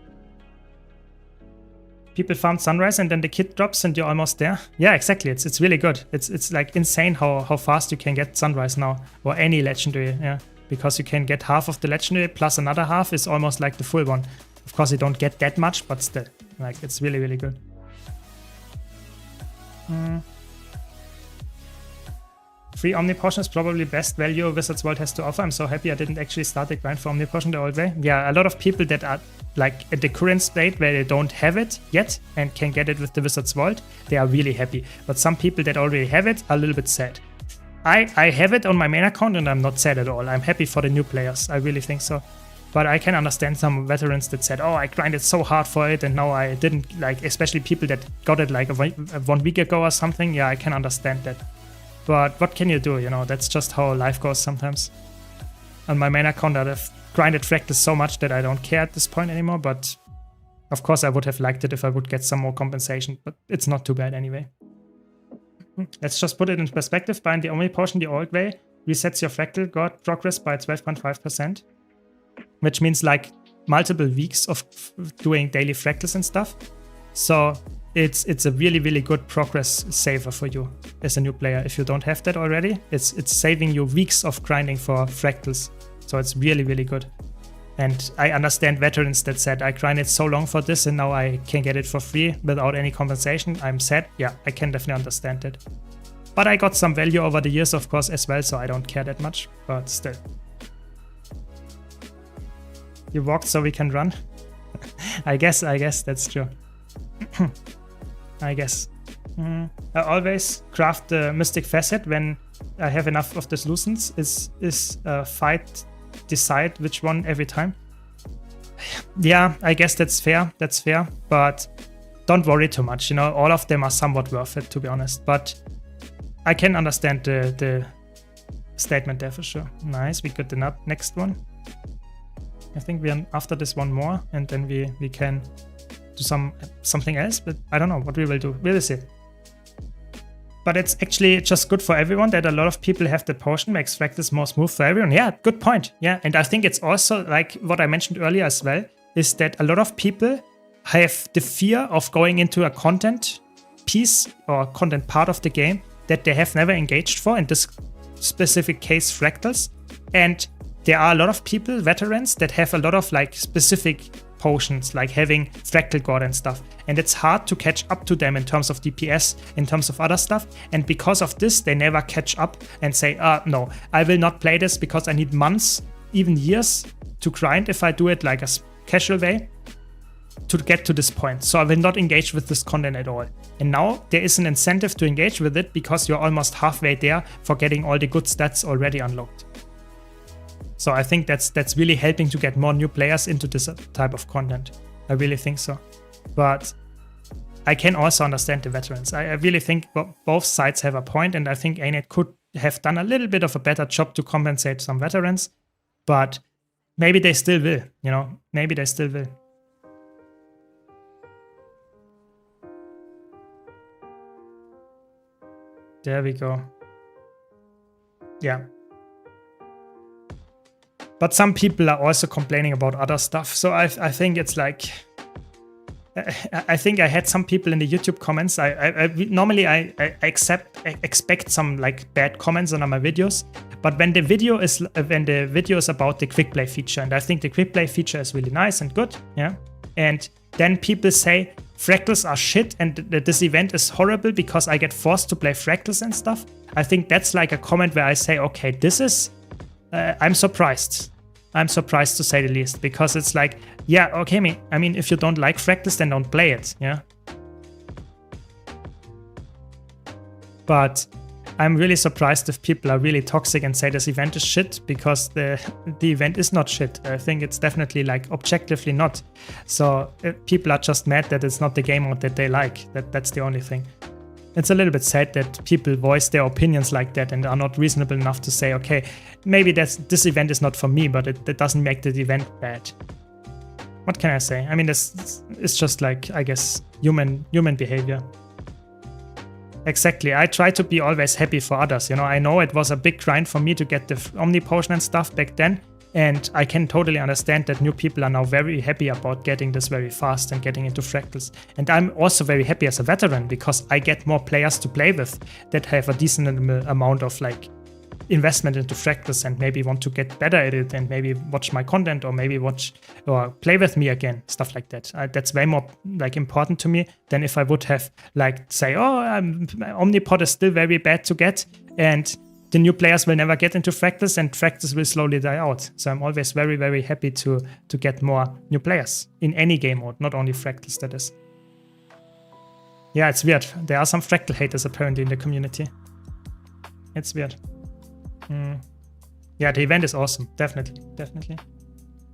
People found Sunrise and then the kit drops and you're almost there. Yeah, exactly. It's really good. It's like insane how fast you can get Sunrise now, or any legendary, yeah. Because you can get half of the legendary plus another half is almost like the full one. Of course you don't get that much, but still, like it's really, really good. Free Omni Potion is probably best value Wizards World has to offer. I'm so happy I didn't actually start the grind for Omni Potion the old way. Yeah, a lot of people that are like at the current state where they don't have it yet and can get it with the Wizards World, they are really happy. But some people that already have it are a little bit sad. I have it on my main account and I'm not sad at all. I'm happy for the new players. I really think so. But I can understand some veterans that said, oh, I grinded so hard for it and now I didn't, like, especially people that got it like 1 week ago or something. Yeah, I can understand that. But what can you do, That's just how life goes sometimes. On my main account, I've grinded fractals so much that I don't care at this point anymore. But of course, I would have liked it if I would get some more compensation. But it's not too bad anyway. Let's just put it in perspective. Buying the Omni Potion the old way resets your fractal god progress by 12.5%. Which means like multiple weeks of doing daily fractals and stuff. So it's a really, really good progress saver for you as a new player. If you don't have that already, it's saving you weeks of grinding for fractals. So it's really, really good. And I understand veterans that said, I grinded so long for this and now I can get it for free without any compensation. I'm sad. Yeah, I can definitely understand it. But I got some value over the years, of course, as well, so I don't care that much, but still. You walked so we can run? I guess that's true. I guess. I always craft the Mystic Facet when I have enough of the solutions. Is fight decide which one every time? Yeah, I guess that's fair. That's fair. But don't worry too much. All of them are somewhat worth it, to be honest. But I can understand the statement there for sure. Nice. We got the next one. I think we are after this one more, and then we can do something else, but I don't know what we will do. We'll see. But it's actually just good for everyone that a lot of people have the potion, makes fractals more smooth for everyone. Yeah, good point. Yeah, and I think it's also like what I mentioned earlier as well, is that a lot of people have the fear of going into a content piece or content part of the game that they have never engaged for, in this specific case fractals. And there are a lot of people, veterans, that have a lot of like specific potions, like having Fractal God and stuff. And it's hard to catch up to them in terms of DPS, in terms of other stuff. And because of this, they never catch up and say, no, I will not play this because I need months, even years to grind if I do it like a casual way to get to this point. So I will not engage with this content at all. And now there is an incentive to engage with it because you're almost halfway there for getting all the good stats already unlocked. So I think that's really helping to get more new players into this type of content. I really think so. But I can also understand the veterans. I really think both sides have a point, and I think ANET could have done a little bit of a better job to compensate some veterans. But maybe they still will, you know, maybe they still will. There we go. Yeah. But some people are also complaining about other stuff. So I think it's like, I think I had some people in the YouTube comments. Normally I expect some like bad comments on my videos, but when the video is about the quick play feature, and I think the quick play feature is really nice and good, yeah. And then people say fractals are shit and this event is horrible because I get forced to play fractals and stuff. I think that's like a comment where I say, okay, this is. I'm surprised. I'm surprised to say the least, because it's like, yeah, okay, I mean, if you don't like fractals, then don't play it, yeah. But I'm really surprised if people are really toxic and say this event is shit, because the event is not shit. I think it's definitely like objectively not. So people are just mad that it's not the game mode that they like. That's the only thing. It's a little bit sad that people voice their opinions like that and are not reasonable enough to say, okay, maybe this event is not for me, but it doesn't make the event bad. What can I say? I mean, it's just like, I guess, human behavior. Exactly. I try to be always happy for others. You know, I know it was a big grind for me to get the Omni Potion and stuff back then. And I can totally understand that new people are now very happy about getting this very fast and getting into fractals. And I'm also very happy as a veteran because I get more players to play with that have a decent amount of like investment into fractals and maybe want to get better at it and maybe watch my content or maybe watch or play with me again, stuff like that. That's way more like important to me than if I would have like say, oh, Omnipod is still very bad to get and the new players will never get into fractals and fractals will slowly die out. So I'm always very, very happy to get more new players in any game mode, not only fractals, that is. Yeah, it's weird. There are some fractal haters apparently in the community. It's weird. Yeah, the event is awesome. Definitely.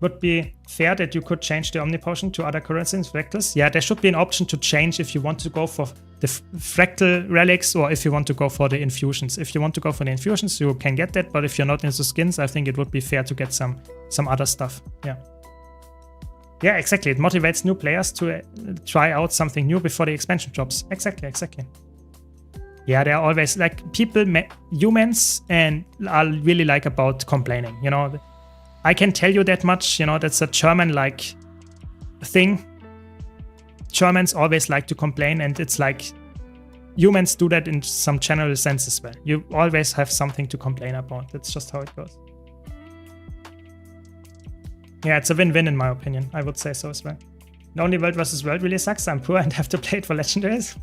Would be fair that you could change the Omni Potion to other currencies, fractals. Yeah, there should be an option to change if you want to go for the fractal relics or if you want to go for the infusions. If you want to go for the infusions, you can get that. But if you're not into skins, I think it would be fair to get some other stuff. Yeah. Yeah, exactly. It motivates new players to try out something new before the expansion drops. Exactly. Yeah, they're always like people, humans, and are really like about complaining. You know, I can tell you that much. You know, that's a German like thing. Germans always like to complain, and it's like humans do that in some general sense as well. You always have something to complain about. That's just how it goes. Yeah, it's a win-win in my opinion. I would say so as well. The only World vs. World really sucks. I'm poor and have to play it for legendaries.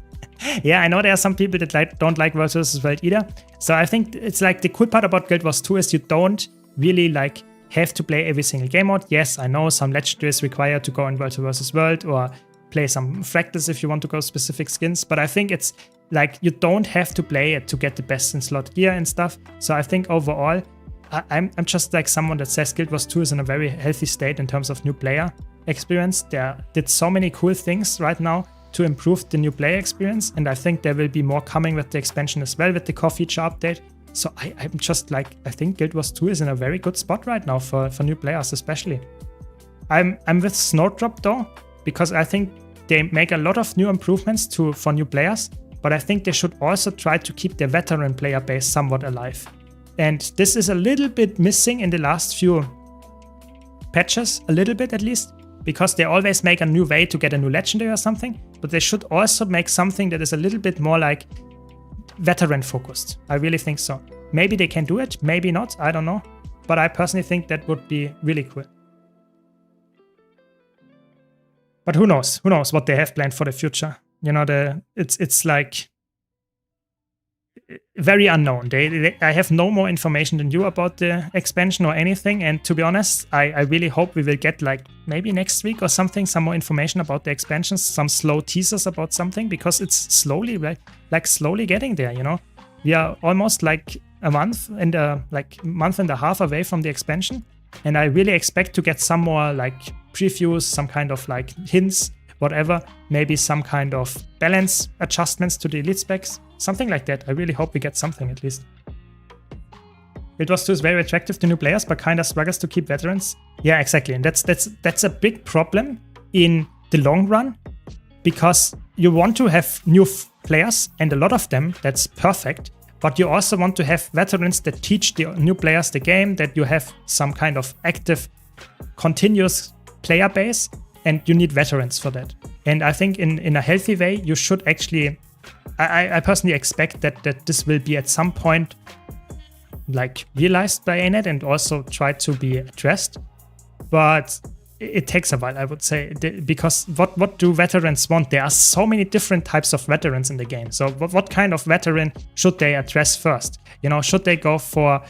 Yeah, I know there are some people that don't like World vs. World either. So I think it's like the cool part about Guild Wars 2 is you don't really like have to play every single game mode. Yes, I know some legendaries require to go in World vs. World or play some fractals if you want to go specific skins. But I think it's like you don't have to play it to get the best in slot gear and stuff. So I think overall, I'm just like someone that says Guild Wars 2 is in a very healthy state in terms of new player experience. They did so many cool things right now to improve the new player experience, and I think there will be more coming with the expansion as well with the core feature update. So I'm just like, I think Guild Wars 2 is in a very good spot right now for new players especially. I'm with Snowdrop though, because I think they make a lot of new improvements for new players, but I think they should also try to keep their veteran player base somewhat alive. And this is a little bit missing in the last few patches, a little bit at least, because they always make a new way to get a new legendary or something, but they should also make something that is a little bit more like veteran focused. I really think so. Maybe they can do it, maybe not, I don't know. But I personally think that would be really cool. But who knows? Who knows what they have planned for the future? You know, it's like very unknown. I have no more information than you about the expansion or anything. And to be honest, I really hope we will get like maybe next week or something, some more information about the expansions, some slow teasers about something, because it's slowly like slowly getting there. You know, we are almost like a month and month and a half away from the expansion, and I really expect to get some more like previews, some kind of like hints, whatever, maybe some kind of balance adjustments to the elite specs, something like that. I really hope we get something at least. Guild Wars 2 is very attractive to new players, but kinda struggles to keep veterans. Yeah, exactly, and that's a big problem in the long run, because you want to have new players, and a lot of them, that's perfect, but you also want to have veterans that teach the new players the game, that you have some kind of active, continuous player base, and you need veterans for that. And I think in a healthy way, you should actually, I personally expect that this will be at some point like realized by ANET and also try to be addressed. But it takes a while, I would say, because what do veterans want? There are so many different types of veterans in the game. So what kind of veteran should they address first? You know, should they go for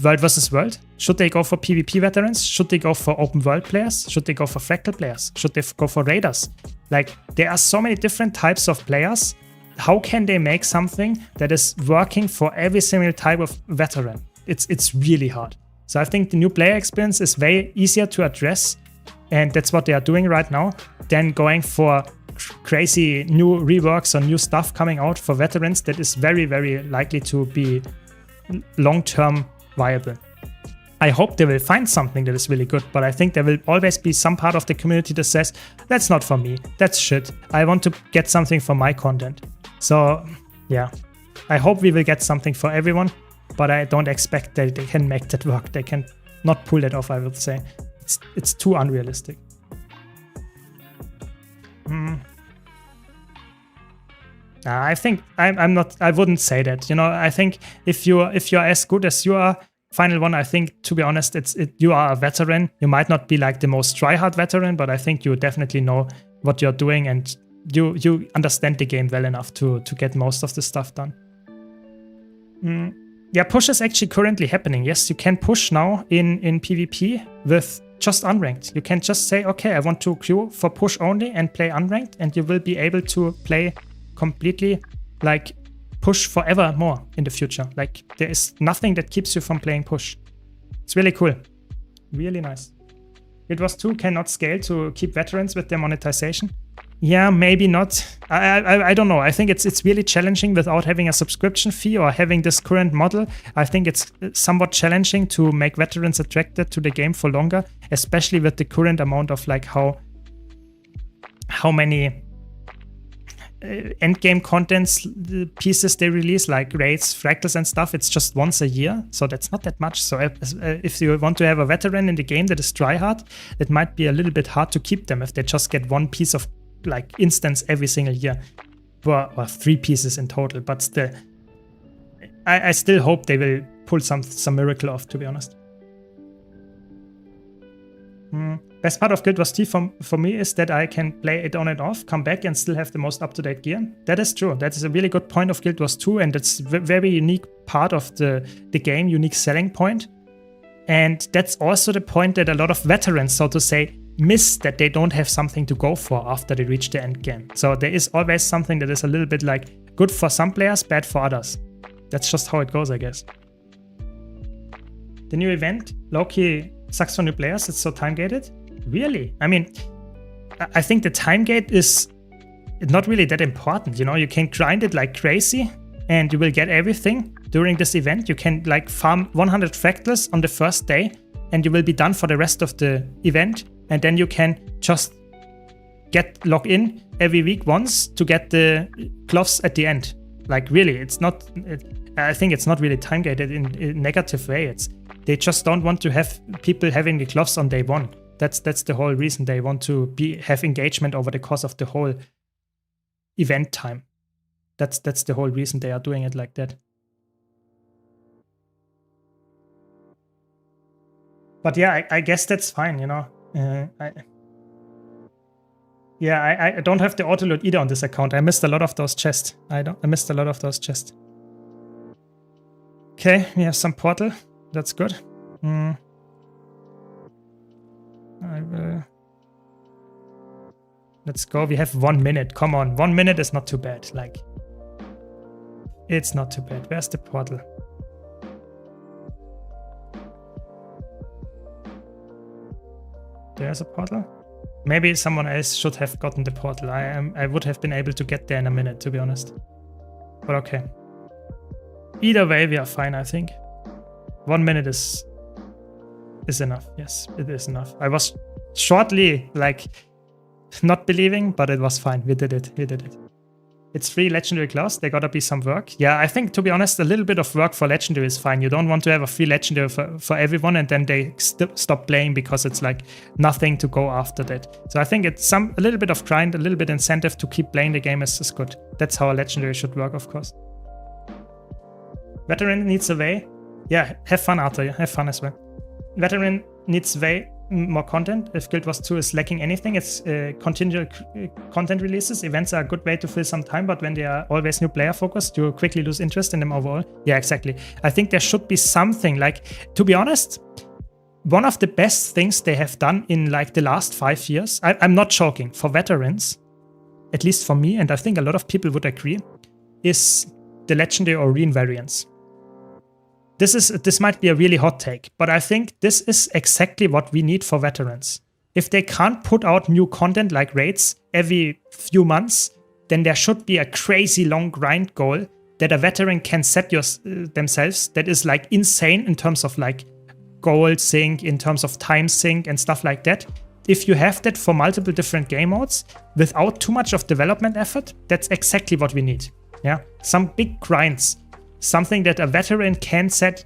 World versus World? Should they go for PvP veterans? Should they go for open world players? Should they go for fractal players? Should they go for raiders? Like, there are so many different types of players. How can they make something that is working for every single type of veteran? It's really hard. So I think the new player experience is way easier to address, and that's what they are doing right now, than going for crazy new reworks or new stuff coming out for veterans that is very, very likely to be long-term viable. I hope they will find something that is really good, but I think there will always be some part of the community that says, that's not for me, that's shit, I want to get something for my content. So yeah, I hope we will get something for everyone, but I don't expect that they can make that work. They can not pull that off, I would say. It's too unrealistic. I think I'm not. I wouldn't say that. You know, I think if you're as good as you are, final one. I think, to be honest, you are a veteran. You might not be like the most tryhard veteran, but I think you definitely know what you're doing, and you understand the game well enough to get most of the stuff done. Yeah, push is actually currently happening. Yes, you can push now in PvP with just unranked. You can just say, okay, I want to queue for push only and play unranked, and you will be able to play completely like push forever more in the future. Like, there is nothing that keeps you from playing push. It's really cool. Really nice. Guild Wars 2 cannot scale to keep veterans with their monetization. Yeah, maybe not. I don't know. I think it's really challenging without having a subscription fee or having this current model. I think it's somewhat challenging to make veterans attracted to the game for longer, especially with the current amount of like how many endgame contents pieces they release, like raids, fractals and stuff. It's just once a year, so that's not that much. So if you want to have a veteran in the game that is tryhard, it might be a little bit hard to keep them if they just get one piece of like instance every single year, or 3 pieces in total. But still, I still hope they will pull some miracle off, to be honest. Best part of Guild Wars 3 for me is that I can play it on and off, come back and still have the most up-to-date gear. That is true. That is a really good point of Guild Wars 2, and it's a very unique part of the game, unique selling point. And that's also the point that a lot of veterans, so to say, miss, that they don't have something to go for after they reach the end game. So there is always something that is a little bit like good for some players, bad for others. That's just how it goes, I guess. The new event, Loki, sucks for new players. It's so time-gated. Really? I mean, I think the time gate is not really that important. You know, you can grind it like crazy and you will get everything during this event. You can like farm 100 fractals on the first day and you will be done for the rest of the event. And then you can just log in every week once to get the cloths at the end. Like, really, it's not. I think it's not really time gated in a negative way. They just don't want to have people having the cloths on day one. That's the whole reason. They want to have engagement over the course of the whole event time. That's the whole reason they are doing it like that. But yeah, I guess that's fine, you know. Yeah, I don't have the auto loot either on this account. I missed a lot of those chests. I missed a lot of those chests. Okay, we have some portal. That's good. I will. Let's go. We have 1 minute. Come on, 1 minute is not too bad. Like, it's not too bad. Where's the portal? There's a portal. Maybe someone else should have gotten the portal. I would have been able to get there in a minute, to be honest. But okay. Either way, we are fine, I think. 1 minute is enough. Yes, it is enough. I was shortly, like, not believing, but it was fine. We did it. We did it. It's 3 legendary class. There gotta be some work. Yeah, I think, to be honest, a little bit of work for legendary is fine. You don't want to have a 3 legendary for everyone and then they stop playing because it's like nothing to go after that. So I think it's a little bit of grind, a little bit incentive to keep playing the game is good. That's how a legendary should work, of course. Veteran needs a way. Yeah, have fun, Arthur. Yeah, have fun as well. Veteran needs way more content. If Guild Wars 2 is lacking anything, it's continual content releases. Events are a good way to fill some time, but when they are always new player focused, you quickly lose interest in them overall. Yeah, exactly. I think there should be something like, to be honest, one of the best things they have done in like the last 5 years, I'm not joking, for veterans, at least for me, and I think a lot of people would agree, is the legendary or arena variants. This might be a really hot take, but I think this is exactly what we need for veterans. If they can't put out new content like raids every few months, then there should be a crazy long grind goal that a veteran can set themselves that is like insane in terms of like goal sync, in terms of time sync and stuff like that. If you have that for multiple different game modes without too much of development effort, that's exactly what we need. Yeah, some big grinds. Something that a veteran can set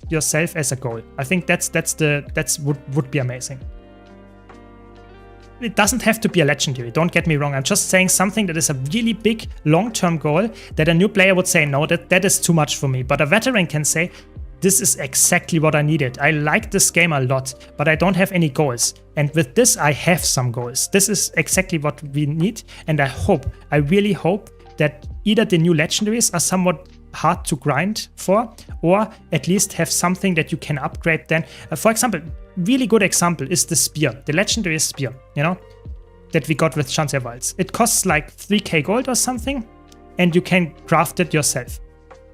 yourself as a goal. I think that's would be amazing. It doesn't have to be a legendary, don't get me wrong. I'm just saying something that is a really big long-term goal that a new player would say, no, that is too much for me. But a veteran can say, this is exactly what I needed. I like this game a lot, but I don't have any goals. And with this, I have some goals. This is exactly what we need. And I really hope that either the new legendaries are somewhat hard to grind for, or at least have something that you can upgrade then. For example, really good example is the spear, the legendary spear, you know, that we got with Chanserwalds. It costs like 3k gold or something, and you can craft it yourself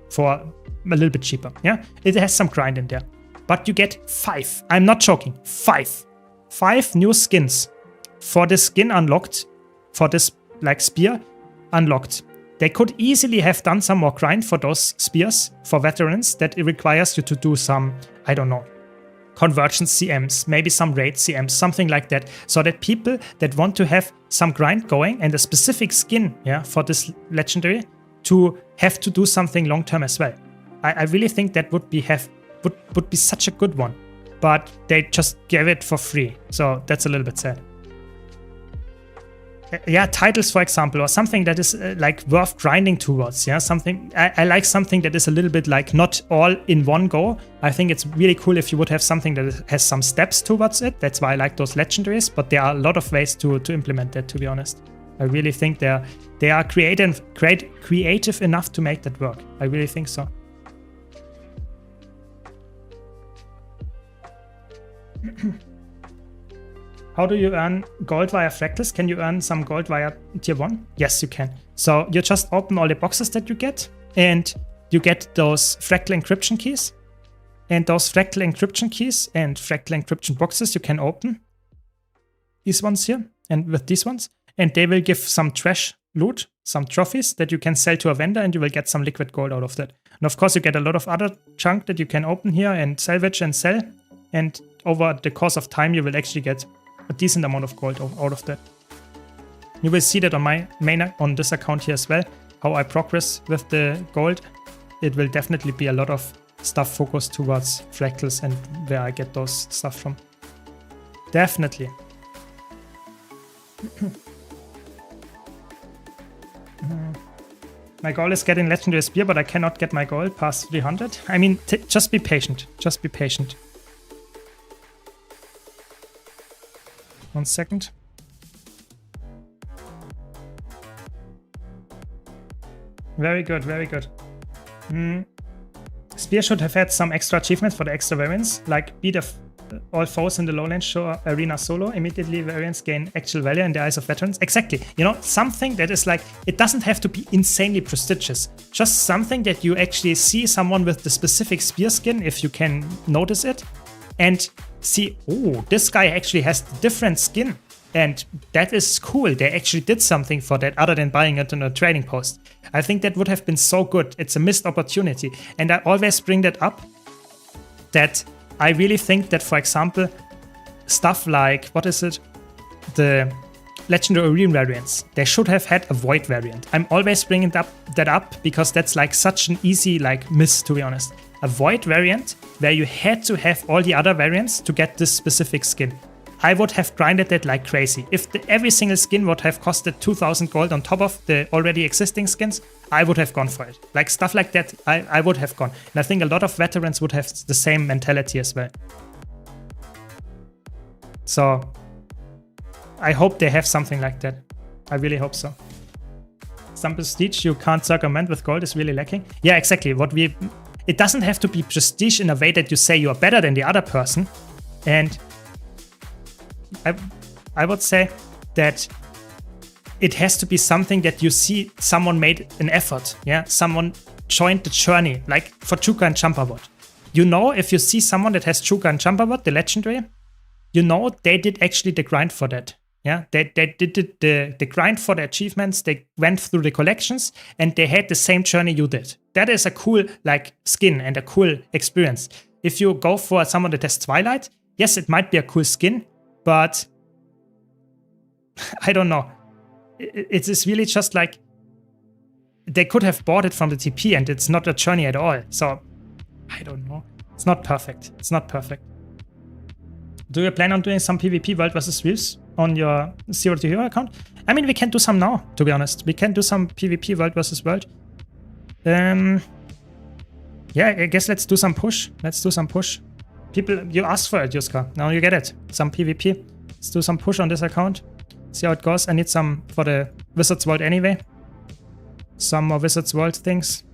for a little bit cheaper. Yeah, it has some grind in there, but you get 5. I'm not joking, 5 new skins for this skin unlocked, for this like spear unlocked. They could easily have done some more grind for those spears for veterans that it requires you to do some, I don't know, convergence CMs, maybe some raid CMs, something like that, so that people that want to have some grind going and a specific skin, yeah, for this legendary to have to do something long term as well. I really think that would be such a good one, but they just gave it for free, so that's a little bit sad. Yeah, titles, for example, or something that is like worth grinding towards. Yeah, something I like something that is a little bit like not all in one go. I think it's really cool if you would have something that has some steps towards it. That's why I like those legendaries. But there are a lot of ways to implement that. To be honest, I really think they are creative enough to make that work. I really think so. How do you earn gold via fractals? Can you earn some gold via tier 1? Yes, you can. So you just open all the boxes that you get, and you get those fractal encryption keys. And those fractal encryption keys and fractal encryption boxes you can open. These ones here, and with these ones. And they will give some trash loot, some trophies that you can sell to a vendor, and you will get some liquid gold out of that. And of course, you get a lot of other junk that you can open here and salvage and sell. And over the course of time, you will actually get a decent amount of gold out of that. You will see that on my on this account here as well, how I progress with the gold. It will definitely be a lot of stuff focused towards fractals and where I get those stuff from. Definitely. My goal is getting legendary spear, but I cannot get my goal past 300. I mean, just be patient. Just be patient. 1 second. Very good, very good. Spear should have had some extra achievements for the extra variants, like beat all foes in the lowland show arena solo. Immediately variants gain actual value in the eyes of veterans. Exactly. You know, something that is like, it doesn't have to be insanely prestigious. Just something that you actually see someone with the specific spear skin, if you can notice it, and see, oh, this guy actually has the different skin. And that is cool. They actually did something for that other than buying it on a trading post. I think that would have been so good. It's a missed opportunity. And I always bring that up, that I really think that, for example, stuff like, what is it? The Legendary Arena variants. They should have had a Void variant. I'm always bringing that up because that's like such an easy like miss, to be honest. A Void variant where you had to have all the other variants to get this specific skin. I would have grinded that like crazy. If every single skin would have costed 2000 gold on top of the already existing skins, I would have gone for it. Like stuff like that, I would have gone. And I think a lot of veterans would have the same mentality as well. So I hope they have something like that. I really hope so. Some prestige you can't circumvent with gold is really lacking. Yeah, exactly. It doesn't have to be prestige in a way that you say you are better than the other person. And I would say that it has to be something that you see someone made an effort. Yeah, someone joined the journey, like for Chuka and Champawat. You know, if you see someone that has Chuka and Champawat, the legendary, you know they did actually the grind for that. Yeah, they did the grind for the achievements. They went through the collections and they had the same journey you did. That is a cool like skin and a cool experience. If you go for someone that has Twilight, yes, it might be a cool skin. But I don't know. It is really just like they could have bought it from the TP and it's not a journey at all. So I don't know. It's not perfect. It's not perfect. Do you plan on doing some PvP World vs. Reels on your Zero to Hero account? I mean, we can do some now, to be honest. We can do some PvP World vs. World. Yeah, I guess let's do some push. Let's do some push. People, you asked for it, Yuska. Now you get it. Some PvP. Let's do some push on this account. See how it goes. I need some for the Wizards World anyway. Some more Wizards World things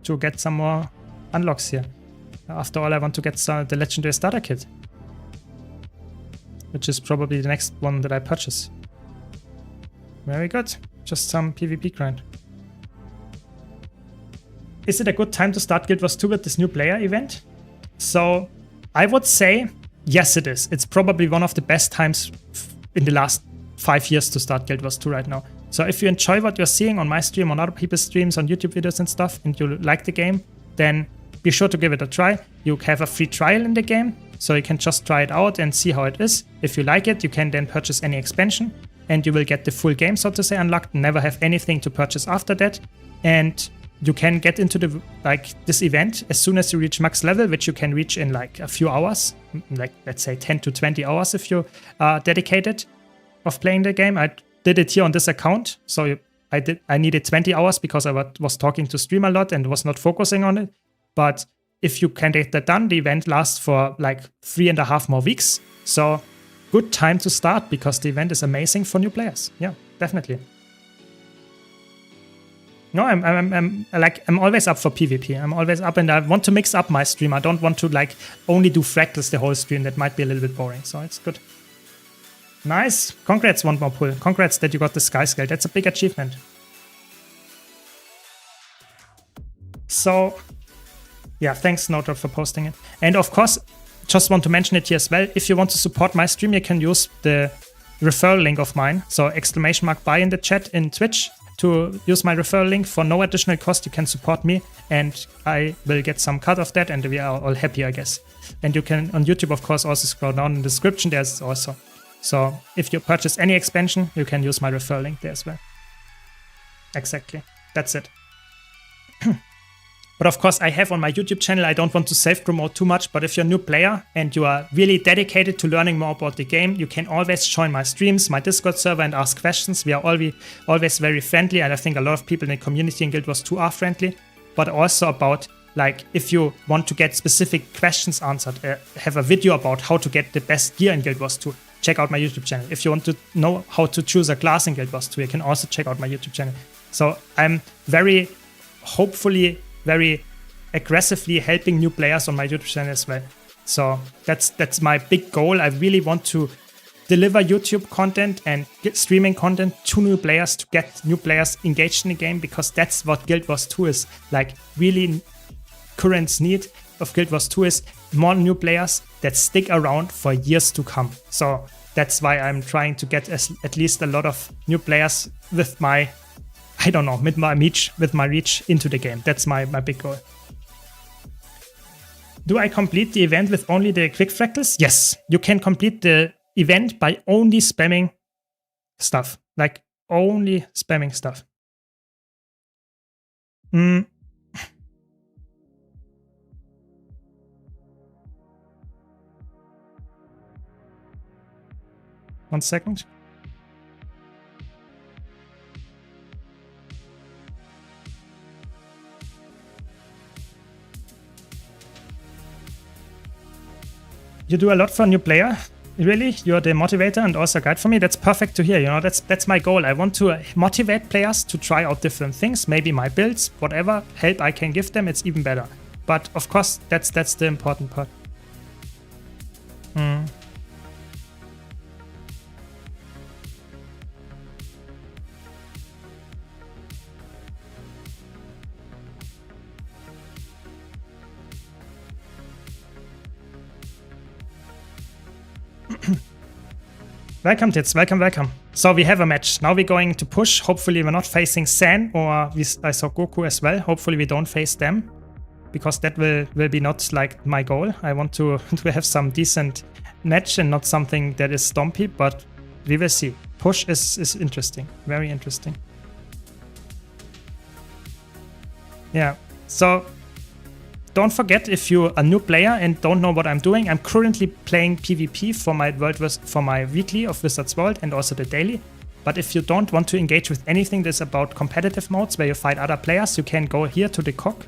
to get some more unlocks here. After all, I want to get the Legendary Starter Kit, which is probably the next one that I purchase. Very good. Just some PvP grind. Is it a good time to start Guild Wars 2 with this new player event? So I would say, yes, it is. It's probably one of the best times in the last 5 years to start Guild Wars 2 right now. So if you enjoy what you're seeing on my stream, on other people's streams, on YouTube videos and stuff, and you like the game, then be sure to give it a try. You have a free trial in the game, so you can just try it out and see how it is. If you like it, you can then purchase any expansion, and you will get the full game, so to say, unlocked, and never have anything to purchase after that. And you can get into this event as soon as you reach max level, which you can reach in like a few hours, like let's say 10 to 20 hours if you are dedicated of playing the game. I did it here on this account, so I needed 20 hours because I was talking to stream a lot and was not focusing on it. But if you can get that done, the event lasts for like 3.5 more weeks. So good time to start because the event is amazing for new players. Yeah, definitely. No, I'm always up for PvP. I'm always up, and I want to mix up my stream. I don't want to like only do fractals the whole stream. That might be a little bit boring. So it's good. Nice. Congrats, one more pull. Congrats that you got the Sky Scale. That's a big achievement. So yeah, thanks Notor for posting it. And of course, just want to mention it here as well. If you want to support my stream, you can use the referral link of mine. So !buy in the chat in Twitch. To use my referral link for no additional cost. You can support me and I will get some cut of that, and we are all happy, I guess. And you can on YouTube, of course, also scroll down in the description. There's also. So if you purchase any expansion, you can use my referral link there as well. Exactly. That's it. But of course, I have on my YouTube channel, I don't want to self-promote too much, but if you're a new player and you are really dedicated to learning more about the game, you can always join my streams, my Discord server, and ask questions. We are always very friendly, and I think a lot of people in the community in Guild Wars 2 are friendly, but also about, like, if you want to get specific questions answered, have a video about how to get the best gear in Guild Wars 2, check out my YouTube channel. If you want to know how to choose a class in Guild Wars 2, you can also check out my YouTube channel. So I'm very hopefully very aggressively helping new players on my YouTube channel as well. So that's my big goal. I really want to deliver YouTube content and streaming content to new players, to get new players engaged in the game, because that's what Guild Wars 2 is. Like, really current need of Guild Wars 2 is more new players that stick around for years to come. So that's why I'm trying to get at least a lot of new players with my, I don't know, with my reach into the game. That's my big goal. Do I complete the event with only the quick fractals? Yes, you can complete the event by only spamming stuff. Like, only spamming stuff. 1 second. You do a lot for a new player. Really? You're the motivator and also guide for me? That's perfect to hear. You know, that's my goal. I want to motivate players to try out different things. Maybe my builds, whatever help I can give them, it's even better. But of course, that's the important part. Welcome, Tits. Welcome. So we have a match. Now we're going to push. Hopefully we're not facing San, or I saw Goku as well. Hopefully we don't face them, because that will be not like my goal. I want to have some decent match and not something that is stompy, but we will see. Push is interesting. Very interesting. Yeah. So don't forget, if you're a new player and don't know what I'm doing, I'm currently playing PvP for my weekly of Wizards World and also the daily. But if you don't want to engage with anything that's about competitive modes where you fight other players, you can go here to the cog,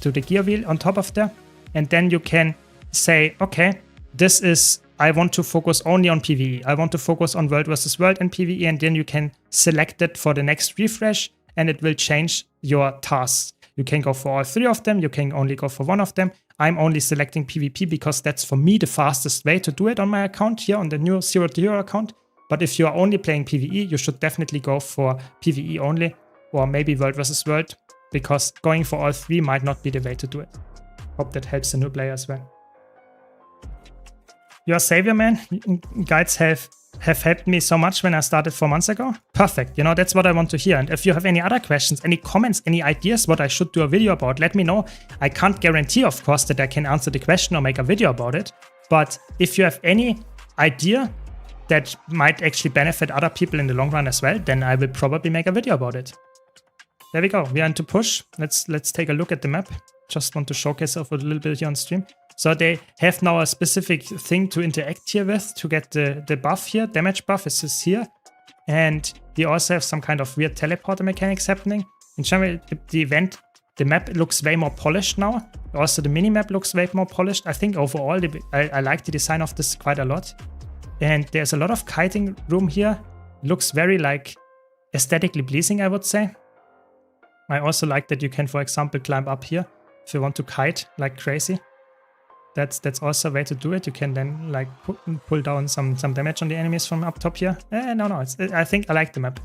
to the gear wheel on top of there, and then you can say, okay, this is, I want to focus only on PvE. I want to focus on World versus World and PvE, and then you can select it for the next refresh, and it will change your tasks. You can go for all 3 of them, you can only go for 1 of them. I'm only selecting PvP because that's for me the fastest way to do it on my account here on the new Zero to Hero account. But if you are only playing PvE, you should definitely go for PvE only, or maybe World versus World, because going for all 3 might not be the way to do it. Hope that helps the new player as well. You're a savior, man. Guides have helped me so much when I started 4 months ago. Perfect. You know, that's what I want to hear. And if you have any other questions, any comments, any ideas what I should do a video about, let me know. I can't guarantee, of course, that I can answer the question or make a video about it. But if you have any idea that might actually benefit other people in the long run as well, then I will probably make a video about it. There we go. We are into push. Let's take a look at the map. Just want to showcase it a little bit here on stream. So they have now a specific thing to interact here with to get the buff here. Damage buff is here. And we also have some kind of weird teleporter mechanics happening. In general, the map looks way more polished now. Also, the mini-map looks way more polished. I think overall, I like the design of this quite a lot. And there's a lot of kiting room here. Looks very, like, aesthetically pleasing, I would say. I also like that you can, for example, climb up here if you want to kite like crazy. That's also a way to do it. You can then like pull down some damage on the enemies from up top here. No, I think I like the map.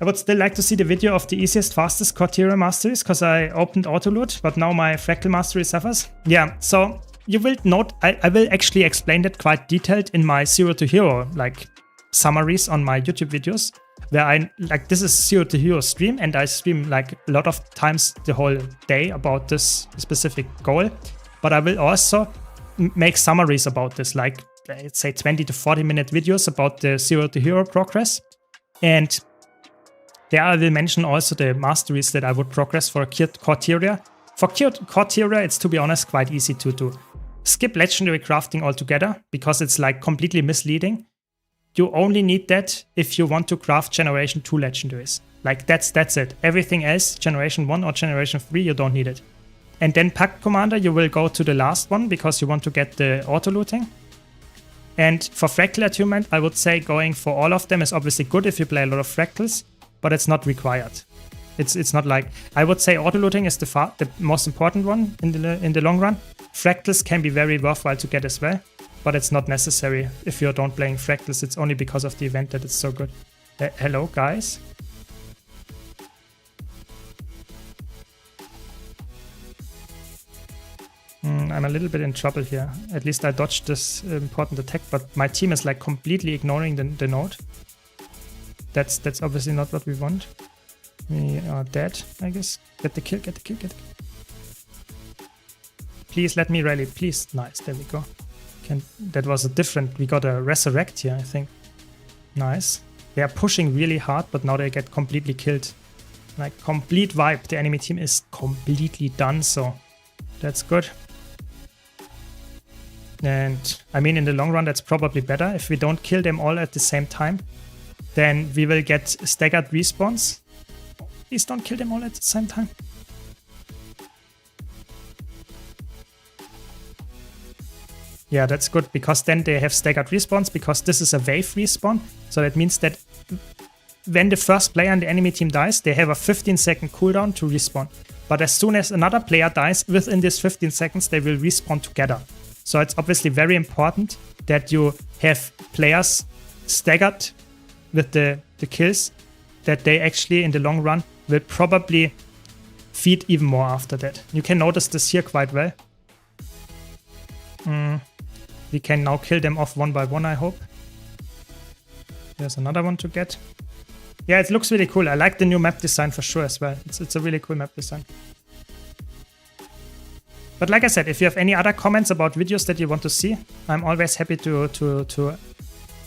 I would still like to see the video of the easiest, fastest Corteria masteries, because I opened auto loot, but now my fractal mastery suffers. Yeah, so you will note, I will actually explain that quite detailed in my Zero to Hero like summaries on my YouTube videos, where I like, this is Zero to Hero stream, and I stream like a lot of times the whole day about this specific goal. But I will also make summaries about this, like let's say 20 to 40 minute videos about the Zero to Hero progress. And there I will mention also the masteries that I would progress for Corteria. For Corteria, it's, to be honest, quite easy to do. Skip legendary crafting altogether, because it's like completely misleading. You only need that if you want to craft Generation 2 legendaries. Like that's it. Everything else, Generation 1 or Generation 3, you don't need it. And then Pact Commander, you will go to the last one because you want to get the auto looting. And for Fractal Attunement, I would say going for all of them is obviously good if you play a lot of Fractals. but it's not required. It's not like, I would say auto looting is the most important one in the long run. Fractals can be very worthwhile to get as well, but it's not necessary if you don't playing fractals. It's only because of the event that it's so good. Hello guys. I'm a little bit in trouble here. At least I dodged this important attack, but my team is like completely ignoring the node. That's obviously not what we want. We are dead, I guess. Get the kill, get the kill, get the kill. Please let me rally, please. Nice, there we go. That was a different, we got a resurrect here, I think. Nice. They are pushing really hard, but now they get completely killed. Like complete wipe. The enemy team is completely done, so that's good. And I mean, in the long run, that's probably better. If we don't kill them all at the same time, then we will get staggered respawns. Please don't kill them all at the same time. Yeah, that's good, because then they have staggered respawns, because this is a wave respawn. So that means that when the first player in the enemy team dies, they have a 15-second cooldown to respawn. But as soon as another player dies, within this 15 seconds, they will respawn together. So it's obviously very important that you have players staggered with the kills, that they actually in the long run will probably feed even more after that. You can notice this here quite well. We can now kill them off one by one, I hope. There's another one to get. Yeah, it looks really cool. I like the new map design for sure as well. It's a really cool map design. But like I said, if you have any other comments about videos that you want to see, I'm always happy to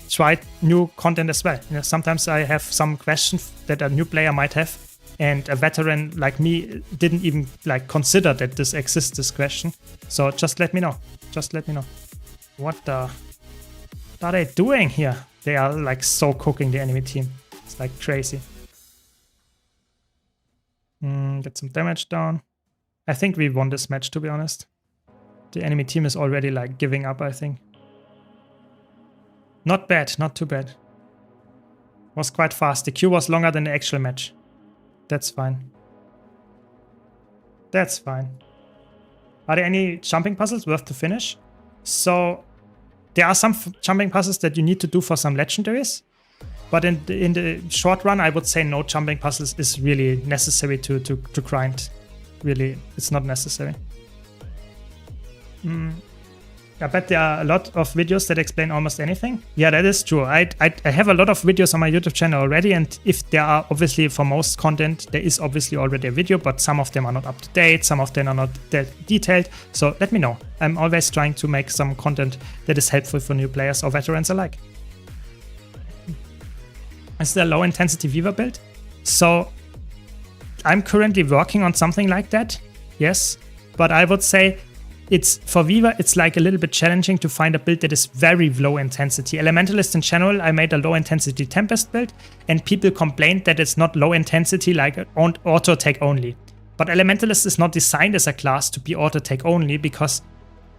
try new content as well. You know, sometimes I have some questions that a new player might have, and a veteran like me didn't even like consider that this exists, this question. So just let me know. Just let me know. What are they doing here? They are like so cooking the enemy team. It's like crazy. Get some damage down. I think we won this match, to be honest. The enemy team is already like giving up, I think. Not bad, not too bad. Was quite fast. The queue was longer than the actual match. That's fine. That's fine. Are there any jumping puzzles worth to finish? So there are some jumping puzzles that you need to do for some legendaries. But in the short run, I would say no jumping puzzles is really necessary to grind. Really, it's not necessary. I bet there are a lot of videos that explain almost anything. Yeah, that is true. I have a lot of videos on my YouTube channel already, and if there are obviously for most content, there is obviously already a video, but some of them are not up to date, some of them are not that detailed. So let me know. I'm always trying to make some content that is helpful for new players or veterans alike. Is there a low intensity Weaver build? So I'm currently working on something like that, yes, but I would say it's for Weaver, it's like a little bit challenging to find a build that is very low intensity. Elementalist in general, I made a low intensity Tempest build, and people complained that it's not low intensity, like auto attack only. But Elementalist is not designed as a class to be auto attack only, because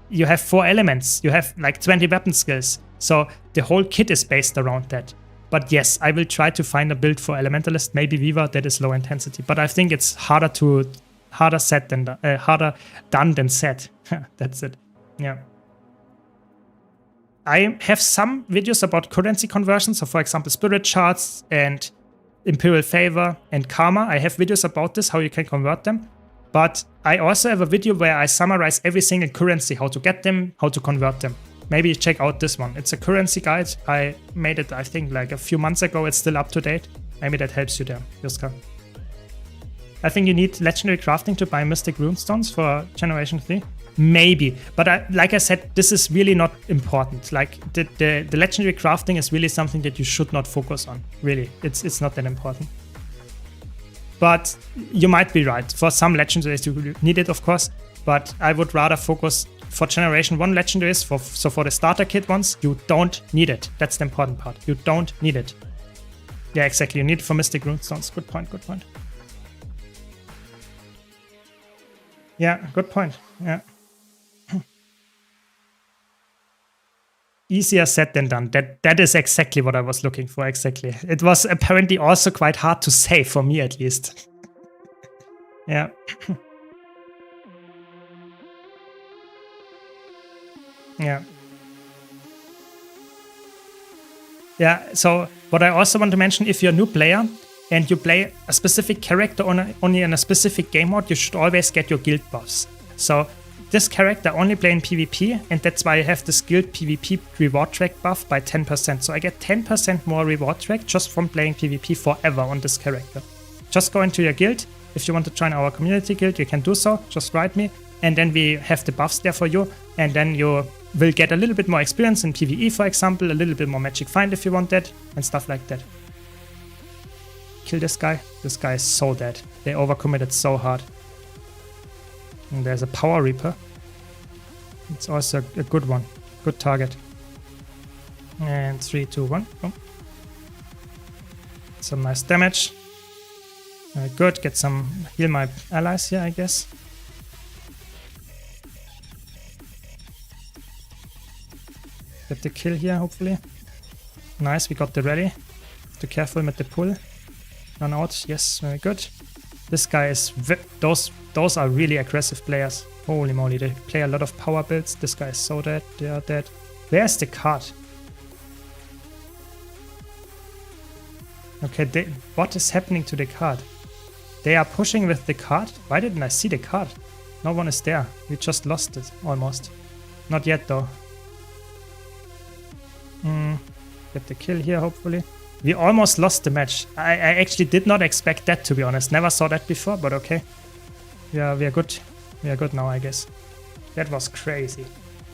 you have 4 elements, you have like 20 weapon skills, so the whole kit is based around that. But yes, I will try to find a build for Elementalist, maybe Weaver, that is low intensity. But I think it's harder done than said. That's it. Yeah. I have some videos about currency conversions. So for example, spirit shards and imperial favor and karma. I have videos about this, how you can convert them. But I also have a video where I summarize every single currency, how to get them, how to convert them. Maybe check out this one. It's a currency guide. I made it, I think, like a few months ago. It's still up to date. Maybe that helps you there, Yuska. I think you need legendary crafting to buy mystic runestones for generation 3. Maybe, but like I said, this is really not important. Like the legendary crafting is really something that you should not focus on. Really, it's not that important. But you might be right. For some legendaries you need it, of course. But I would rather focus for generation 1 legendaries. So for the starter kit ones, you don't need it. That's the important part. You don't need it. Yeah, exactly. You need it for mystic runestones. Good point. Good point. Yeah, good point. Yeah. easier said than done. That is exactly what I was looking for, exactly. It was apparently also quite hard to say, for me at least. Yeah. Yeah. Yeah, so what I also want to mention, if you're a new player and you play a specific character only in a specific game mode, you should always get your guild buffs. So this character only play in PvP, and that's why I have this guild PvP reward track buff by 10%. So I get 10% more reward track just from playing PvP forever on this character. Just go into your guild. If you want to join our community guild, you can do so. Just write me. And then we have the buffs there for you. And then you will get a little bit more experience in PvE, for example, a little bit more magic find if you want that, and stuff like that. Kill this guy. This guy is so dead. They overcommitted so hard. And there's a Power Reaper. It's also a good one. Good target. And 3, 2, 1. Boom. Some nice damage. Very good. Get some heal my allies here, I guess. Get the kill here, hopefully. Nice, we got the rally. Be careful with the pull. Run out. Yes, very good. This guy is... Those are really aggressive players. Holy moly, they play a lot of power builds. This guy is so dead. They are dead. Where's the card? Okay, what is happening to the card? They are pushing with the card. Why didn't I see the card? No one is there. We just lost it, almost. Not yet, though. Get the kill here, hopefully. We almost lost the match. I actually did not expect that, to be honest. Never saw that before, but okay. Yeah, we are good. We are good now, I guess. That was crazy.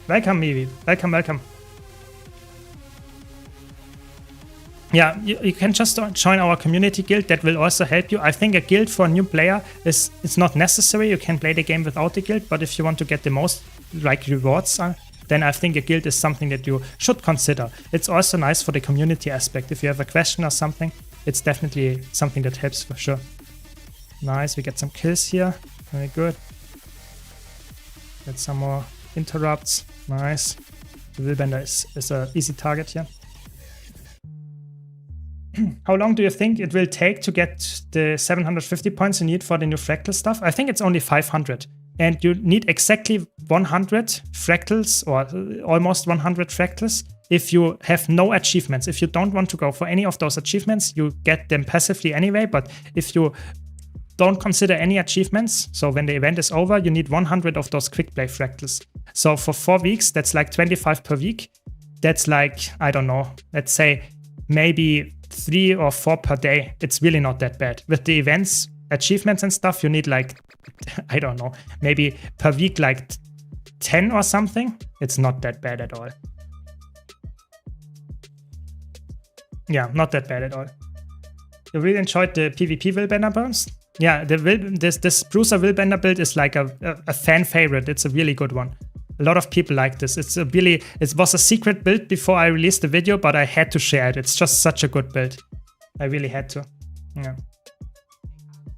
Welcome, Mivi. Welcome, welcome. Yeah, you can just join our community guild. That will also help you. I think a guild for a new player it's not necessary. You can play the game without the guild, but if you want to get the most like rewards, then I think a guild is something that you should consider. It's also nice for the community aspect. If you have a question or something, it's definitely something that helps for sure. Nice, we get some kills here. Very good. Get some more interrupts. Nice. The Willbender is an easy target here. How long do you think it will take to get the 750 points you need for the new fractal stuff? I think it's only 500. And you need exactly 100 fractals, or almost 100 fractals, if you have no achievements. If you don't want to go for any of those achievements, you get them passively anyway. But if you don't consider any achievements, so when the event is over, you need 100 of those quick play fractals. So for 4 weeks, that's like 25 per week. That's like, I don't know, let's say maybe 3 or 4 per day. It's really not that bad. With the events, achievements and stuff, you need like, I don't know, maybe per week like 10 or something. It's not that bad at all. Yeah, not that bad at all. You really enjoyed the PvP Willbender burns? Yeah, this Bruiser Willbender build is like a fan favorite. It's a really good one. A lot of people like this. It was a secret build before I released the video, but I had to share it. It's just such a good build. I really had to. Yeah.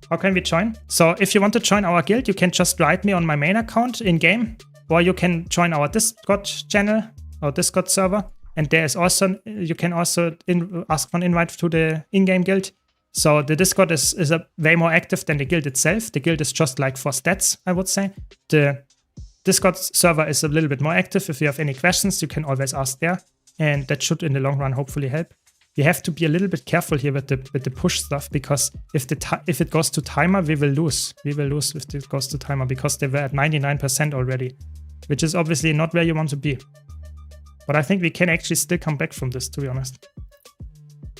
How can we join? So if you want to join our guild, you can just write me on my main account in game, or you can join our Discord channel or Discord server. And there is also, you can also ask for an invite to the in-game guild. So the Discord is way more active than the guild itself. The guild is just like for stats, I would say. The Discord server is a little bit more active. If you have any questions, you can always ask there. And that should in the long run hopefully help. We have to be a little bit careful here with the push stuff, because if it goes to timer, we will lose. We will lose if it goes to timer, because they were at 99% already, which is obviously not where you want to be. But I think we can actually still come back from this, to be honest.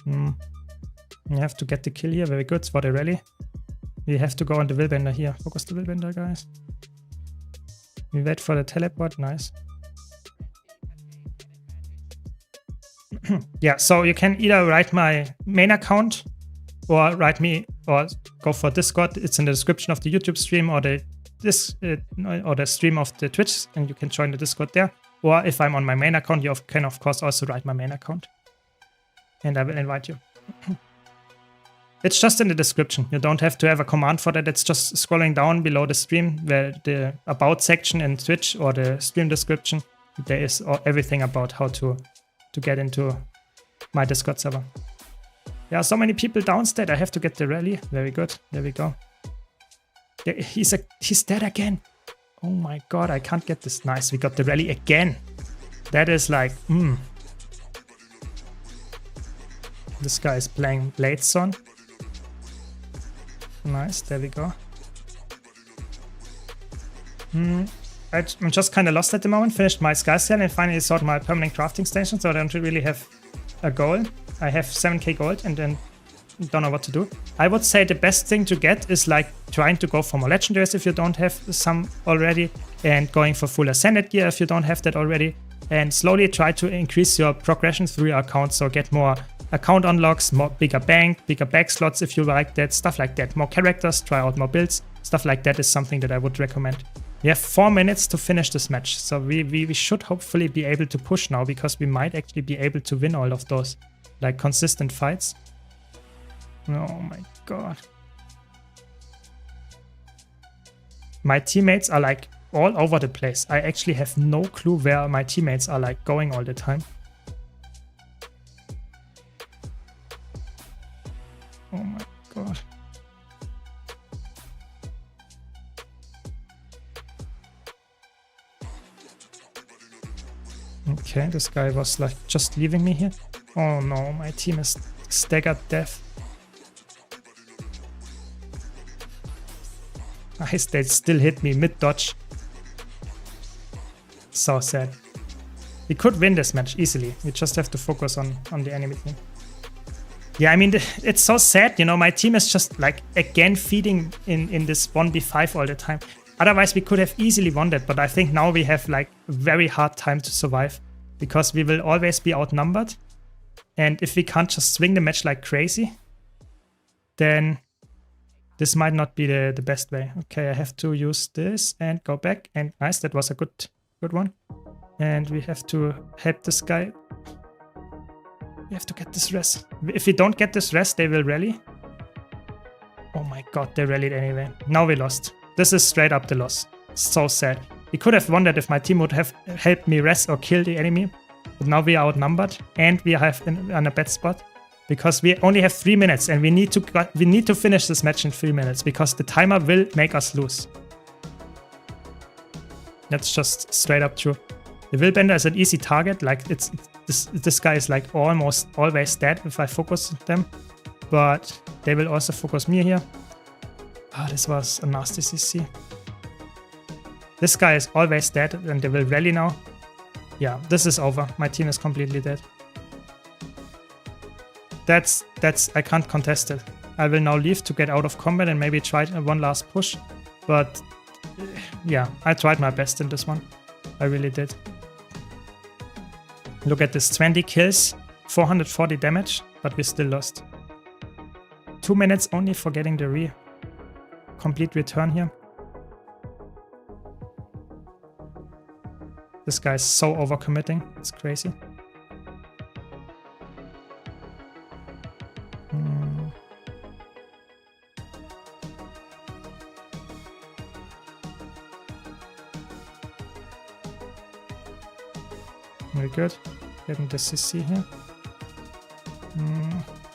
We have to get the kill here. Very good for the rally. We have to go on the Willbender here. Focus the Willbender, guys. We wait for the teleport. Nice. Yeah, so you can either write my main account or write me, or go for Discord. It's in the description of the YouTube stream or the stream of the Twitch, and you can join the Discord there. Or if I'm on my main account, you can of course also write my main account, and I will invite you. It's just in the description. You don't have to have a command for that. It's just scrolling down below the stream, where the about section in Twitch or the stream description. there is everything about how to get into my Discord server. There are so many people downstairs. I have to get the rally. Very good. There we go. He's dead again. Oh my god, I can't get this. Nice, we got the rally again. That is like, This guy is playing Blade Son. Nice, there we go. I'm just kind of lost at the moment. Finished my Sky Scale and finally sorted my permanent crafting station, so I don't really have a goal. I have 7k gold and then don't know what to do. I would say the best thing to get is like trying to go for more legendaries if you don't have some already, and going for full ascended gear if you don't have that already, and slowly try to increase your progression through your account, so get more account unlocks, more bigger bag slots if you like that, stuff like that, more characters, try out more builds, stuff like that is something that I would recommend. We have 4 minutes to finish this match, so we should hopefully be able to push now, because we might actually be able to win all of those like consistent fights. Oh my god. My teammates are like all over the place. I actually have no clue where my teammates are like going all the time. Oh my god. Okay, this guy was like just leaving me here. Oh no, my team is staggered death. Nice, they still hit me mid-dodge. So sad. We could win this match easily. We just have to focus on the enemy team. Yeah, I mean, it's so sad, you know, my team is just like again feeding in this 1v5 all the time. Otherwise, we could have easily won that, but I think now we have like a very hard time to survive, because we will always be outnumbered. And if we can't just swing the match like crazy, then this might not be the best way. Okay, I have to use this and go back. And nice, that was a good one. And we have to help this guy. We have to get this rest. If we don't get this rest, they will rally. Oh my god, they rallied anyway. Now we lost. This is straight up the loss. So sad. We could have won that if my team would have helped me rest or kill the enemy. But now we are outnumbered and we are in a bad spot, because we only have 3 minutes and we need to finish this match in 3 minutes, because the timer will make us lose. That's just straight up true. The Willbender is an easy target. Like this guy is like almost always dead if I focus them, but they will also focus me here. Oh, this was a nasty CC. This guy is always dead and they will rally now. Yeah, this is over. My team is completely dead. That's I can't contest it. I will now leave to get out of combat and maybe try one last push. But yeah, I tried my best in this one. I really did. Look at this, 20 kills, 440 damage, but we still lost. 2 minutes only for getting the complete return here. This guy is so overcommitting, it's crazy. Very good. Getting the CC here.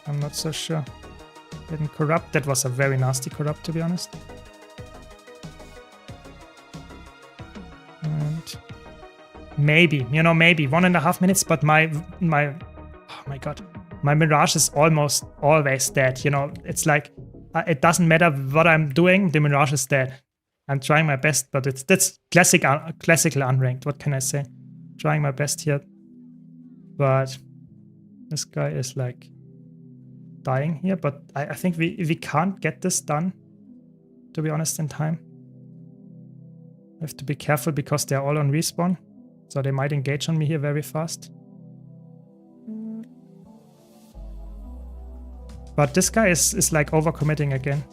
I'm not so sure. Getting corrupt. That was a very nasty corrupt, to be honest. And maybe, you know, maybe 1.5 minutes, but my oh my god, my Mirage is almost always dead. You know, it's like it doesn't matter what I'm doing, the Mirage is dead. I'm trying my best, but that's classical unranked. What can I say? Trying my best here, but this guy is like dying here. But I think we can't get this done, to be honest, in time. I have to be careful because they're all on respawn, so they might engage on me here very fast. But this guy is like overcommitting again.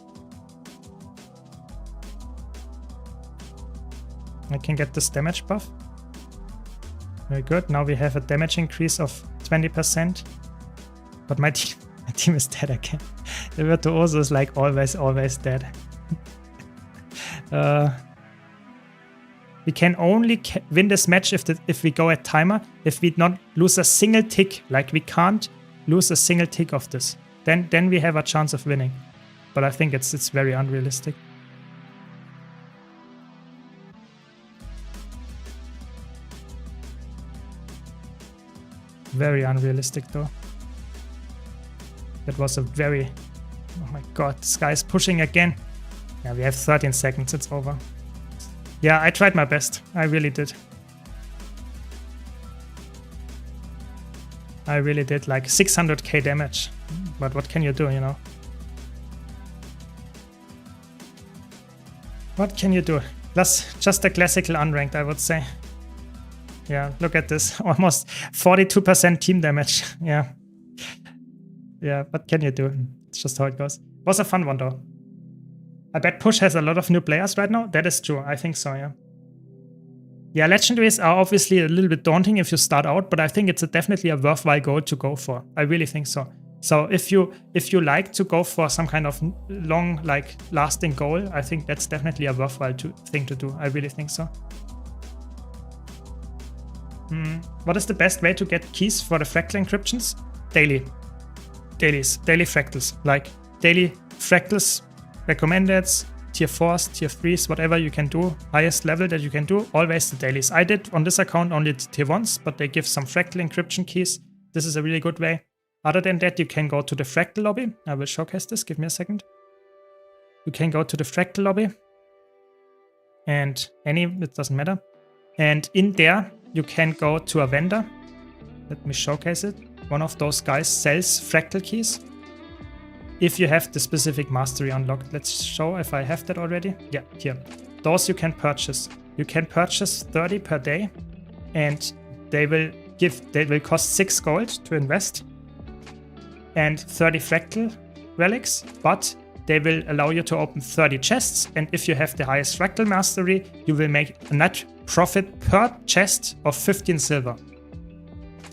I can get this damage buff. Very good. Now we have a damage increase of 20%. But my team is dead again. The Virtuoso is like always dead. We can only win this match if we go at timer, if we not lose a single tick. Like, we can't lose a single tick of this. Then we have a chance of winning. But I think it's very unrealistic. Very unrealistic though. That was a very... Oh my god, this guy is pushing again. Yeah, we have 13 seconds, it's over. Yeah, I tried my best. I really did. I really did, like 600k damage. But what can you do, you know? What can you do? That's just a classical unranked, I would say. Yeah, look at this. Almost 42% team damage. Yeah. Yeah, what can you do? It's just how it goes. Was a fun one though. I bet Push has a lot of new players right now. That is true. I think so, yeah. Yeah, legendaries are obviously a little bit daunting if you start out, but I think it's definitely a worthwhile goal to go for. I really think so. So if you like to go for some kind of long, like, lasting goal, I think that's definitely a worthwhile thing to do. I really think so. What is the best way to get keys for the fractal encryptions? Daily fractals, like daily fractals recommended, tier 4s, tier 3s, whatever you can do, highest level that you can do, always the dailies. I did on this account only the tier 1s, but they give some fractal encryption keys. This is a really good way. Other than that, you can go to the fractal lobby. I will showcase this, give me a second. You can go to the fractal lobby and it doesn't matter. And in there, you can go to a vendor. Let me showcase it. One of those guys sells fractal keys. If you have the specific mastery unlocked. Let's show if I have that already. Yeah, here. Those you can purchase. You can purchase 30 per day, and they will cost 6 gold to invest and 30 fractal relics, but they will allow you to open 30 chests, and if you have the highest fractal mastery, you will make a net profit per chest of 15 silver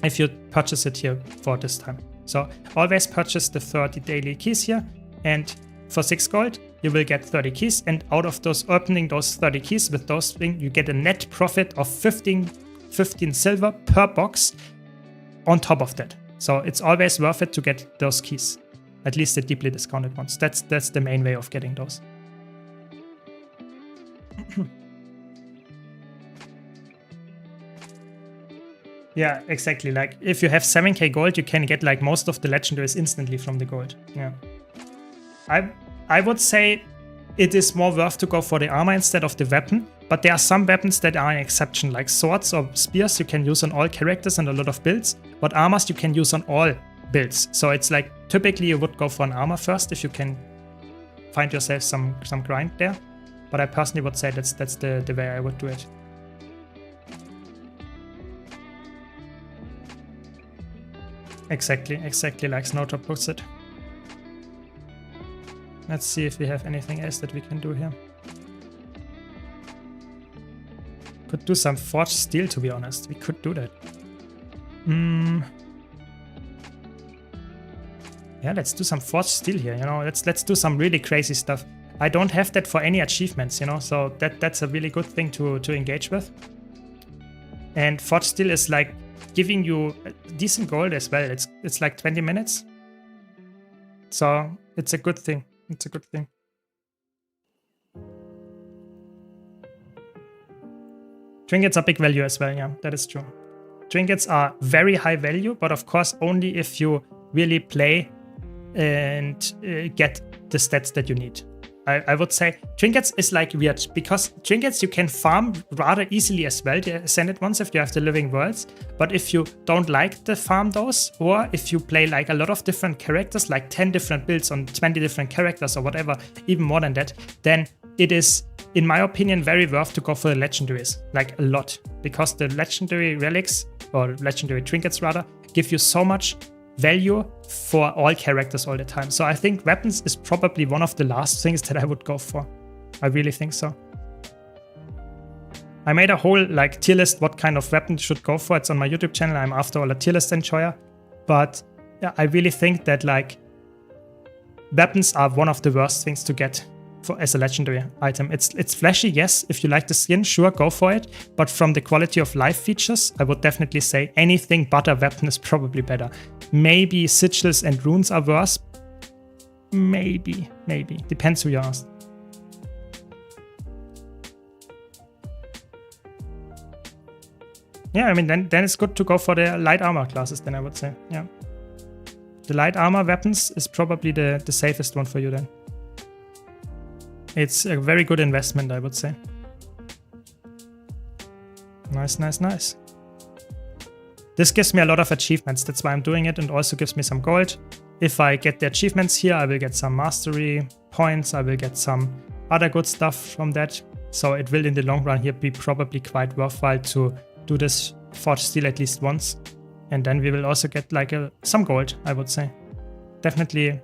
if you purchase it here for this time. So always purchase the 30 daily keys here, and for 6 gold you will get 30 keys, and out of those opening those 30 keys with those things, you get a net profit of 15 silver per box on top of that. So it's always worth it to get those keys, at least the deeply discounted ones. That's the main way of getting those. Yeah, exactly. Like if you have 7k gold, you can get like most of the legendaries instantly from the gold. Yeah. I would say it is more worth to go for the armor instead of the weapon, but there are some weapons that are an exception, like swords or spears you can use on all characters and a lot of builds, but armors you can use on all builds. So it's like typically you would go for an armor first if you can find yourself some grind there, but I personally would say that's the way I would do it. Exactly like Snowdrop puts it. Let's see if we have anything else that we can do here. Could do some forged steel, to be honest. We could do that. Yeah, let's do some forged steel here, you know. Let's do some really crazy stuff. I don't have that for any achievements, you know, so that's a really good thing to engage with. And forged steel is like giving you decent gold as well. It's like 20 minutes. So it's a good thing. It's a good thing. Trinkets are big value as well, yeah, that is true. Trinkets are very high value, but of course only if you really play and get the stats that you need. I would say trinkets is like weird, because trinkets you can farm rather easily as well, the Ascended ones, if you have the living worlds. But if you don't like to farm those, or if you play like a lot of different characters, like 10 different builds on 20 different characters or whatever, even more than that, then it is, in my opinion, very worth to go for the legendaries, like a lot. Because the legendary relics, or legendary trinkets rather, give you so much value for all characters all the time. So I think weapons is probably one of the last things that I would go for. I really think so. I made a whole like tier list what kind of weapon you should go for. It's on my YouTube channel. I'm after all a tier list enjoyer. But yeah, I really think that like weapons are one of the worst things to get as a legendary item. It's flashy, yes. If you like the skin, sure, go for it. But from the quality of life features, I would definitely say anything but a weapon is probably better. Maybe sigils and runes are worse. Maybe. Depends who you ask. Yeah, I mean, then it's good to go for the light armor classes, then I would say. Yeah. The light armor weapons is probably the safest one for you then. It's a very good investment, I would say. Nice. This gives me a lot of achievements. That's why I'm doing it, and also gives me some gold. If I get the achievements here, I will get some mastery points. I will get some other good stuff from that. So it will, in the long run here, be probably quite worthwhile to do this Forged Steel at least once. And then we will also get like some gold, I would say. Definitely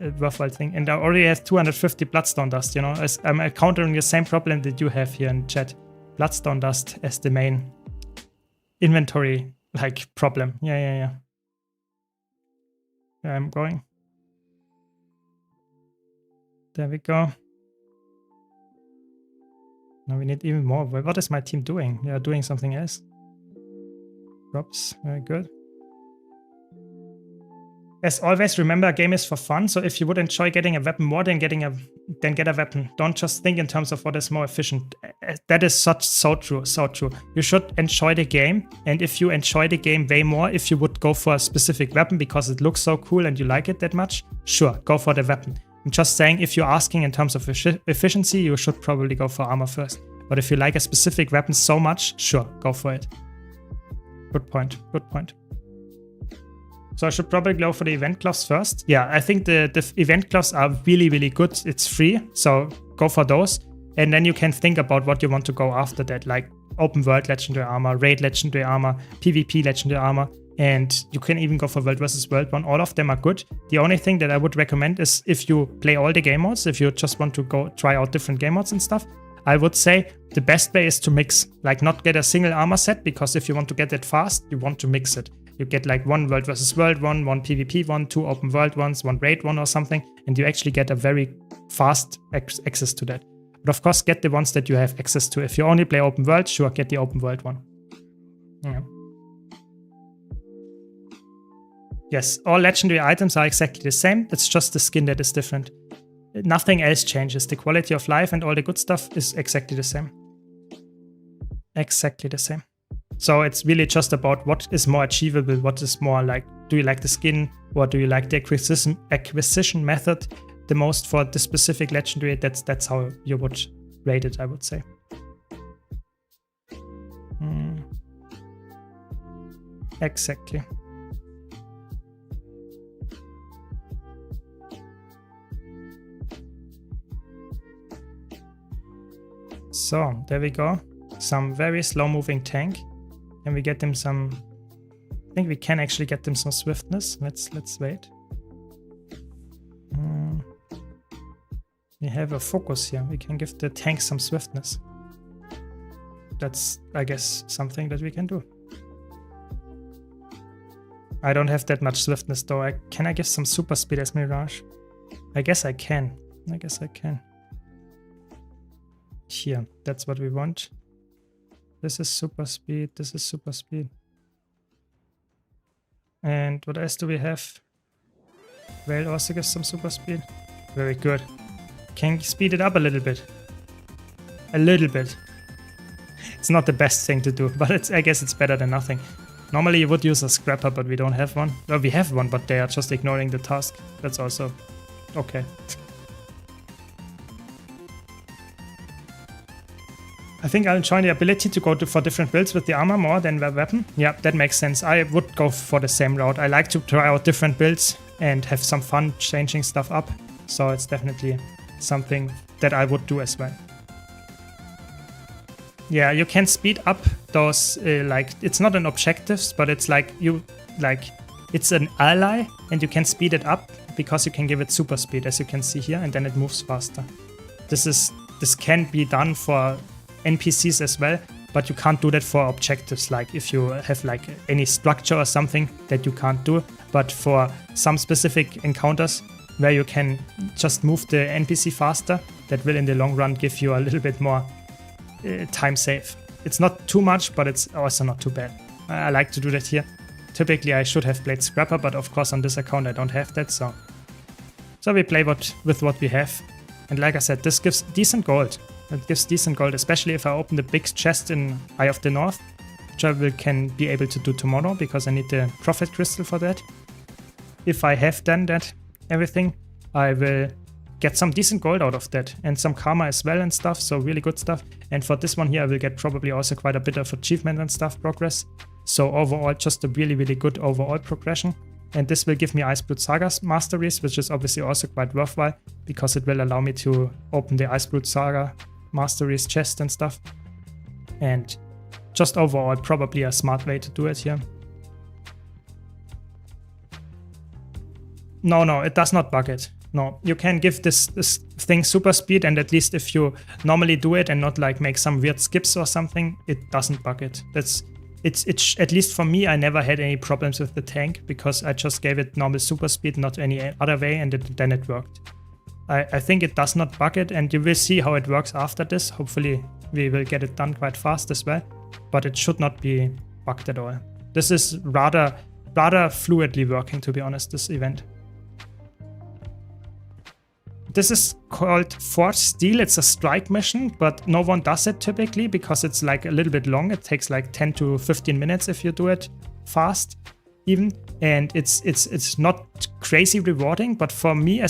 a worthwhile thing. And I already have 250 bloodstone dust, you know. I'm encountering the same problem that you have here in chat. Bloodstone dust as the main inventory like problem. Yeah. Where I'm going. There we go. Now we need even more. What is my team doing? They are doing something else. Drops. Very good. As always, remember, a game is for fun. So if you would enjoy getting a weapon more than get a weapon. Don't just think in terms of what is more efficient. That is so true. You should enjoy the game. And if you enjoy the game way more, if you would go for a specific weapon because it looks so cool and you like it that much, sure, go for the weapon. I'm just saying, if you're asking in terms of efficiency, you should probably go for armor first. But if you like a specific weapon so much, sure, go for it. Good point. So I should probably go for the event gloves first. Yeah, I think the event gloves are really good. It's free, so go for those. And then you can think about what you want to go after that, like open world legendary armor, raid legendary armor, PvP legendary armor. And you can even go for world versus world one. All of them are good. The only thing that I would recommend is if you play all the game modes, if you just want to go try out different game modes and stuff, I would say the best way is to mix, like not get a single armor set, because if you want to get it fast, you want to mix it. You get like one world versus world one PvP one, 2 open world ones, 1 raid one or something, and you actually get a very fast access to that. But of course, get the ones that you have access to. If you only play open world, sure, get the open world one. Yeah. Yes, all legendary items are exactly the same. It's just the skin that is different. Nothing else changes. The quality of life and all the good stuff is exactly the same. Exactly the same. So it's really just about what is more achievable, what is more like, do you like the skin or do you like the acquisition method the most for the specific legendary? That's how you would rate it, I would say. Exactly. So there we go. Some very slow moving tank. Can we get them some? I think we can actually get them some swiftness. Let's wait. We have a focus here. We can give the tank some swiftness. That's, I guess, something that we can do. I don't have that much swiftness though. Can I give some super speed as Mirage? I guess I can. Here, that's what we want. This is super speed. This is super speed. And what else do we have? Well, also gives some super speed. Very good. Can speed it up a little bit. A little bit. It's not the best thing to do, but I guess it's better than nothing. Normally you would use a scrapper, but we don't have one. Well, we have one, but they are just ignoring the task. That's also okay. I think I'll enjoy the ability to go for different builds with the armor more than the weapon. Yeah, that makes sense. I would go for the same route. I like to try out different builds and have some fun changing stuff up. So it's definitely something that I would do as well. Yeah, you can speed up those, like, it's not an objectives, but it's like it's an ally and you can speed it up because you can give it super speed, as you can see here, and then it moves faster. This can be done for NPCs as well, but you can't do that for objectives, like if you have like any structure or something that you can't do. But for some specific encounters where you can just move the NPC faster, that will in the long run give you a little bit more time save. It's not too much, but it's also not too bad. I like to do that here. Typically I should have played Scrapper, but of course on this account I don't have that, so we play with what we have. And like I said, this gives decent gold. It gives decent gold, especially if I open the big chest in Eye of the North, which I can be able to do tomorrow because I need the Prophet Crystal for that. If I have done that, everything, I will get some decent gold out of that and some karma as well and stuff, so really good stuff. And for this one here, I will get probably also quite a bit of achievement and stuff progress. So overall, just a really, really good overall progression. And this will give me Iceblood Saga Masteries, which is obviously also quite worthwhile because it will allow me to open the Iceblood Saga Masteries chest and stuff. And just overall, probably a smart way to do it here. No, it does not bug it. No, you can give this thing super speed, and at least if you normally do it and not like make some weird skips or something, it doesn't bug it. It's at least for me, I never had any problems with the tank because I just gave it normal super speed, not any other way, and then it worked. I think it does not bug it, and you will see how it works after this. Hopefully we will get it done quite fast as well, but it should not be bugged at all. This is rather fluidly working, to be honest, this event. This is called Forged Steel. It's a strike mission, but no one does it typically because it's like a little bit long. It takes like 10 to 15 minutes if you do it fast even. And it's not crazy rewarding, but for me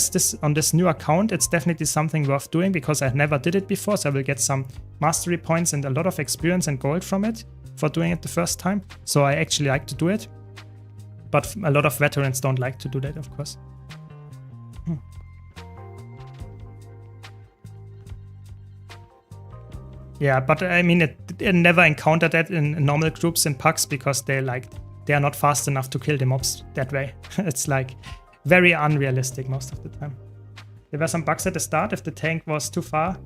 on this new account, it's definitely something worth doing because I never did it before. So I will get some mastery points and a lot of experience and gold from it for doing it the first time. So I actually like to do it, but a lot of veterans don't like to do that, of course. Yeah, but I mean, it never encountered that in normal groups in packs because they are not fast enough to kill the mobs that way. It's like very unrealistic most of the time. There were some bugs at the start. If the tank was too far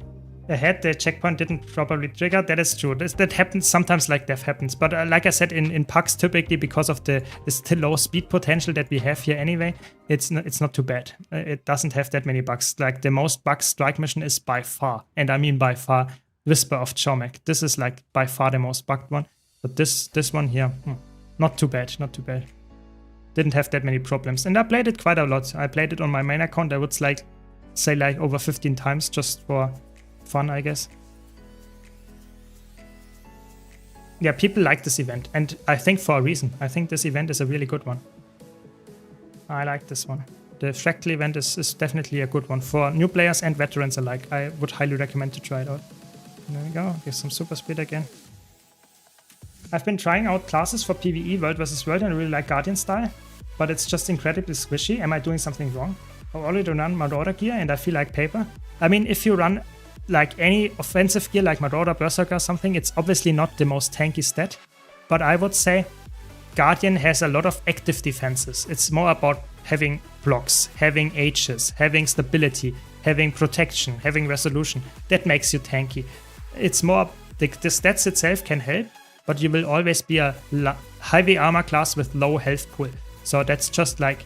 ahead, the checkpoint didn't properly trigger. That is true. That happens sometimes, like death happens. But like I said, in packs, typically because of the still low speed potential that we have here anyway, it's not too bad. It doesn't have that many bugs. Like the most bugged strike mission is by far, and I mean by far, Whisper of Chomek. This is like by far the most bugged one. But this one here, not too bad, not too bad. Didn't have that many problems. And I played it quite a lot. I played it on my main account. I would say like over 15 times just for fun, I guess. Yeah, people like this event. And I think for a reason. I think this event is a really good one. I like this one. The Fractal event is definitely a good one for new players and veterans alike. I would highly recommend to try it out. There we go, give some super speed again. I've been trying out classes for PvE, World vs. World, and I really like Guardian style, but it's just incredibly squishy. Am I doing something wrong? I already run Marauder gear and I feel like paper. I mean, if you run like any offensive gear like Marauder, Berserker or something, it's obviously not the most tanky stat, but I would say Guardian has a lot of active defenses. It's more about having blocks, having H's, having stability, having protection, having resolution. That makes you tanky. It's more, the stats itself can help, but you will always be a heavy armor class with low health pool. So that's just like,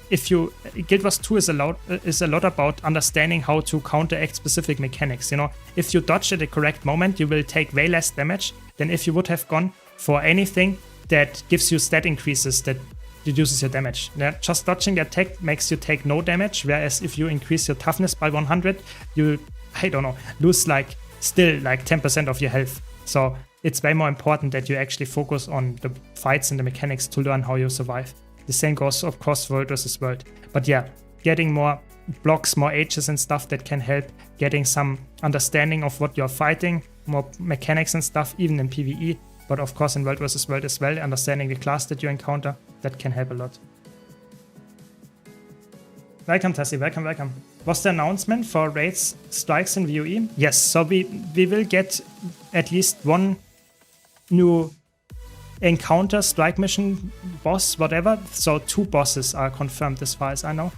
if you, Guild Wars 2 is a lot about understanding how to counteract specific mechanics. You know, if you dodge at the correct moment, you will take way less damage than if you would have gone for anything that gives you stat increases that reduces your damage. Just dodging the attack makes you take no damage, whereas if you increase your toughness by 100, you, I don't know, lose like still like 10% of your health. So it's way more important that you actually focus on the fights and the mechanics to learn how you survive. The same goes, of course, World vs. World. But yeah, getting more blocks, more H's and stuff that can help, getting some understanding of what you're fighting, more mechanics and stuff, even in PvE. But of course in World vs. World as well, understanding the class that you encounter, that can help a lot. Welcome, Tassi, welcome, welcome. Was the announcement for raids strikes in VOE? Yes, so we will get at least one new encounter, strike mission, boss, whatever. So 2 bosses are confirmed as far as I know.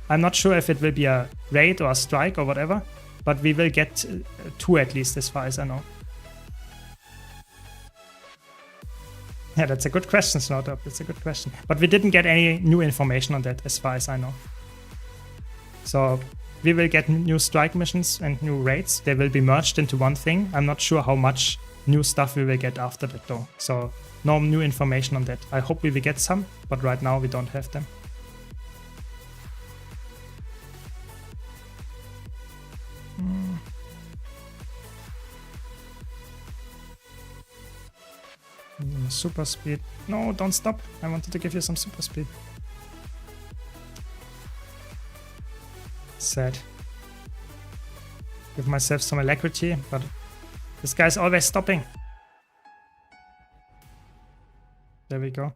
I'm not sure if it will be a raid or a strike or whatever, but we will get 2 at least as far as I know. Yeah, that's a good question, Snowdrop. That's a good question. But we didn't get any new information on that as far as I know. So we will get new strike missions and new raids. They will be merged into one thing. I'm not sure how much new stuff we will get after that though. So no new information on that. I hope we will get some, but right now we don't have them. Super speed. No, don't stop. I wanted to give you some super speed. Sad. Give myself some alacrity, but this guy's always stopping. There we go.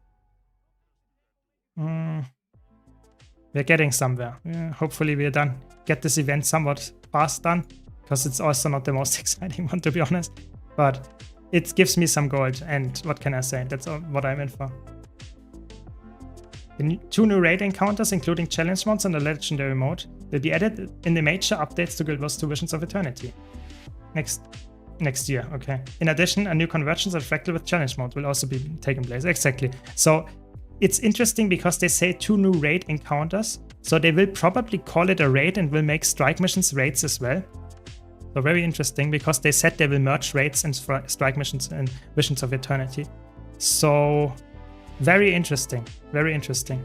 We're getting somewhere. Yeah, hopefully we're done. Get this event somewhat fast done, because it's also not the most exciting one, to be honest. But it gives me some gold, and what can I say? That's what I'm in for. 2 new raid encounters, including challenge mods and a legendary mode, will be added in the major updates to Guild Wars 2 Visions of Eternity. Next year, okay. In addition, a new convergence and fractal with challenge mode will also be taking place. Exactly. So it's interesting because they say 2 new raid encounters. So they will probably call it a raid and will make strike missions raids as well. So very interesting, because they said they will merge raids and strike missions and Visions of Eternity. So very interesting, very interesting.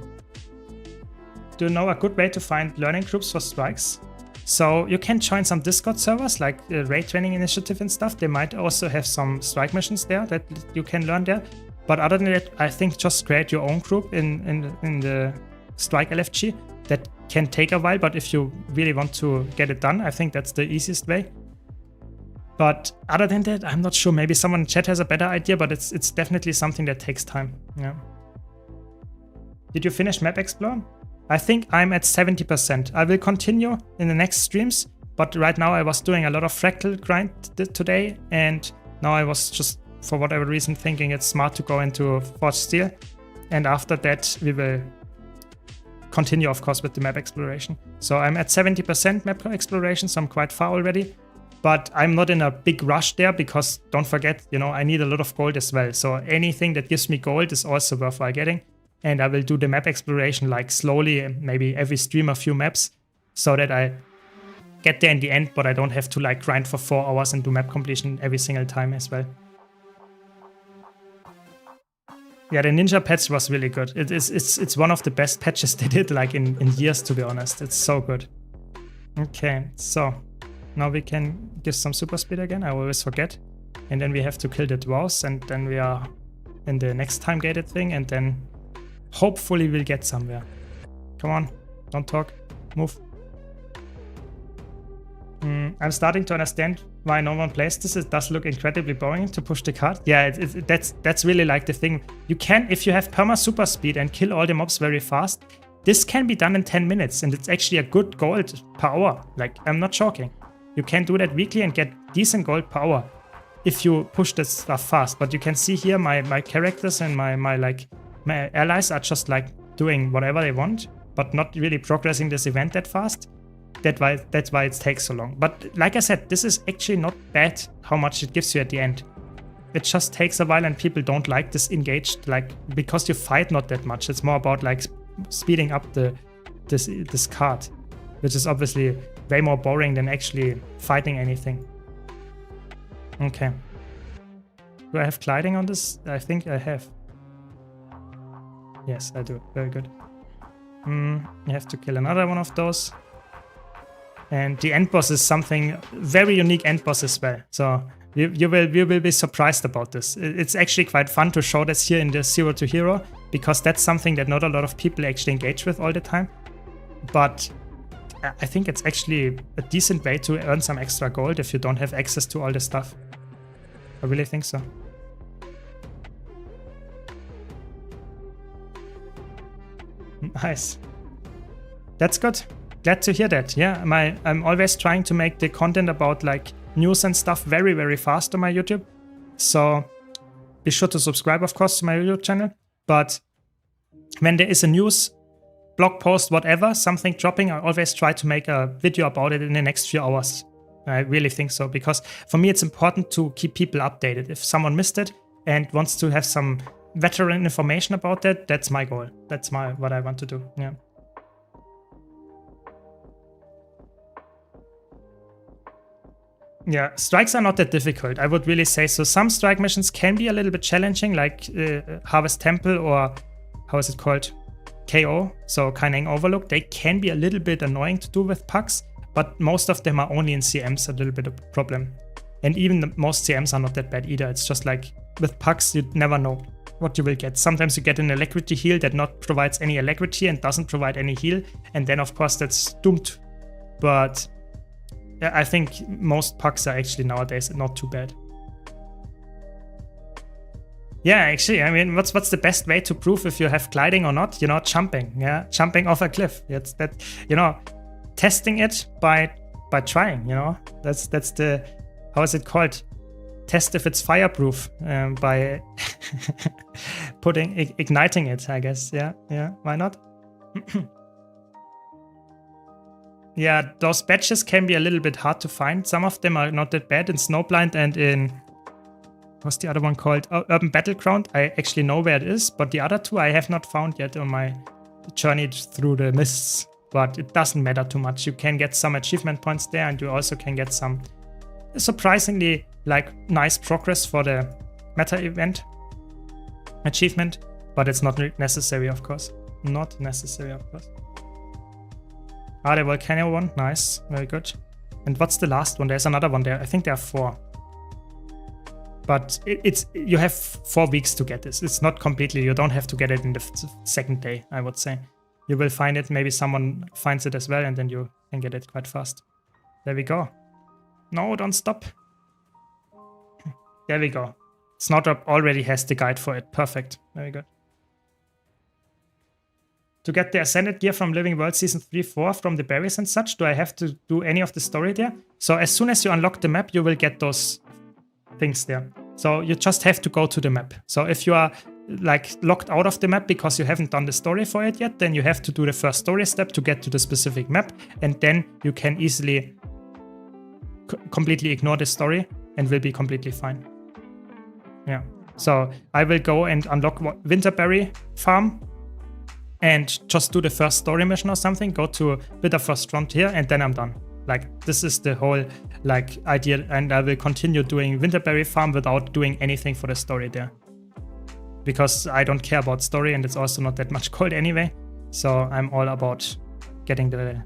Do you know a good way to find learning groups for strikes? So you can join some Discord servers like the Raid Training Initiative and stuff. They might also have some strike missions there that you can learn there. But other than that, I think just create your own group in the Strike LFG. That can take a while, but if you really want to get it done, I think that's the easiest way. But other than that, I'm not sure. Maybe someone in chat has a better idea, but it's definitely something that takes time. Yeah. Did you finish Map Explorer? I think I'm at 70%. I will continue in the next streams, but right now I was doing a lot of fractal grind today, and now I was just, for whatever reason, thinking it's smart to go into Forged Steel. And after that, we will continue, of course, with the map exploration. So I'm at 70% map exploration, so I'm quite far already. But I'm not in a big rush there, because don't forget, you know, I need a lot of gold as well. So anything that gives me gold is also worthwhile getting. And I will do the map exploration like slowly, maybe every stream a few maps, so that I get there in the end, but I don't have to like grind for 4 hours and do map completion every single time as well. Yeah, the ninja patch was really good. It's one of the best patches they did like in years, to be honest. It's so good. Okay, so now we can give some super speed again. I always forget. And then we have to kill the dwarves, and then we are in the next time gated thing, and then hopefully we'll get somewhere. Come on, don't talk, move. I'm starting to understand why no one plays this. It does look incredibly boring to push the cart. Yeah, that's really like the thing. You can, if you have perma super speed and kill all the mobs very fast, this can be done in 10 minutes, and it's actually a good gold per hour. Like, I'm not joking. You can do that weekly and get decent gold per hour if you push this stuff fast. But you can see here my characters and my allies are just like doing whatever they want, but not really progressing this event that fast. That's why it takes so long. But like I said, this is actually not bad how much it gives you at the end. It just takes a while, and people don't like this engaged, like, because you fight not that much. It's more about like speeding up this card, which is obviously way more boring than actually fighting anything. Okay. Do I have gliding on this? I think I have. Yes, I do. Very good. You have to kill another one of those. And the end boss is something very unique end boss as well. So you will be surprised about this. It's actually quite fun to show this here in the Zero to Hero, because that's something that not a lot of people actually engage with all the time. But I think it's actually a decent way to earn some extra gold if you don't have access to all the stuff. I really think so. Nice. That's good. Glad to hear that. Yeah, I'm always trying to make the content about like news and stuff very, very fast on my YouTube. So be sure to subscribe, of course, to my YouTube channel. But when there is a news, blog post, whatever, something dropping, I always try to make a video about it in the next few hours. I really think so, because for me it's important to keep people updated. If someone missed it and wants to have some veteran information about that, that's my goal. That's what I want to do. Yeah. Yeah, strikes are not that difficult, I would really say. So some strike missions can be a little bit challenging, like Harvest Temple or how is it called? KO, so Kaineng Overlook. They can be a little bit annoying to do with pucks, but most of them are only in CMs a little bit of a problem. And even most CMs are not that bad either. It's just like with pucks, you never know what you will get. Sometimes you get an alacrity heal that not provides any alacrity and doesn't provide any heal, and then of course that's doomed. But I think most pucks are actually nowadays not too bad. Yeah, actually, I mean, what's the best way to prove if you have gliding or not? You know, jumping. Yeah, jumping off a cliff. It's that, you know, testing it by trying. You know, that's the, how is it called? Test if it's fireproof by igniting it, I guess. Yeah, why not? Yeah, those badges can be a little bit hard to find. Some of them are not that bad in Snowblind and in, what's the other one called? Oh, Urban Battleground. I actually know where it is, but the other two I have not found yet on my journey through the mists. But it doesn't matter too much. You can get some achievement points there, and you also can get some surprisingly like nice progress for the meta event achievement, but it's not necessary, of course. Not necessary, of course. Ah, the volcano one, nice, very good. And what's the last one? There's another one there. I think there are 4. But you have 4 weeks to get this. It's not completely, you don't have to get it in the second day, I would say. You will find it, maybe someone finds it as well, and then you can get it quite fast. There we go. No, don't stop. There we go. Snowdrop already has the guide for it. Perfect. Very good. To get the Ascended gear from Living World Season 3-4 from the berries and such, do I have to do any of the story there? So as soon as you unlock the map, you will get those things there. So you just have to go to the map. So if you are like locked out of the map because you haven't done the story for it yet, then you have to do the first story step to get to the specific map, and then you can easily completely ignore the story and will be completely fine. Yeah. So I will go and unlock Winterberry Farm and just do the first story mission or something, go to Bitterfrost Frontier, and then I'm done. Like, this is the whole like idea, and I will continue doing Winterberry Farm without doing anything for the story there. Because I don't care about story, and it's also not that much gold anyway. So I'm all about getting the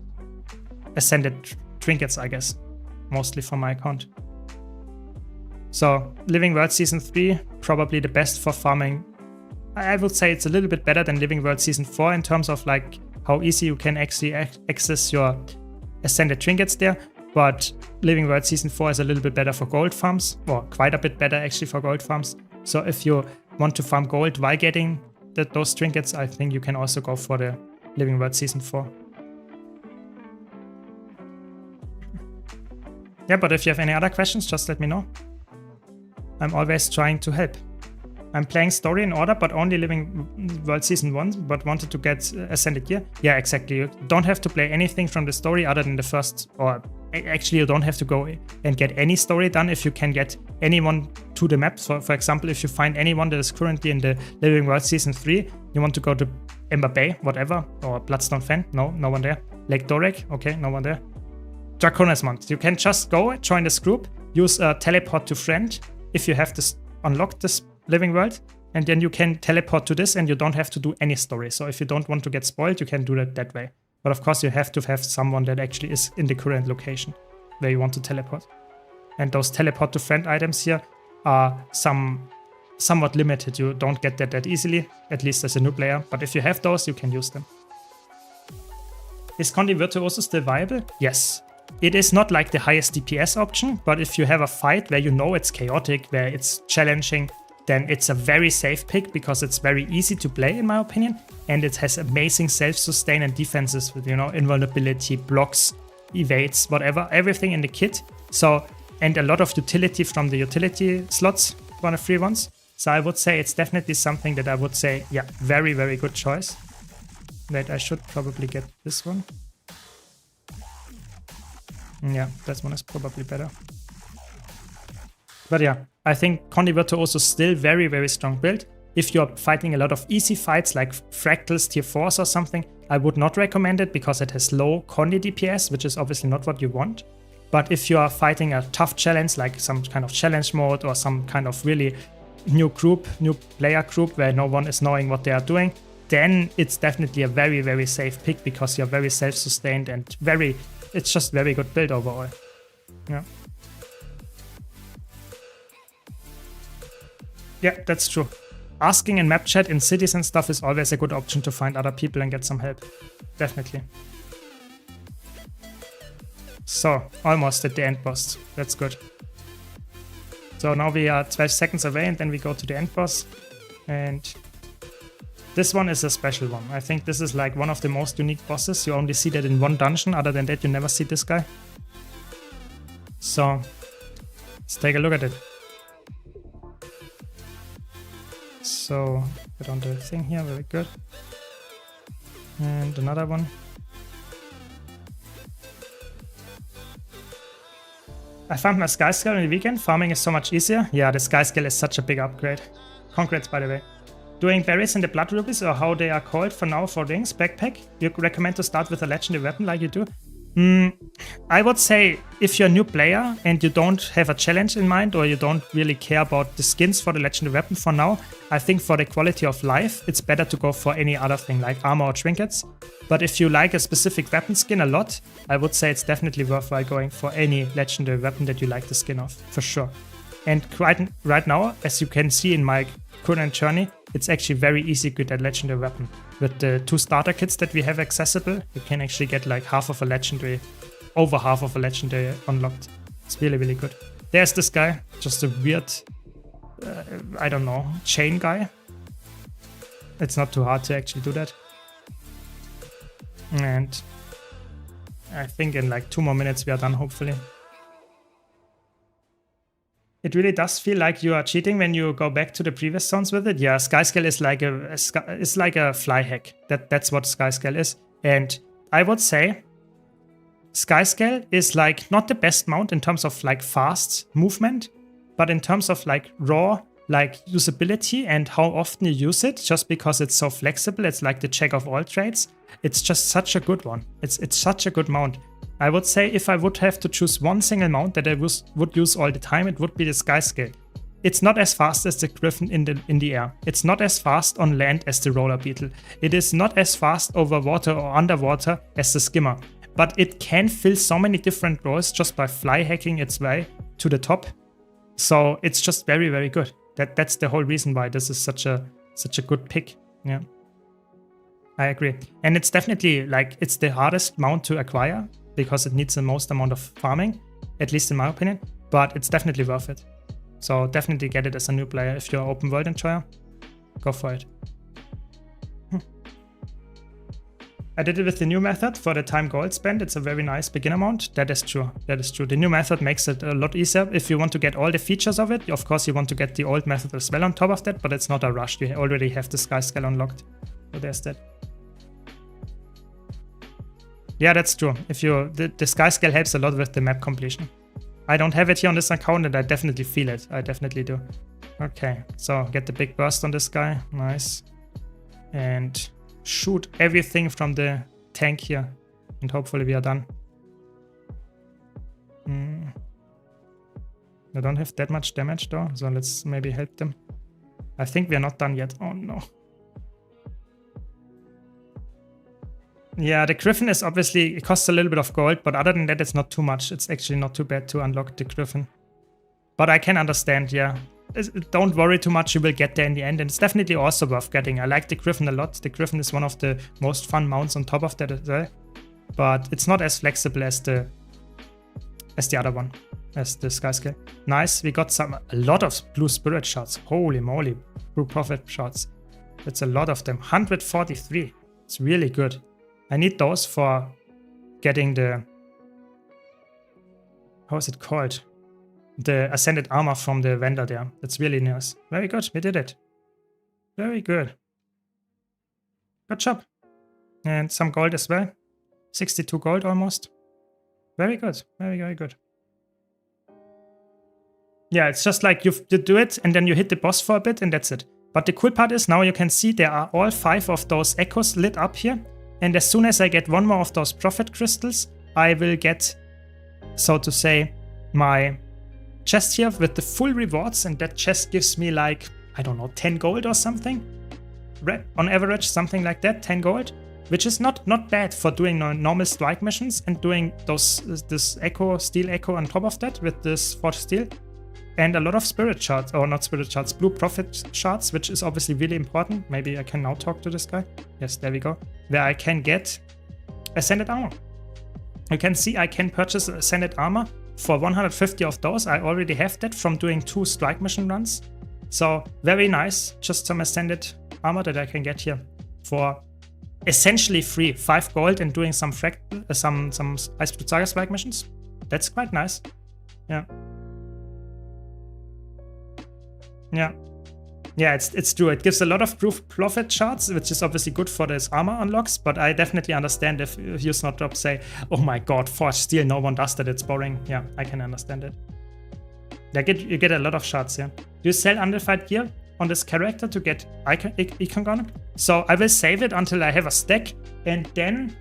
Ascended trinkets, I guess, mostly for my account. So Living World Season 3, probably the best for farming. I would say it's a little bit better than Living World Season 4 in terms of like how easy you can actually access your Ascended trinkets there. But Living World Season 4 is a little bit better for gold farms, or quite a bit better actually for gold farms. So if you want to farm gold while getting those trinkets, I think you can also go for the Living World Season 4. Yeah, but if you have any other questions, just let me know. I'm always trying to help. I'm playing story in order, but only Living World Season 1, but wanted to get Ascended gear. Yeah, exactly. You don't have to play anything from the story other than the first, or actually you don't have to go and get any story done if you can get anyone to the map. So for example, if you find anyone that is currently in the Living World Season 3, you want to go to Ember Bay, whatever, or Bloodstone Fen, no one there. Lake Dorek, okay, no one there. Draconis Mount, you can just go, join this group, use a teleport to friend if you have this unlocked this Living World, and then you can teleport to this and you don't have to do any story. So if you don't want to get spoiled, you can do that that way. But of course you have to have someone that actually is in the current location where you want to teleport. And those teleport to friend items here are somewhat limited. You don't get that easily, at least as a new player. But if you have those, you can use them. Is Condi Virtuoso still viable? Yes. It is not like the highest DPS option, but if you have a fight where you know it's chaotic, where it's challenging, then it's a very safe pick because it's very easy to play, in my opinion, and it has amazing self-sustain and defenses with, you know, invulnerability, blocks, evades, whatever, everything in the kit. So, and a lot of utility from the utility slots for the free ones. So I would say it's definitely something that I would say, yeah, very, very good choice. Wait, I should probably get this one. Yeah, that one is probably better. But yeah, I think Condi Virtuoso is still very, very strong build. If you're fighting a lot of easy fights like Fractals, Tier 4s or something, I would not recommend it because it has low Condi DPS, which is obviously not what you want. But if you are fighting a tough challenge, like some kind of challenge mode or some kind of really new player group where no one is knowing what they are doing, then it's definitely a very, very safe pick because you're very self-sustained and it's just very good build overall. Yeah. Yeah, that's true. Asking in map chat in cities and stuff is always a good option to find other people and get some help. Definitely. So, almost at the end boss. That's good. So now we are 12 seconds away and then we go to the end boss. And this one is a special one. I think this is like one of the most unique bosses. You only see that in one dungeon. Other than that, you never see this guy. So, let's take a look at it. So, put on the thing here, very good. And another one. I found my Sky Scale on the weekend. Farming is so much easier. Yeah, the Sky Scale is such a big upgrade. Congrats, by the way. Doing berries in the blood rubies, or how they are called for now for rings, backpack. You recommend to start with a legendary weapon like you do? I would say if you're a new player and you don't have a challenge in mind or you don't really care about the skins for the legendary weapon for now, I think for the quality of life, it's better to go for any other thing like armor or trinkets. But if you like a specific weapon skin a lot, I would say it's definitely worthwhile going for any legendary weapon that you like the skin of, for sure. And right now, as you can see in my current journey, it's actually very easy to get a legendary weapon. With the 2 starter kits that we have accessible, you can actually get like half of a legendary, over half of a legendary unlocked. It's really, really good. There's this guy, just a weird, I don't know, chain guy. It's not too hard to actually do that. And I think in like 2 more minutes we are done, hopefully. It really does feel like you are cheating when you go back to the previous zones with it. Yeah, Skyscale is like a fly hack. That's what Skyscale is. And I would say Skyscale is like not the best mount in terms of like fast movement, but in terms of like raw like usability and how often you use it, just because it's so flexible. It's like the jack of all trades. It's just such a good one. It's such a good mount. I would say if I would have to choose one single mount that I would use all the time, it would be the Skyscale. It's not as fast as the Griffin in the air. It's not as fast on land as the Roller Beetle. It is not as fast over water or underwater as the Skimmer. But it can fill so many different roles just by fly hacking its way to the top. So it's just very, very good. That's the whole reason why this is such a good pick. Yeah, I agree. And it's definitely like it's the hardest mount to acquire because it needs the most amount of farming, at least in my opinion. But it's definitely worth it. So definitely get it as a new player if you're an open world enjoyer. Go for it. I did it with the new method for the time gold spent. It's a very nice beginner mount. That is true. That is true. The new method makes it a lot easier. If you want to get all the features of it, of course you want to get the old method as well on top of that, but it's not a rush. You already have the Skyscale unlocked. So there's that. Yeah, that's true. If you the Skyscale helps a lot with the map completion. I don't have it here on this account and I definitely feel it. I definitely do. Okay, so get the big burst on this guy. Nice. And shoot everything from the tank here. And hopefully we are done. I don't have that much damage though, so let's maybe help them. I think we are not done yet. Oh no. Yeah, the Griffin is obviously, it costs a little bit of gold, but other than that, it's not too much. It's actually not too bad to unlock the Griffin. But I can understand, yeah. Don't worry too much, you will get there in the end, and it's definitely also worth getting. I like the Griffin a lot. The Griffin is one of the most fun mounts on top of that as well. But it's not as flexible as the other one, as the Skyscale. Nice, we got a lot of blue spirit shots. Holy moly, blue prophet shots. That's a lot of them. 143. It's really good. I need those for getting the, how is it called? The Ascended Armor from the vendor there. That's really nice. Very good, we did it. Very good. Good job. And some gold as well. 62 gold almost. Very good, very, very good. Yeah, it's just like you do it and then you hit the boss for a bit and that's it. But the cool part is now you can see there are all 5 of those echoes lit up here. And as soon as I get one more of those prophet crystals, I will get so to say, my chest here with the full rewards, and that chest gives me like, I don't know, 10 gold or something. On average, something like that, 10 gold, which is not bad for doing normal strike missions and doing this echo, steel echo on top of that with this forged steel. And a lot of spirit shards, or not spirit shards, blue prophet shards, which is obviously really important. Maybe I can now talk to this guy. Yes, there we go. Where I can get ascended armor. You can see I can purchase ascended armor for 150 of those. I already have that from doing 2 strike mission runs. So very nice. Just some ascended armor that I can get here for essentially free. 5 gold and doing some Ice Blue Saga strike missions. That's quite nice. Yeah. Yeah. Yeah, it's true. It gives a lot of proof profit shards, which is obviously good for this armor unlocks, but I definitely understand if you Snowdrop say, oh my god, forged steel, no one does that, it's boring. Yeah, I can understand it. You get a lot of shards, yeah. Do you sell undefined gear on this character to get icon gun? So I will save it until I have a stack, and then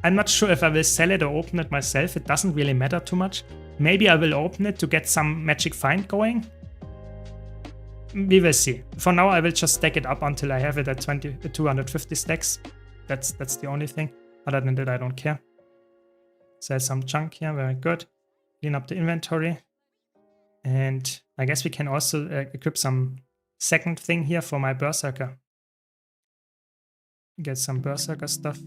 I'm not sure if I will sell it or open it myself. It doesn't really matter too much. Maybe I will open it to get some magic find going. We will see. For now, I will just stack it up until I have it at 250 stacks. That's the only thing. Other than that, I don't care. Sell some junk here, very good. Clean up the inventory. And I guess we can also equip some second thing here for my Berserker. Get some Berserker stuff.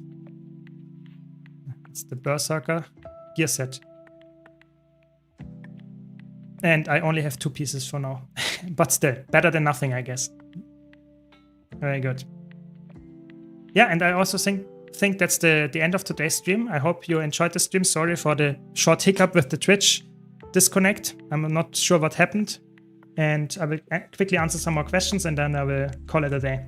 It's the Berserker gear set. And I only have 2 pieces for now. But still, better than nothing, I guess. Very good. Yeah, and I also think that's the end of today's stream. I hope you enjoyed the stream. Sorry for the short hiccup with the Twitch disconnect. I'm not sure what happened. And I will quickly answer some more questions, and then I will call it a day.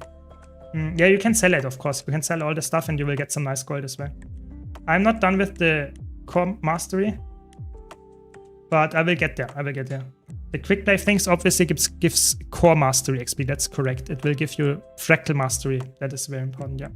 Yeah, you can sell it, of course. You can sell all the stuff and you will get some nice gold as well. I'm not done with the core mastery, but I will get there. I will get there. The quick play things obviously gives core mastery XP. That's correct. It will give you fractal mastery. That is very important. Yeah.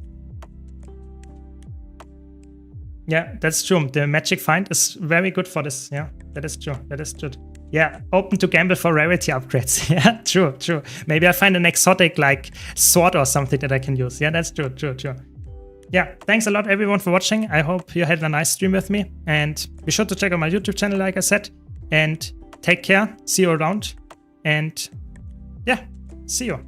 Yeah, that's true. The magic find is very good for this. Yeah, that is true. That is true. Yeah, open to gamble for rarity upgrades. Yeah, true. Maybe I find an exotic like sword or something that I can use. Yeah, that's true. Yeah, thanks a lot everyone for watching. I hope you had a nice stream with me. And be sure to check out my YouTube channel, like I said. And take care. See you around. And yeah, see you.